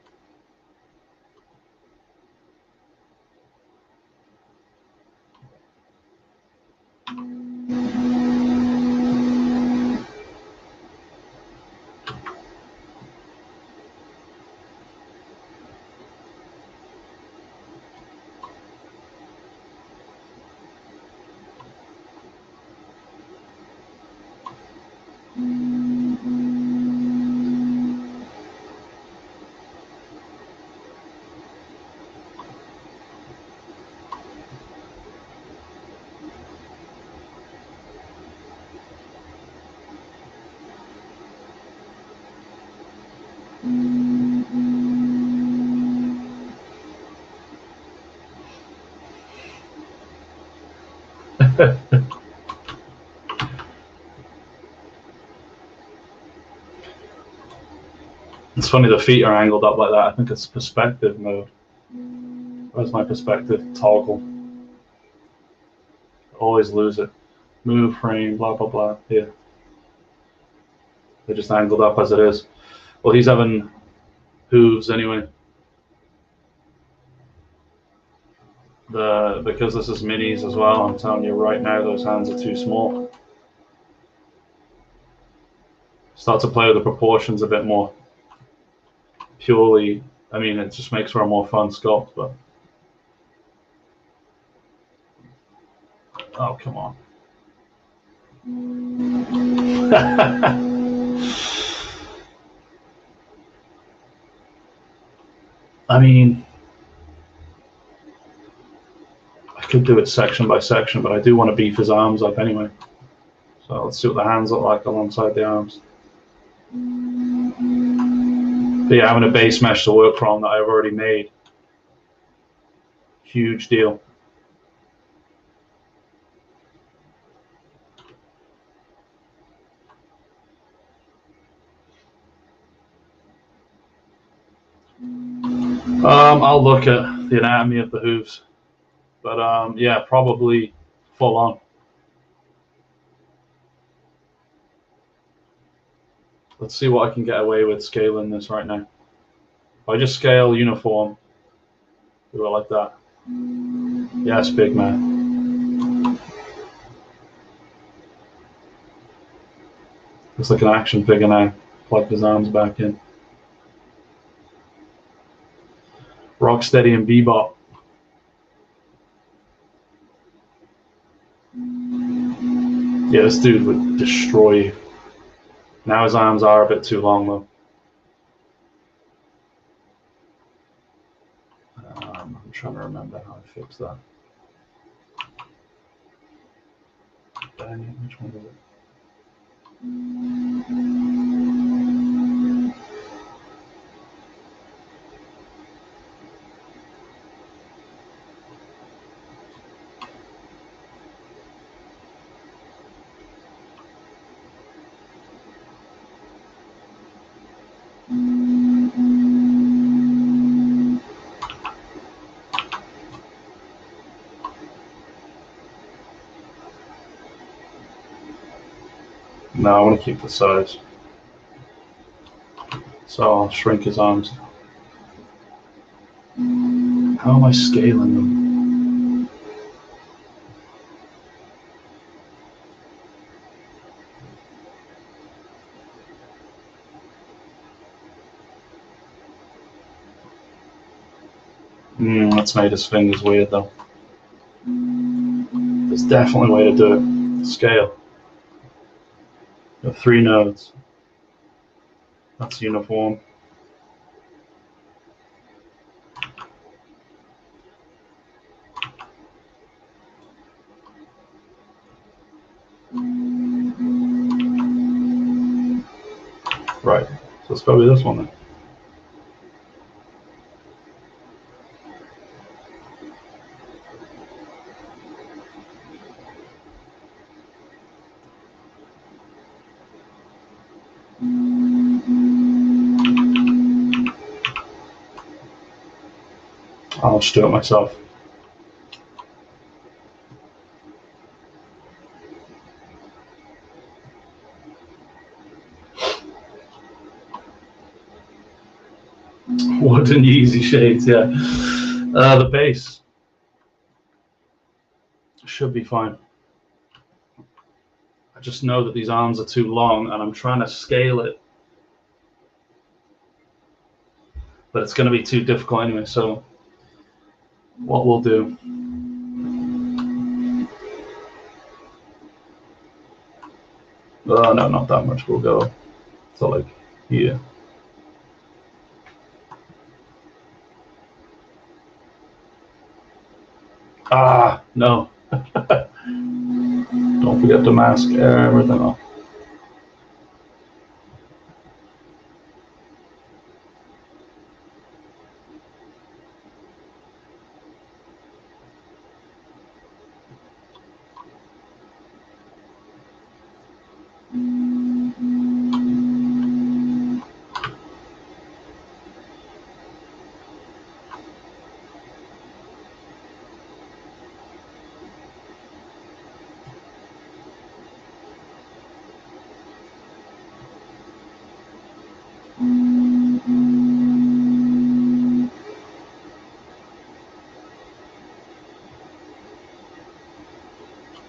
It's funny the feet are angled up like that. I think it's perspective mode. Where's my perspective toggle? Always lose it. Move, frame, blah, blah, blah. Here. They're just angled up as it is. Well, he's having hooves anyway. Because this is minis as well, I'm telling you right now, those hands are too small. Start to play with the proportions a bit more. Purely, I mean, it just makes for a more fun sculpt, but. Oh, come on. I mean, I could do it section by section, but I do want to beef his arms up anyway. So let's see what the hands look like alongside the arms. But yeah, having a base mesh to work from that I've already made, huge deal. I'll look at the anatomy of the hooves, but yeah, probably full on. Let's see what I can get away with scaling this right now. If I just scale uniform, do it like that. Yes, big man. Looks like an action figure now. Plugged his arms back in. Rocksteady and Bebop. Yeah, this dude would destroy you. Now his arms are a bit too long though. I'm trying to remember how I fixed that. Dang it, which one was it? No, I want to keep the size. So I'll shrink his arms. How am I scaling them? That's made his fingers weird though. There's definitely a way to do it. Scale. You have 3 nodes. That's uniform. Right. So it's got to be this one then. I'll just do it myself. Wooden Yeezy shades, yeah. The base should be fine. I just know that these arms are too long and I'm trying to scale it. But it's going to be too difficult anyway, so what we'll do. Oh, no, not that much. We'll go to like here. Ah, no. Don't forget to mask everything off.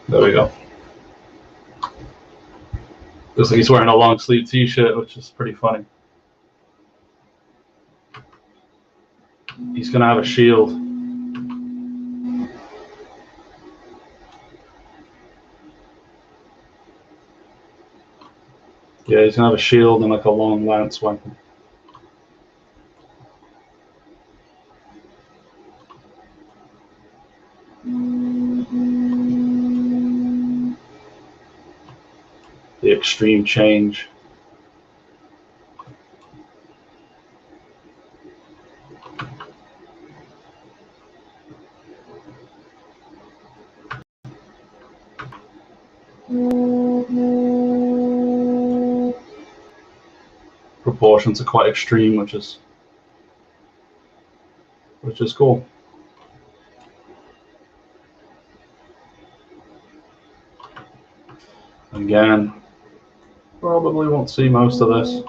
There we go. Looks like he's wearing a long sleeve t-shirt, which is pretty funny. He's going to have a shield. Yeah, he's going to have a shield and like a long lance weapon. the extreme change. Proportions are quite extreme, which is cool. Again, probably won't see most of this.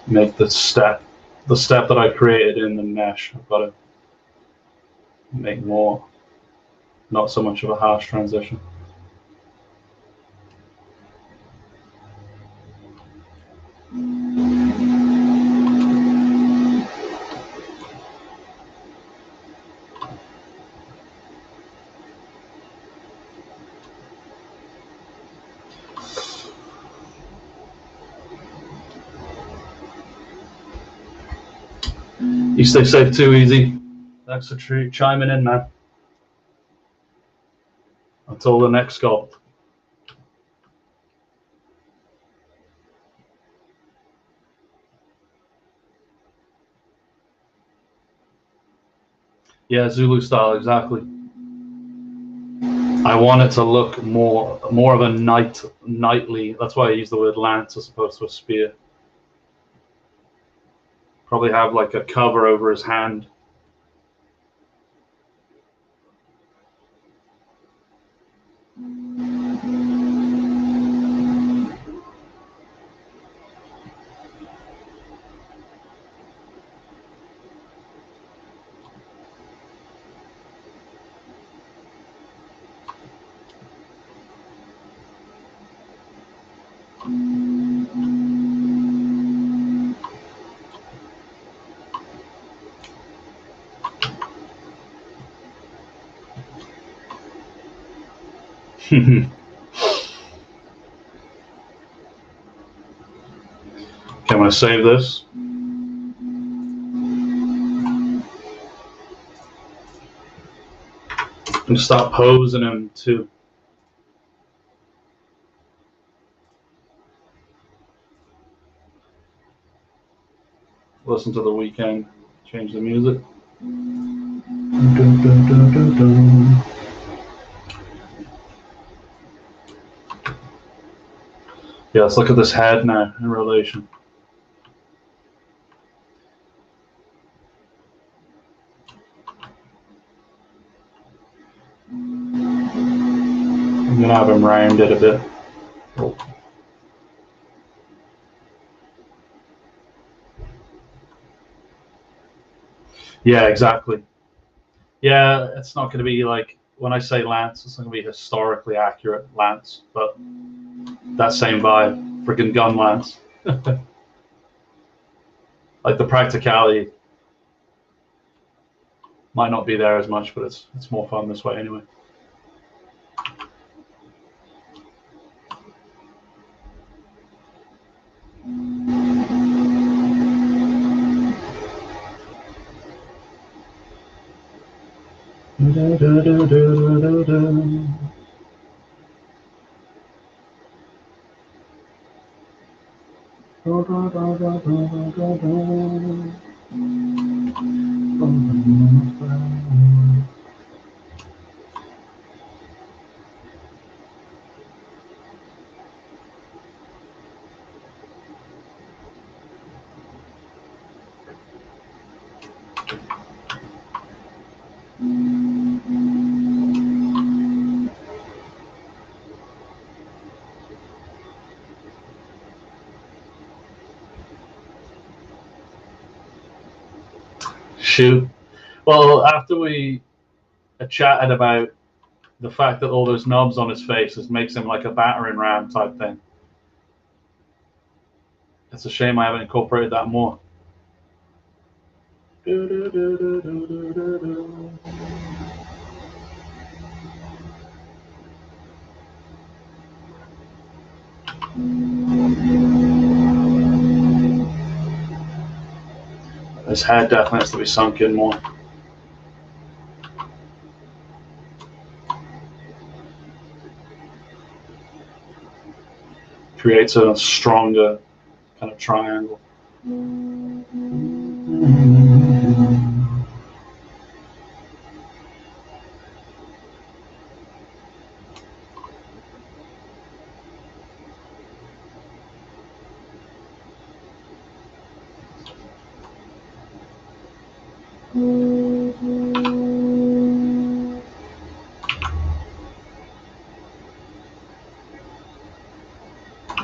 Make the step that I created in the mesh, I've got to make more, not so much of a harsh transition. You stay safe too, Easy. Thanks for chiming in, man. Until the next sculpt. Yeah, Zulu style, exactly. I want it to look more of a knightly. That's why I use the word lance as opposed to a spear. Probably have like a cover over his hand. Okay, I'm going to save this. And start posing him too. Listen to The Weekend. Change the music. Dun, dun, dun, dun, dun. Yeah, let's look at this head now in relation. I'm gonna have him rounded a bit. Oh. Yeah, exactly. Yeah, it's not going to be like, when I say lance, it's not going to be historically accurate lance, but that same vibe, freaking gun lance. Like the practicality might not be there as much, but it's more fun this way anyway. Da, da, da, da, da, da. Shoot. Well, after we chatted about the fact that all those knobs on his face makes him like a battering ram type thing. It's a shame I haven't incorporated that more. His head definitely has to be sunk in more. Creates a stronger kind of triangle.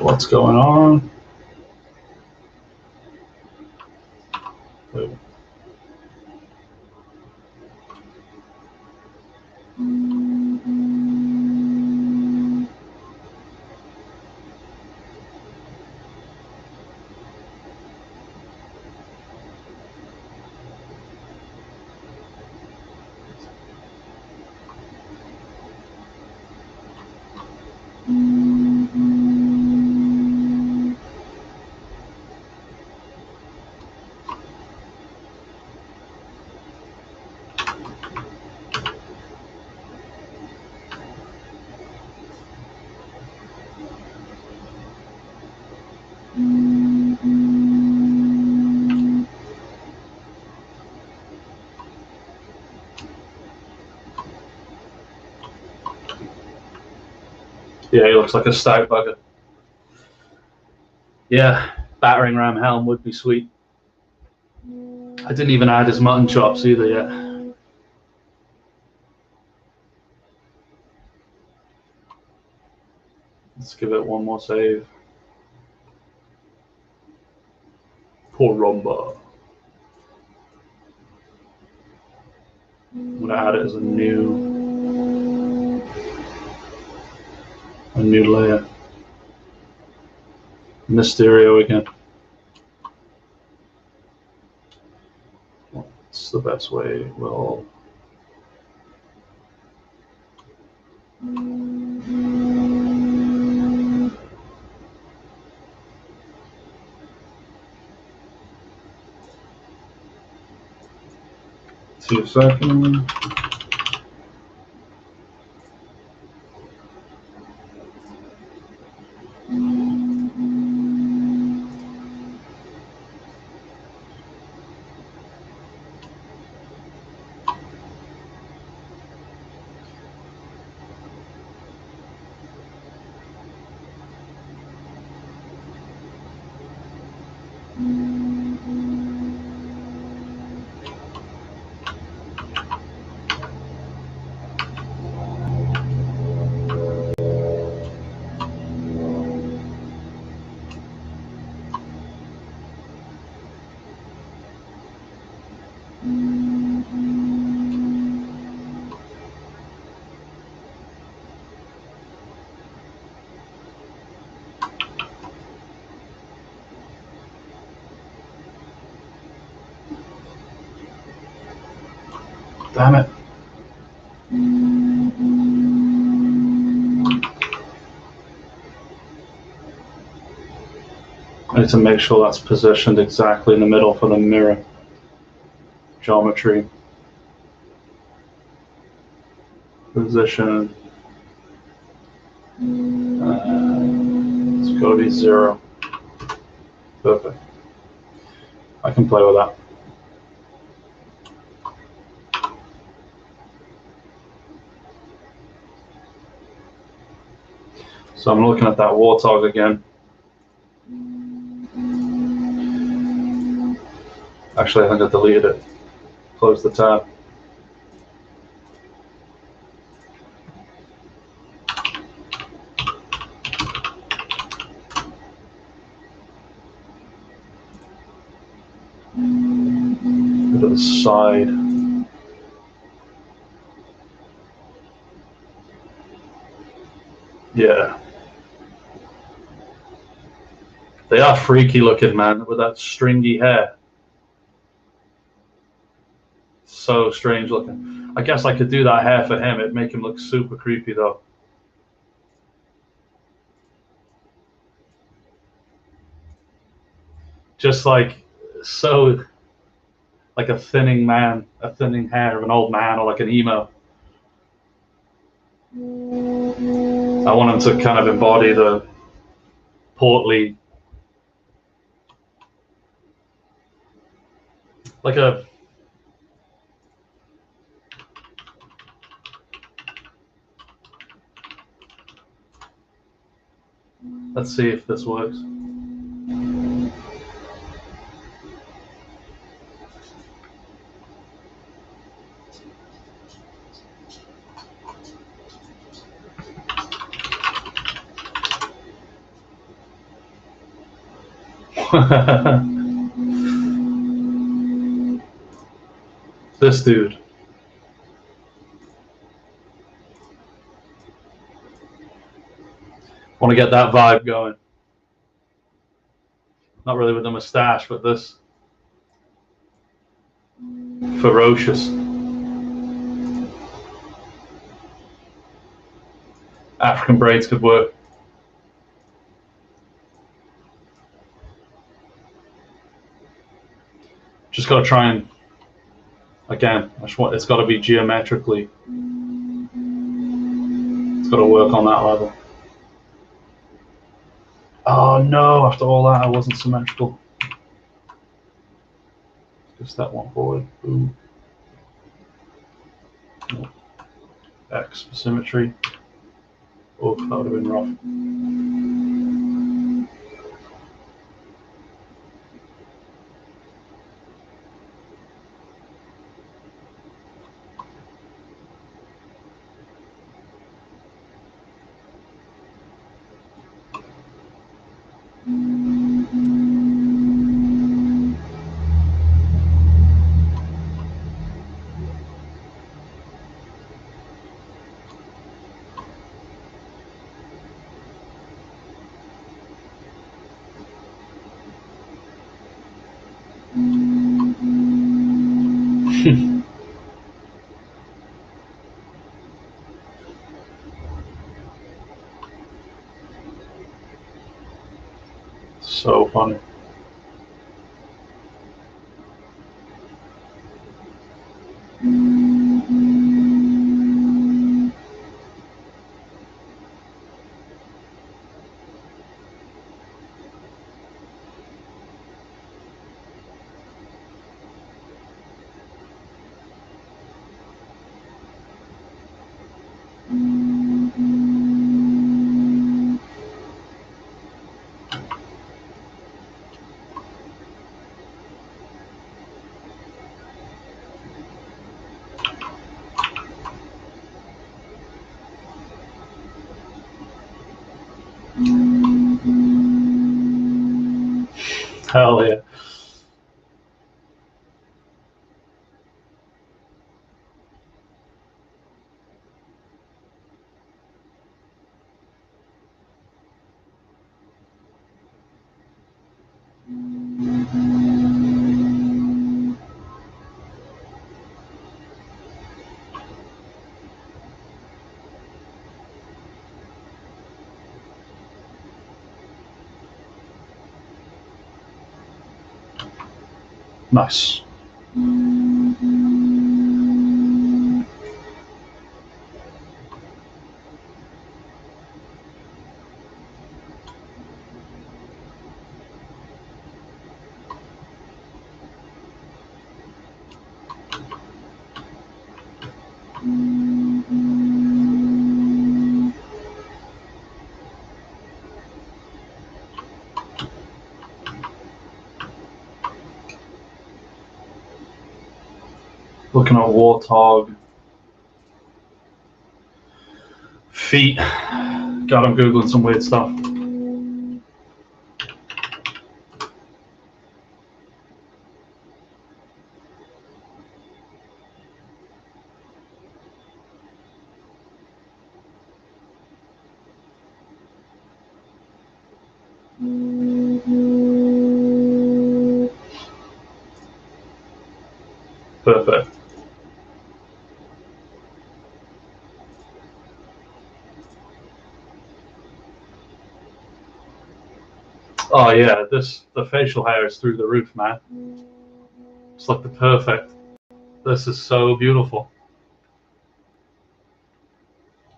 What's going on? Wait. Yeah, he looks like a stout bugger. Yeah, battering ram helm would be sweet. I didn't even add his mutton chops either yet. Let's give it one more save. Poor Rumba. I'm gonna add it as a new layer. Mysterio again. What's the best way? Well, two seconds. Damn it. I need to make sure that's positioned exactly in the middle for the mirror geometry. Position. It's got to be 0. Perfect. I can play with that. So I'm looking at that warthog again. Actually, I think I deleted it. Close the tab. bit of the side. Yeah. They are freaky looking, man, with that stringy hair. So strange looking. I guess I could do that hair for him. It'd make him look super creepy, though. Just like, so, like a thinning man, a thinning hair of an old man, or like an emo. I want him to kind of embody the portly, like a, let's see if this works. This dude. Want to get that vibe going. Not really with the mustache, but this. Ferocious. African braids could work. Just got to try and, again, it's got to be geometrically. It's got to work on that level. Oh no, after all that, I wasn't symmetrical. Just that one forward. Boom. X for symmetry. Oh, that would have been rough. So funny. Hell yeah. Nice. Looking at warthog feet. God, I'm googling some weird stuff. Perfect. Oh yeah, the facial hair is through the roof, man. It's like the perfect. This is so beautiful.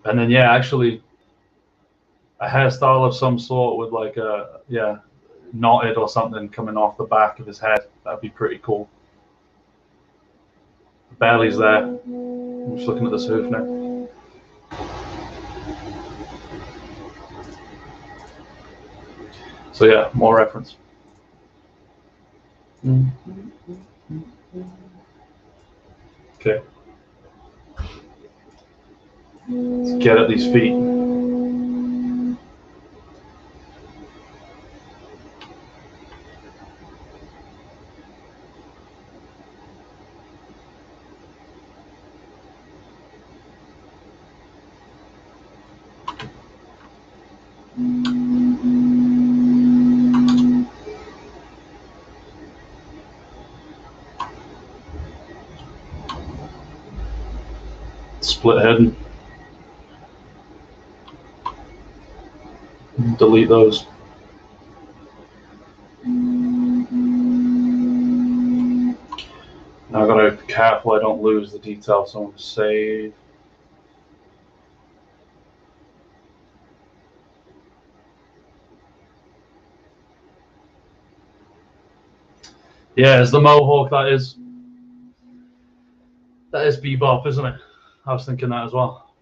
And then yeah, actually a hairstyle of some sort with like a knotted or something coming off the back of his head. That'd be pretty cool. The belly's there. I'm just looking at this hoof now. So yeah, more reference. Okay. Let's get at these feet. Split head. Delete those. Now I've got to be careful I don't lose the detail, so I'm going to save. Yeah, it's the mohawk, that is. That is Bebop, isn't it? I was thinking that as well.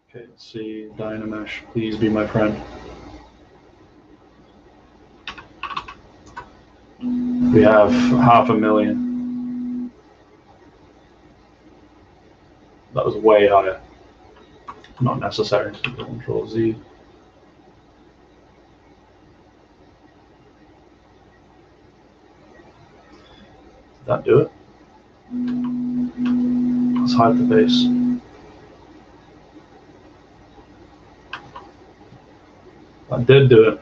Okay, let's see. Dynamesh, please be my friend. We have 500,000. That was way higher. Not necessary. Control Z. Did that do it? Let's hide the base. That did do it.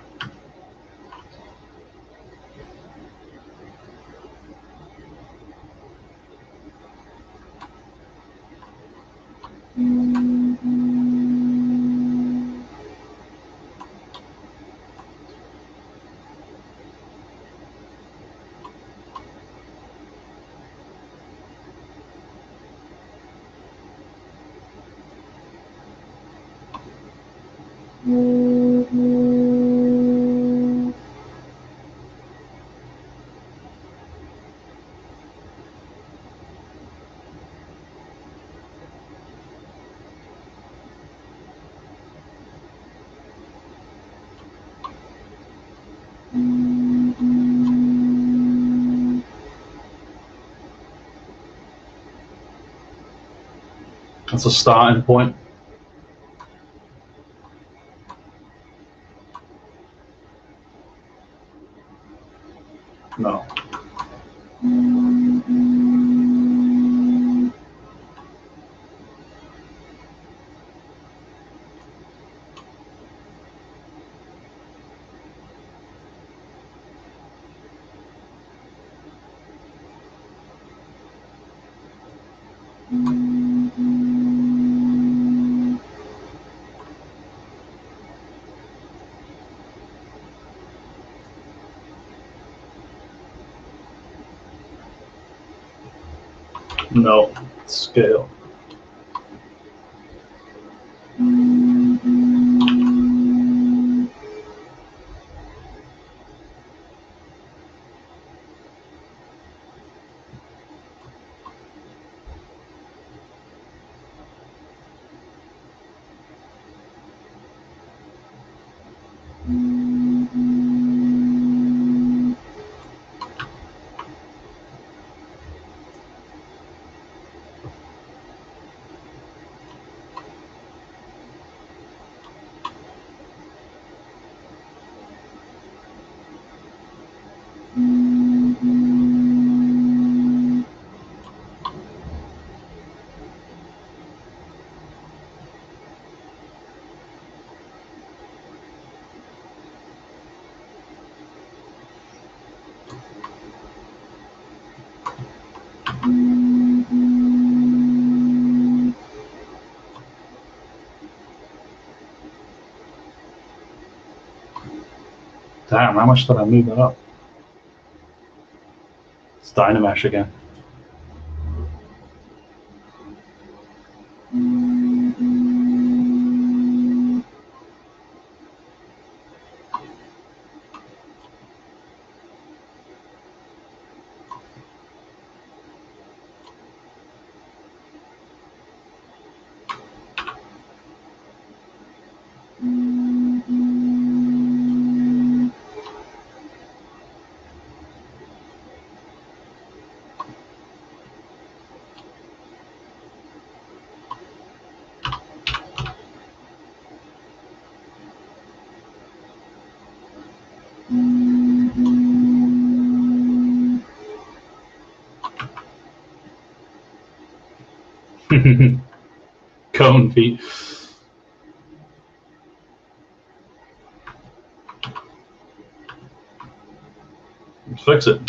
That's a starting point. No. No. Scale. Damn, how much did I move that up? It's Dynamesh again. Cone feet. Let's fix it.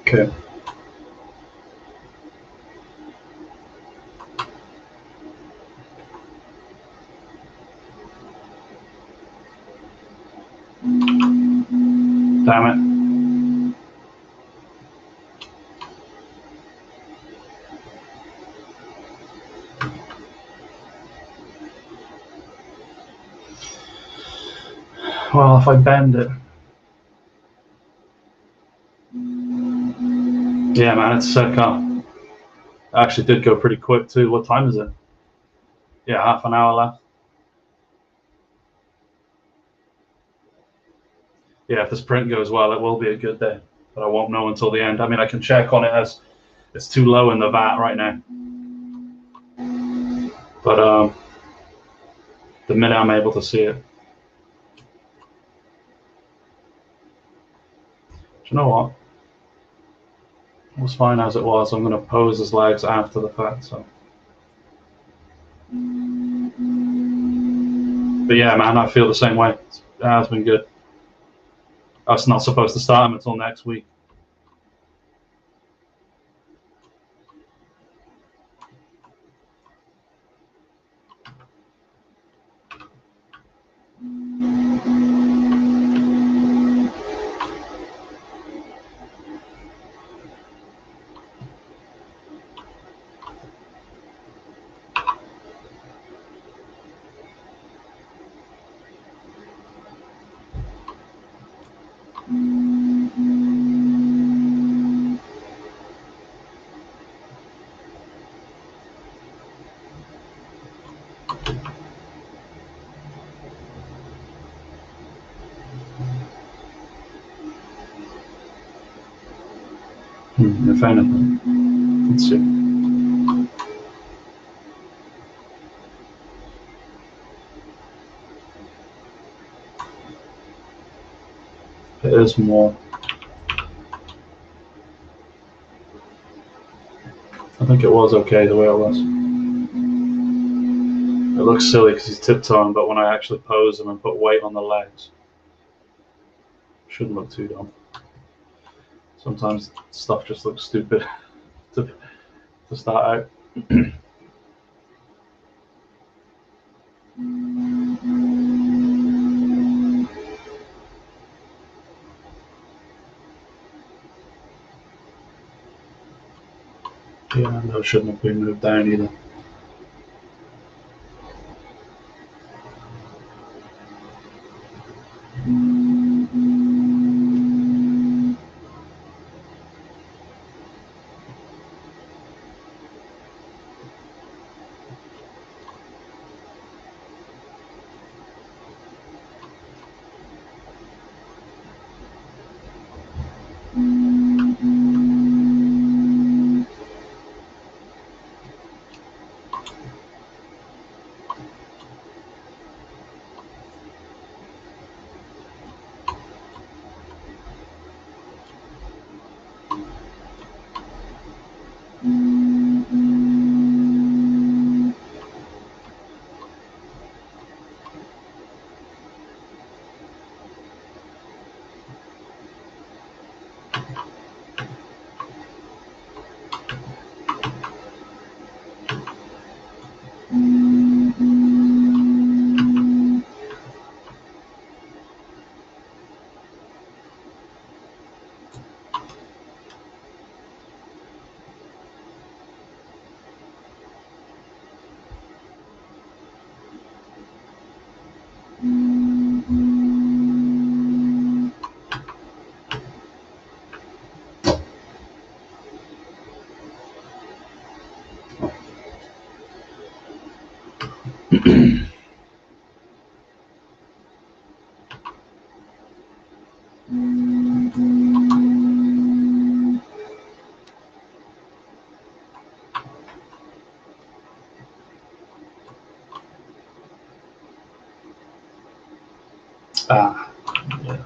Okay. Damn it. Well, if I bend it. Yeah, man, it's sick, huh? Actually did go pretty quick too. What time is it? Yeah, half an hour left. Yeah, if this print goes well, it will be a good day. but I won't know until the end. I mean, I can check on it as it's too low in the vat right now. But the minute I'm able to see it. Do you know what? It was fine as it was. I'm going to pose his legs after the fact. So. But yeah, man, I feel the same way. It has been good. I was not supposed to start him until next week. If anything, let's see. It is more. I think it was okay the way it was. It looks silly because he's tiptoeing, but when I actually pose him and put weight on the legs, it shouldn't look too dumb. Sometimes stuff just looks stupid to start out. Yeah, no, it shouldn't have been moved down either. Ah, yeah.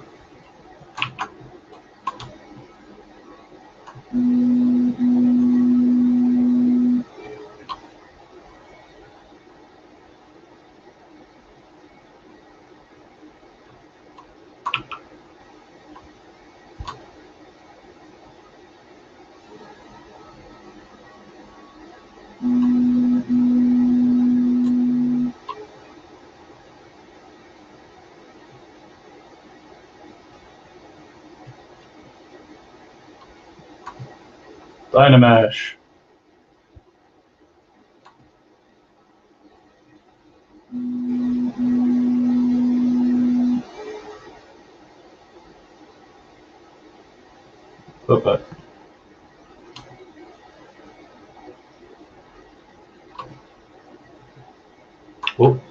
Dynamash. Okay. Oh.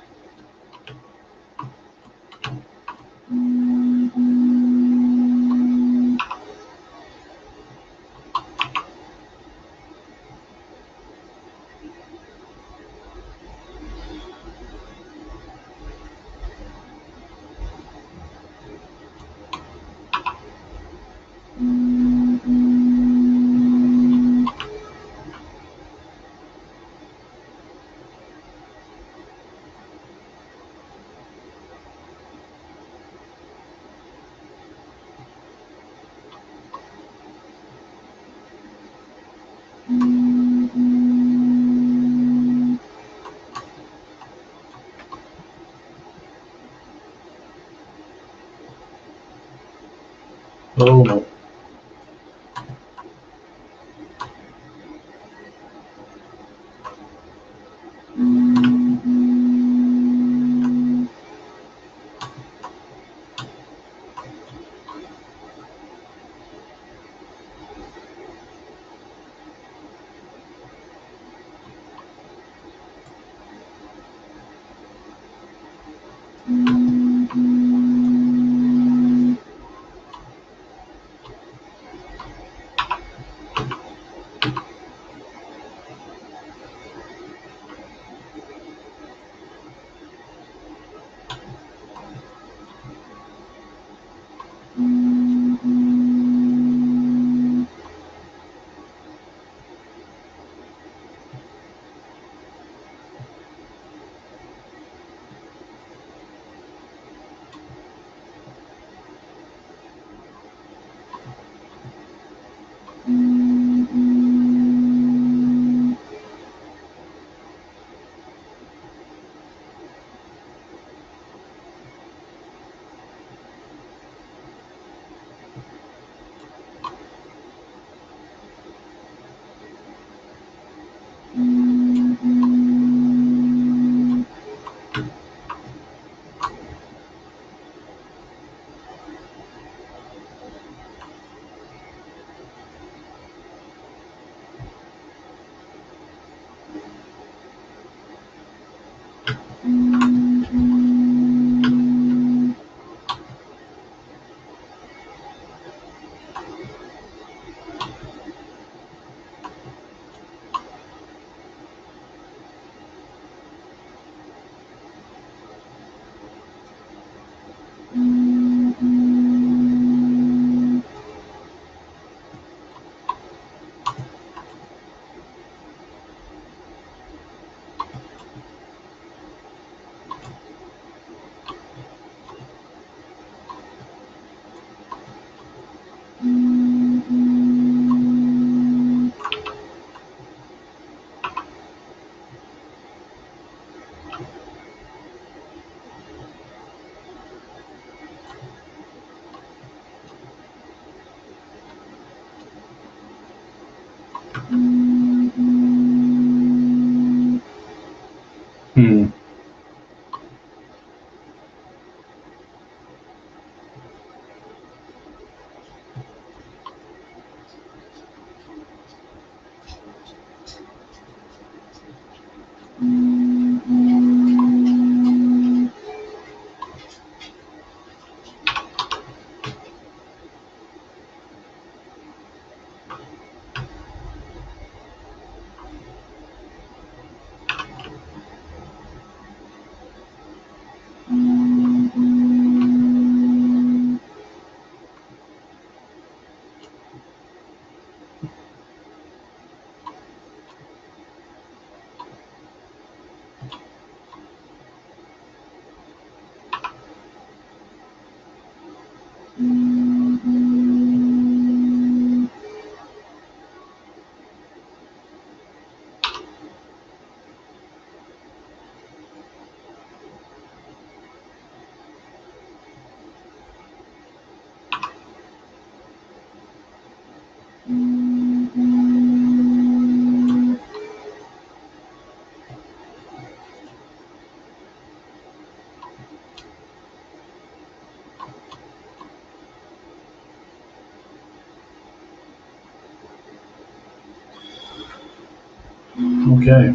Okay.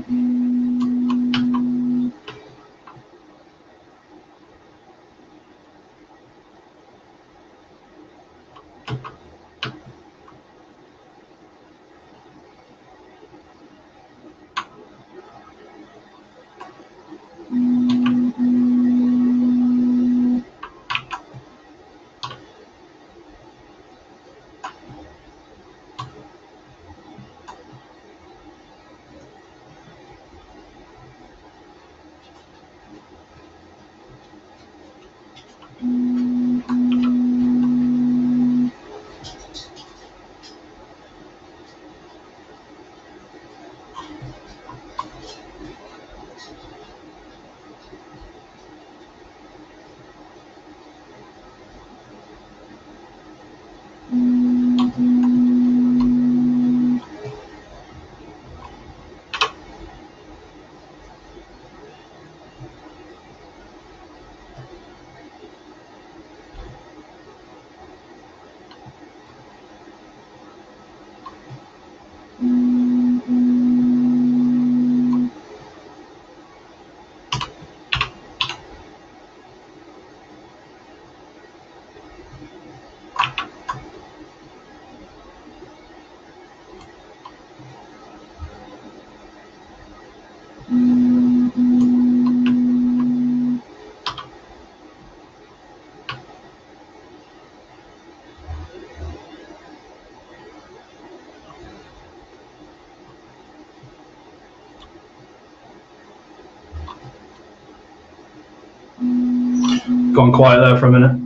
Gone quiet there for a minute.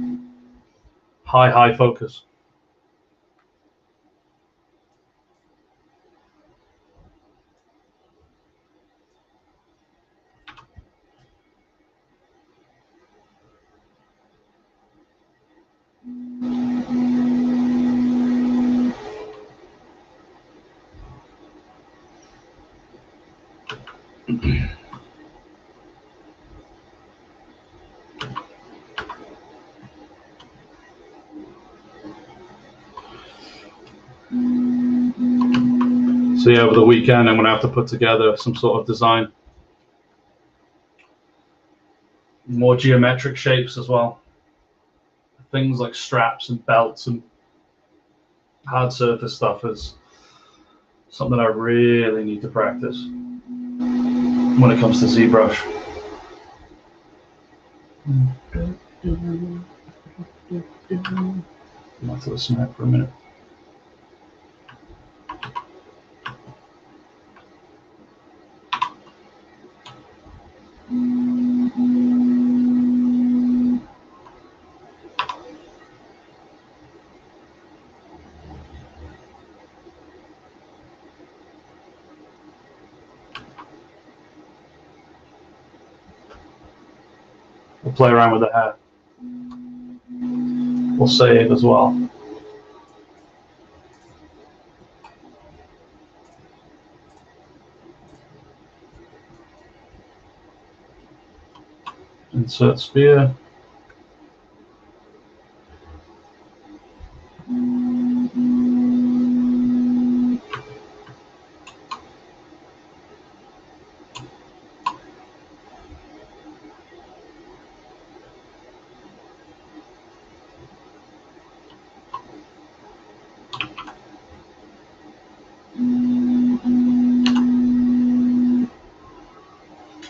High focus. So yeah, over the weekend I'm going to have to put together some sort of design. More geometric shapes as well. Things like straps and belts and hard surface stuff is something I really need to practice when it comes to ZBrush. I'll have to listen to that for a minute. We'll play around with the hair. We'll save as well. Insert sphere.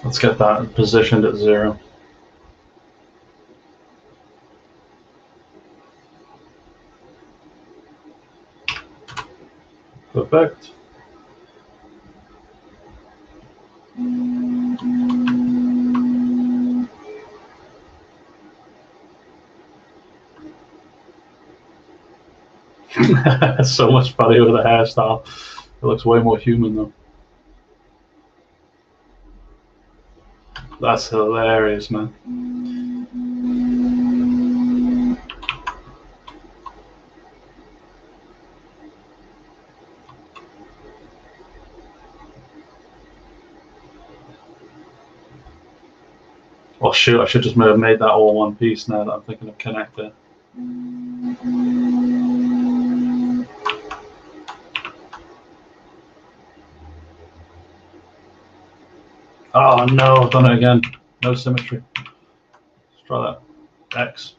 Let's get that positioned at 0. Perfect. So much better with the hairstyle. It looks way more human though. That's hilarious, man. Oh shoot, I should just have made that all one piece now that I'm thinking of connecting. Oh no, I've done it again. No symmetry. Let's try that. X.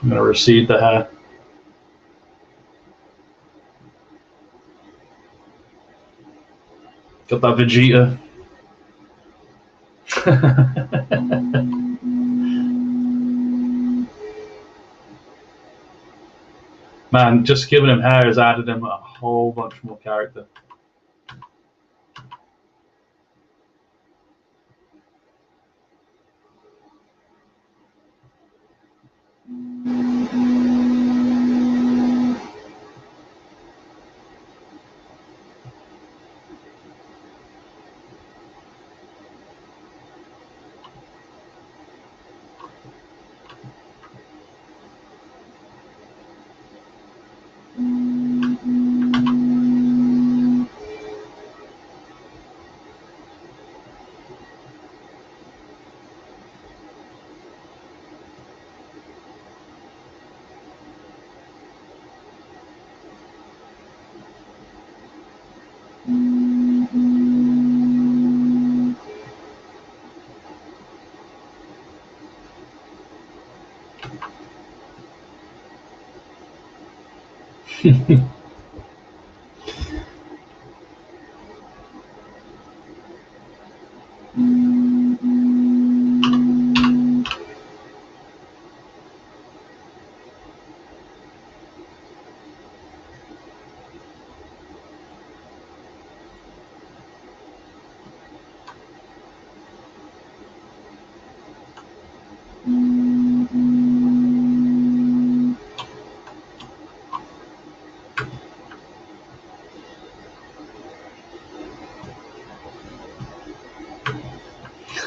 I'm going to recede the hair. Got that Vegeta. Man, just giving him hair has added him a whole bunch more character.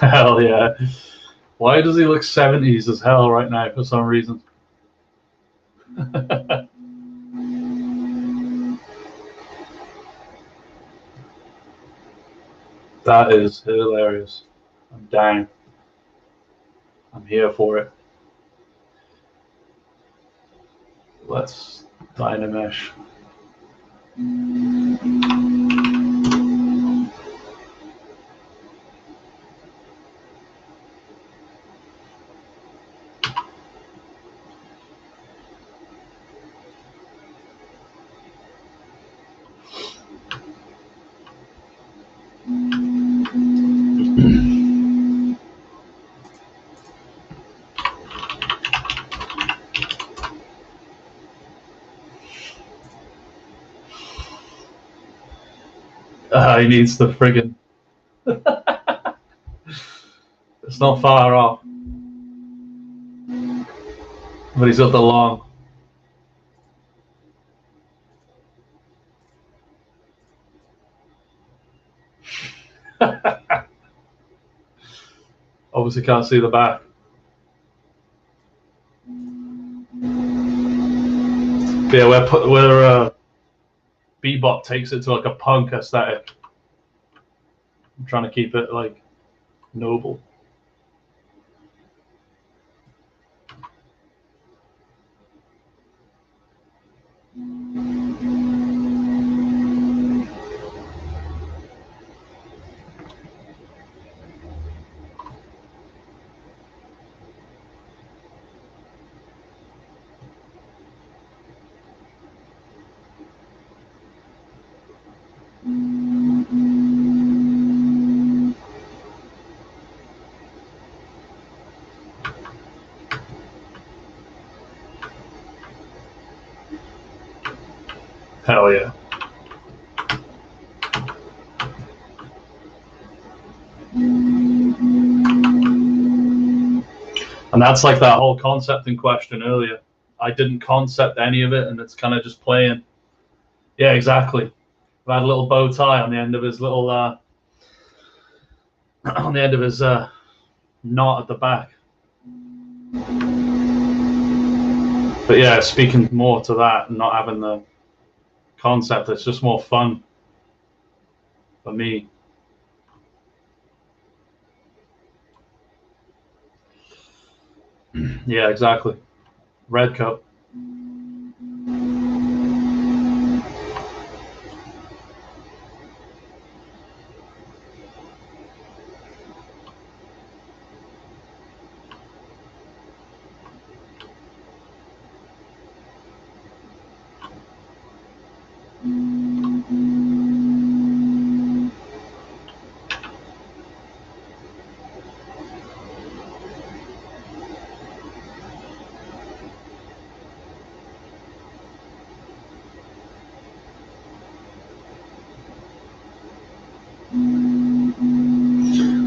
Hell yeah. Why does he look 70s as hell right now for some reason? That is hilarious. I'm down. I'm here for it. Let's Dynamesh. He needs the friggin'. It's not far off. But he's got the long. Obviously can't see the back. But yeah, where Bebop takes it to like a punk aesthetic. I'm trying to keep it like noble. Hell yeah. And that's like that whole concept in question earlier. I didn't concept any of it, and it's kind of just playing. Yeah, exactly. I had a little bow tie on the end of his little on the end of his knot at the back. But yeah, speaking more to that and not having the concept, it's just more fun for me. Yeah, exactly. Red cup.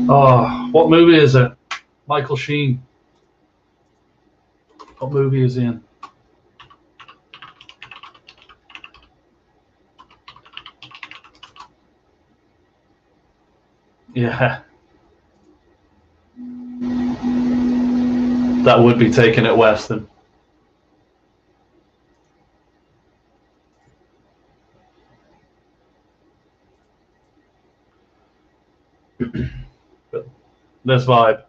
Oh, what movie is it? Michael Sheen. What movie is he in? Yeah. That would be taking it Western. But this vibe.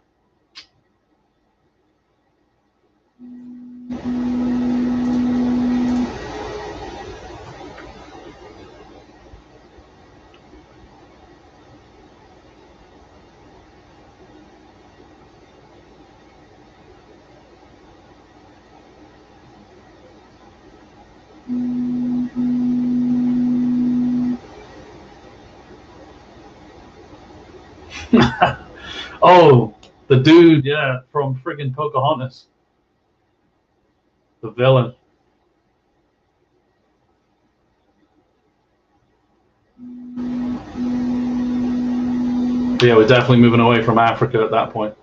Oh, the dude, yeah, from friggin' Pocahontas. The villain. Yeah, we're definitely moving away from Africa at that point.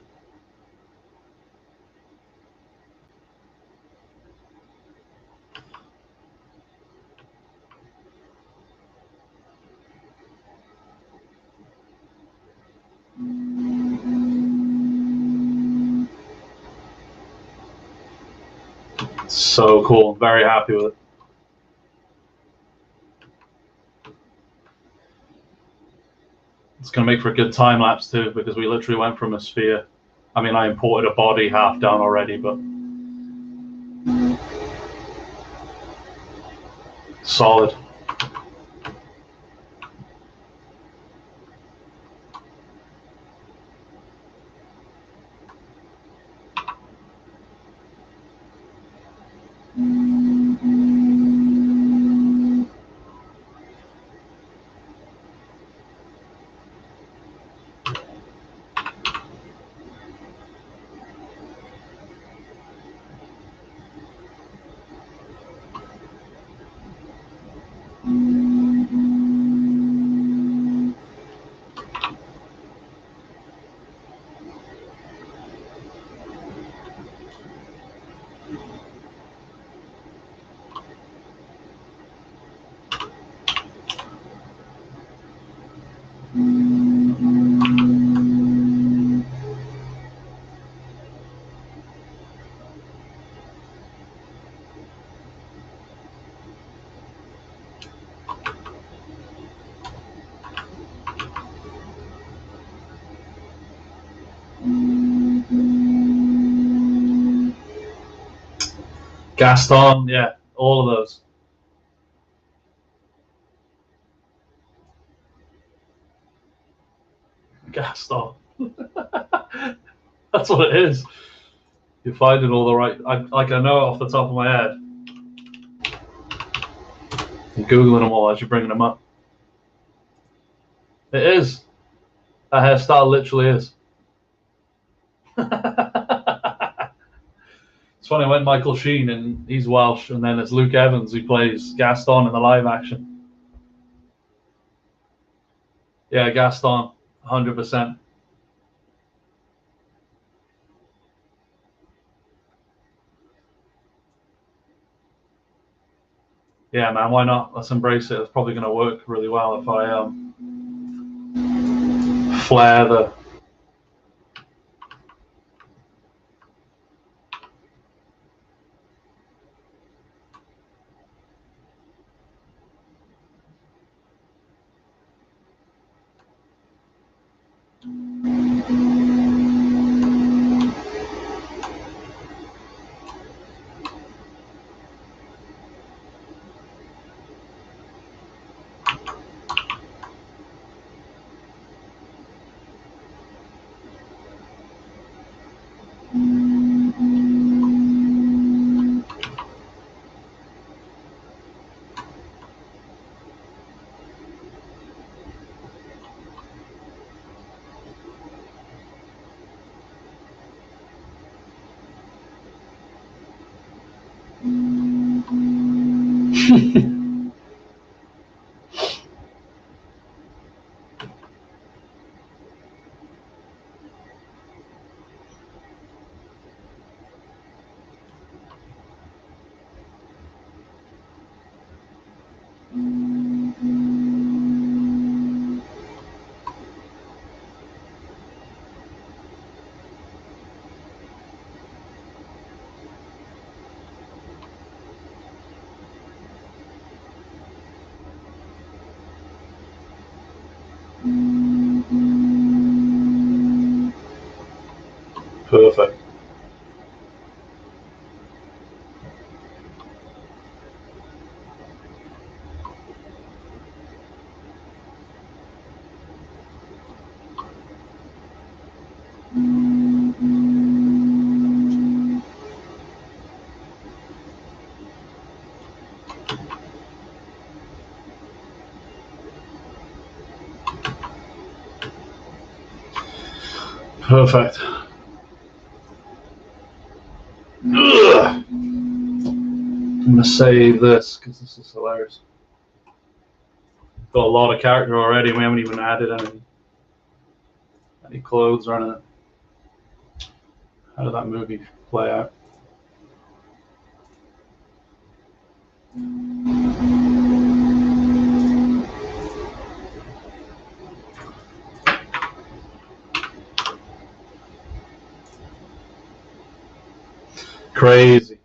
So cool. Very happy with it. It's going to make for a good time lapse too, because we literally went from a sphere. I mean, I imported a body half done already, but solid. Gaston, yeah, all of those. Gaston. That's what it is. You're finding all the right. I know it off the top of my head. You're googling them all as you're bringing them up. It is. A hairstyle literally is. It's funny when Michael Sheen, and he's Welsh, and then it's Luke Evans who plays Gaston in the live action. Yeah, Gaston, 100%. Yeah, man, why not? Let's embrace it. It's probably going to work really well if I flare the. Perfect. Perfect. Ugh. I'm going to save this because this is hilarious. Got a lot of character already. We haven't even added any clothes or anything. How did that movie play out? Crazy.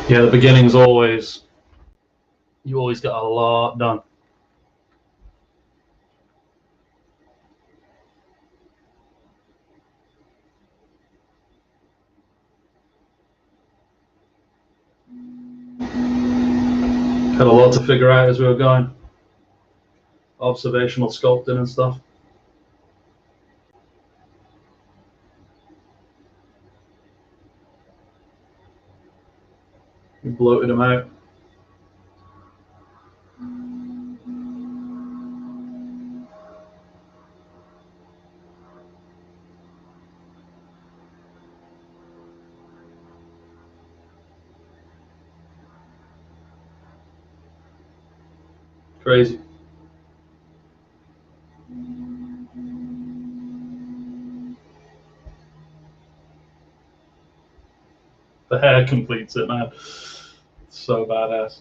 Yeah, the beginning's always, you always get a lot done. Had a lot to figure out as we were going. Observational sculpting and stuff. We bloated them out. Crazy. The hair completes it, man. It's so badass.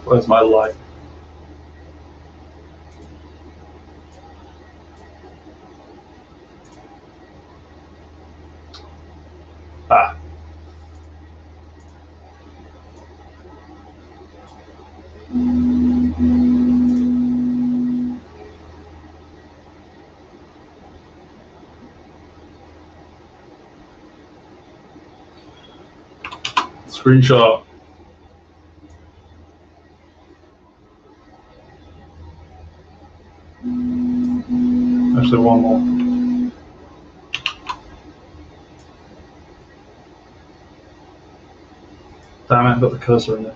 Where's my light? Ah. Screenshot. Actually, one more. Damn it, I got the cursor in there.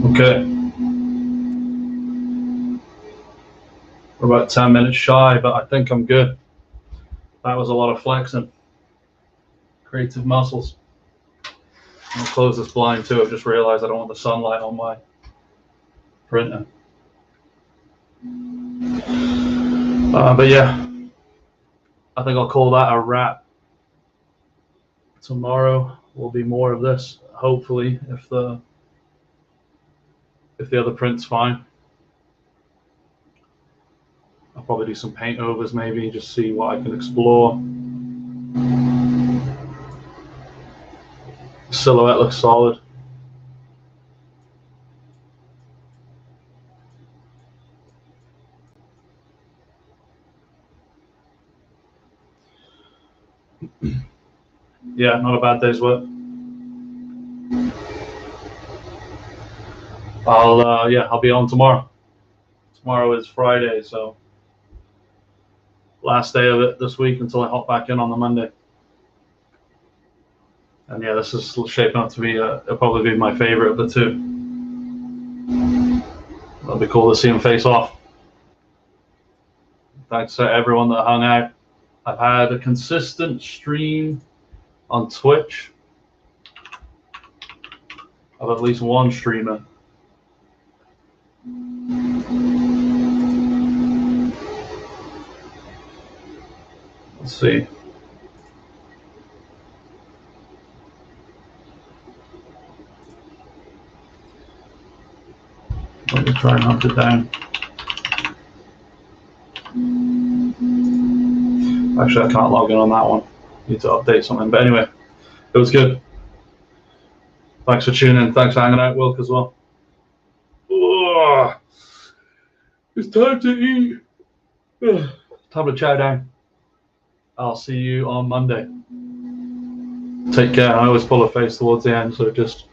Okay. We're about 10 minutes shy, but I think I'm good. That was a lot of flexing. Creative muscles. I'll close this blind too. I've just realized I don't want the sunlight on my printer. But yeah, I think I'll call that a wrap. Tomorrow will be more of this, hopefully, if the other print's fine. I'll probably do some paint overs, maybe, just see what I can explore. The silhouette looks solid. Yeah, not a bad day's work. I'll be on tomorrow. Tomorrow is Friday, so last day of it this week until I hop back in on the Monday. And yeah, this is shaping up to be it'll probably be my favorite of the two. It'll be cool to see them face off. Thanks to everyone that hung out. I've had a consistent stream on Twitch of at least one streamer. Let's see. Let me try and hunt it down. Actually, I can't log in on that one. Need to update something. But anyway, it was good. Thanks for tuning in. Thanks for hanging out, Wilk, as well. Oh, it's time to eat. Time to chow down. I'll see you on Monday. Take care. I always pull a face towards the end, so just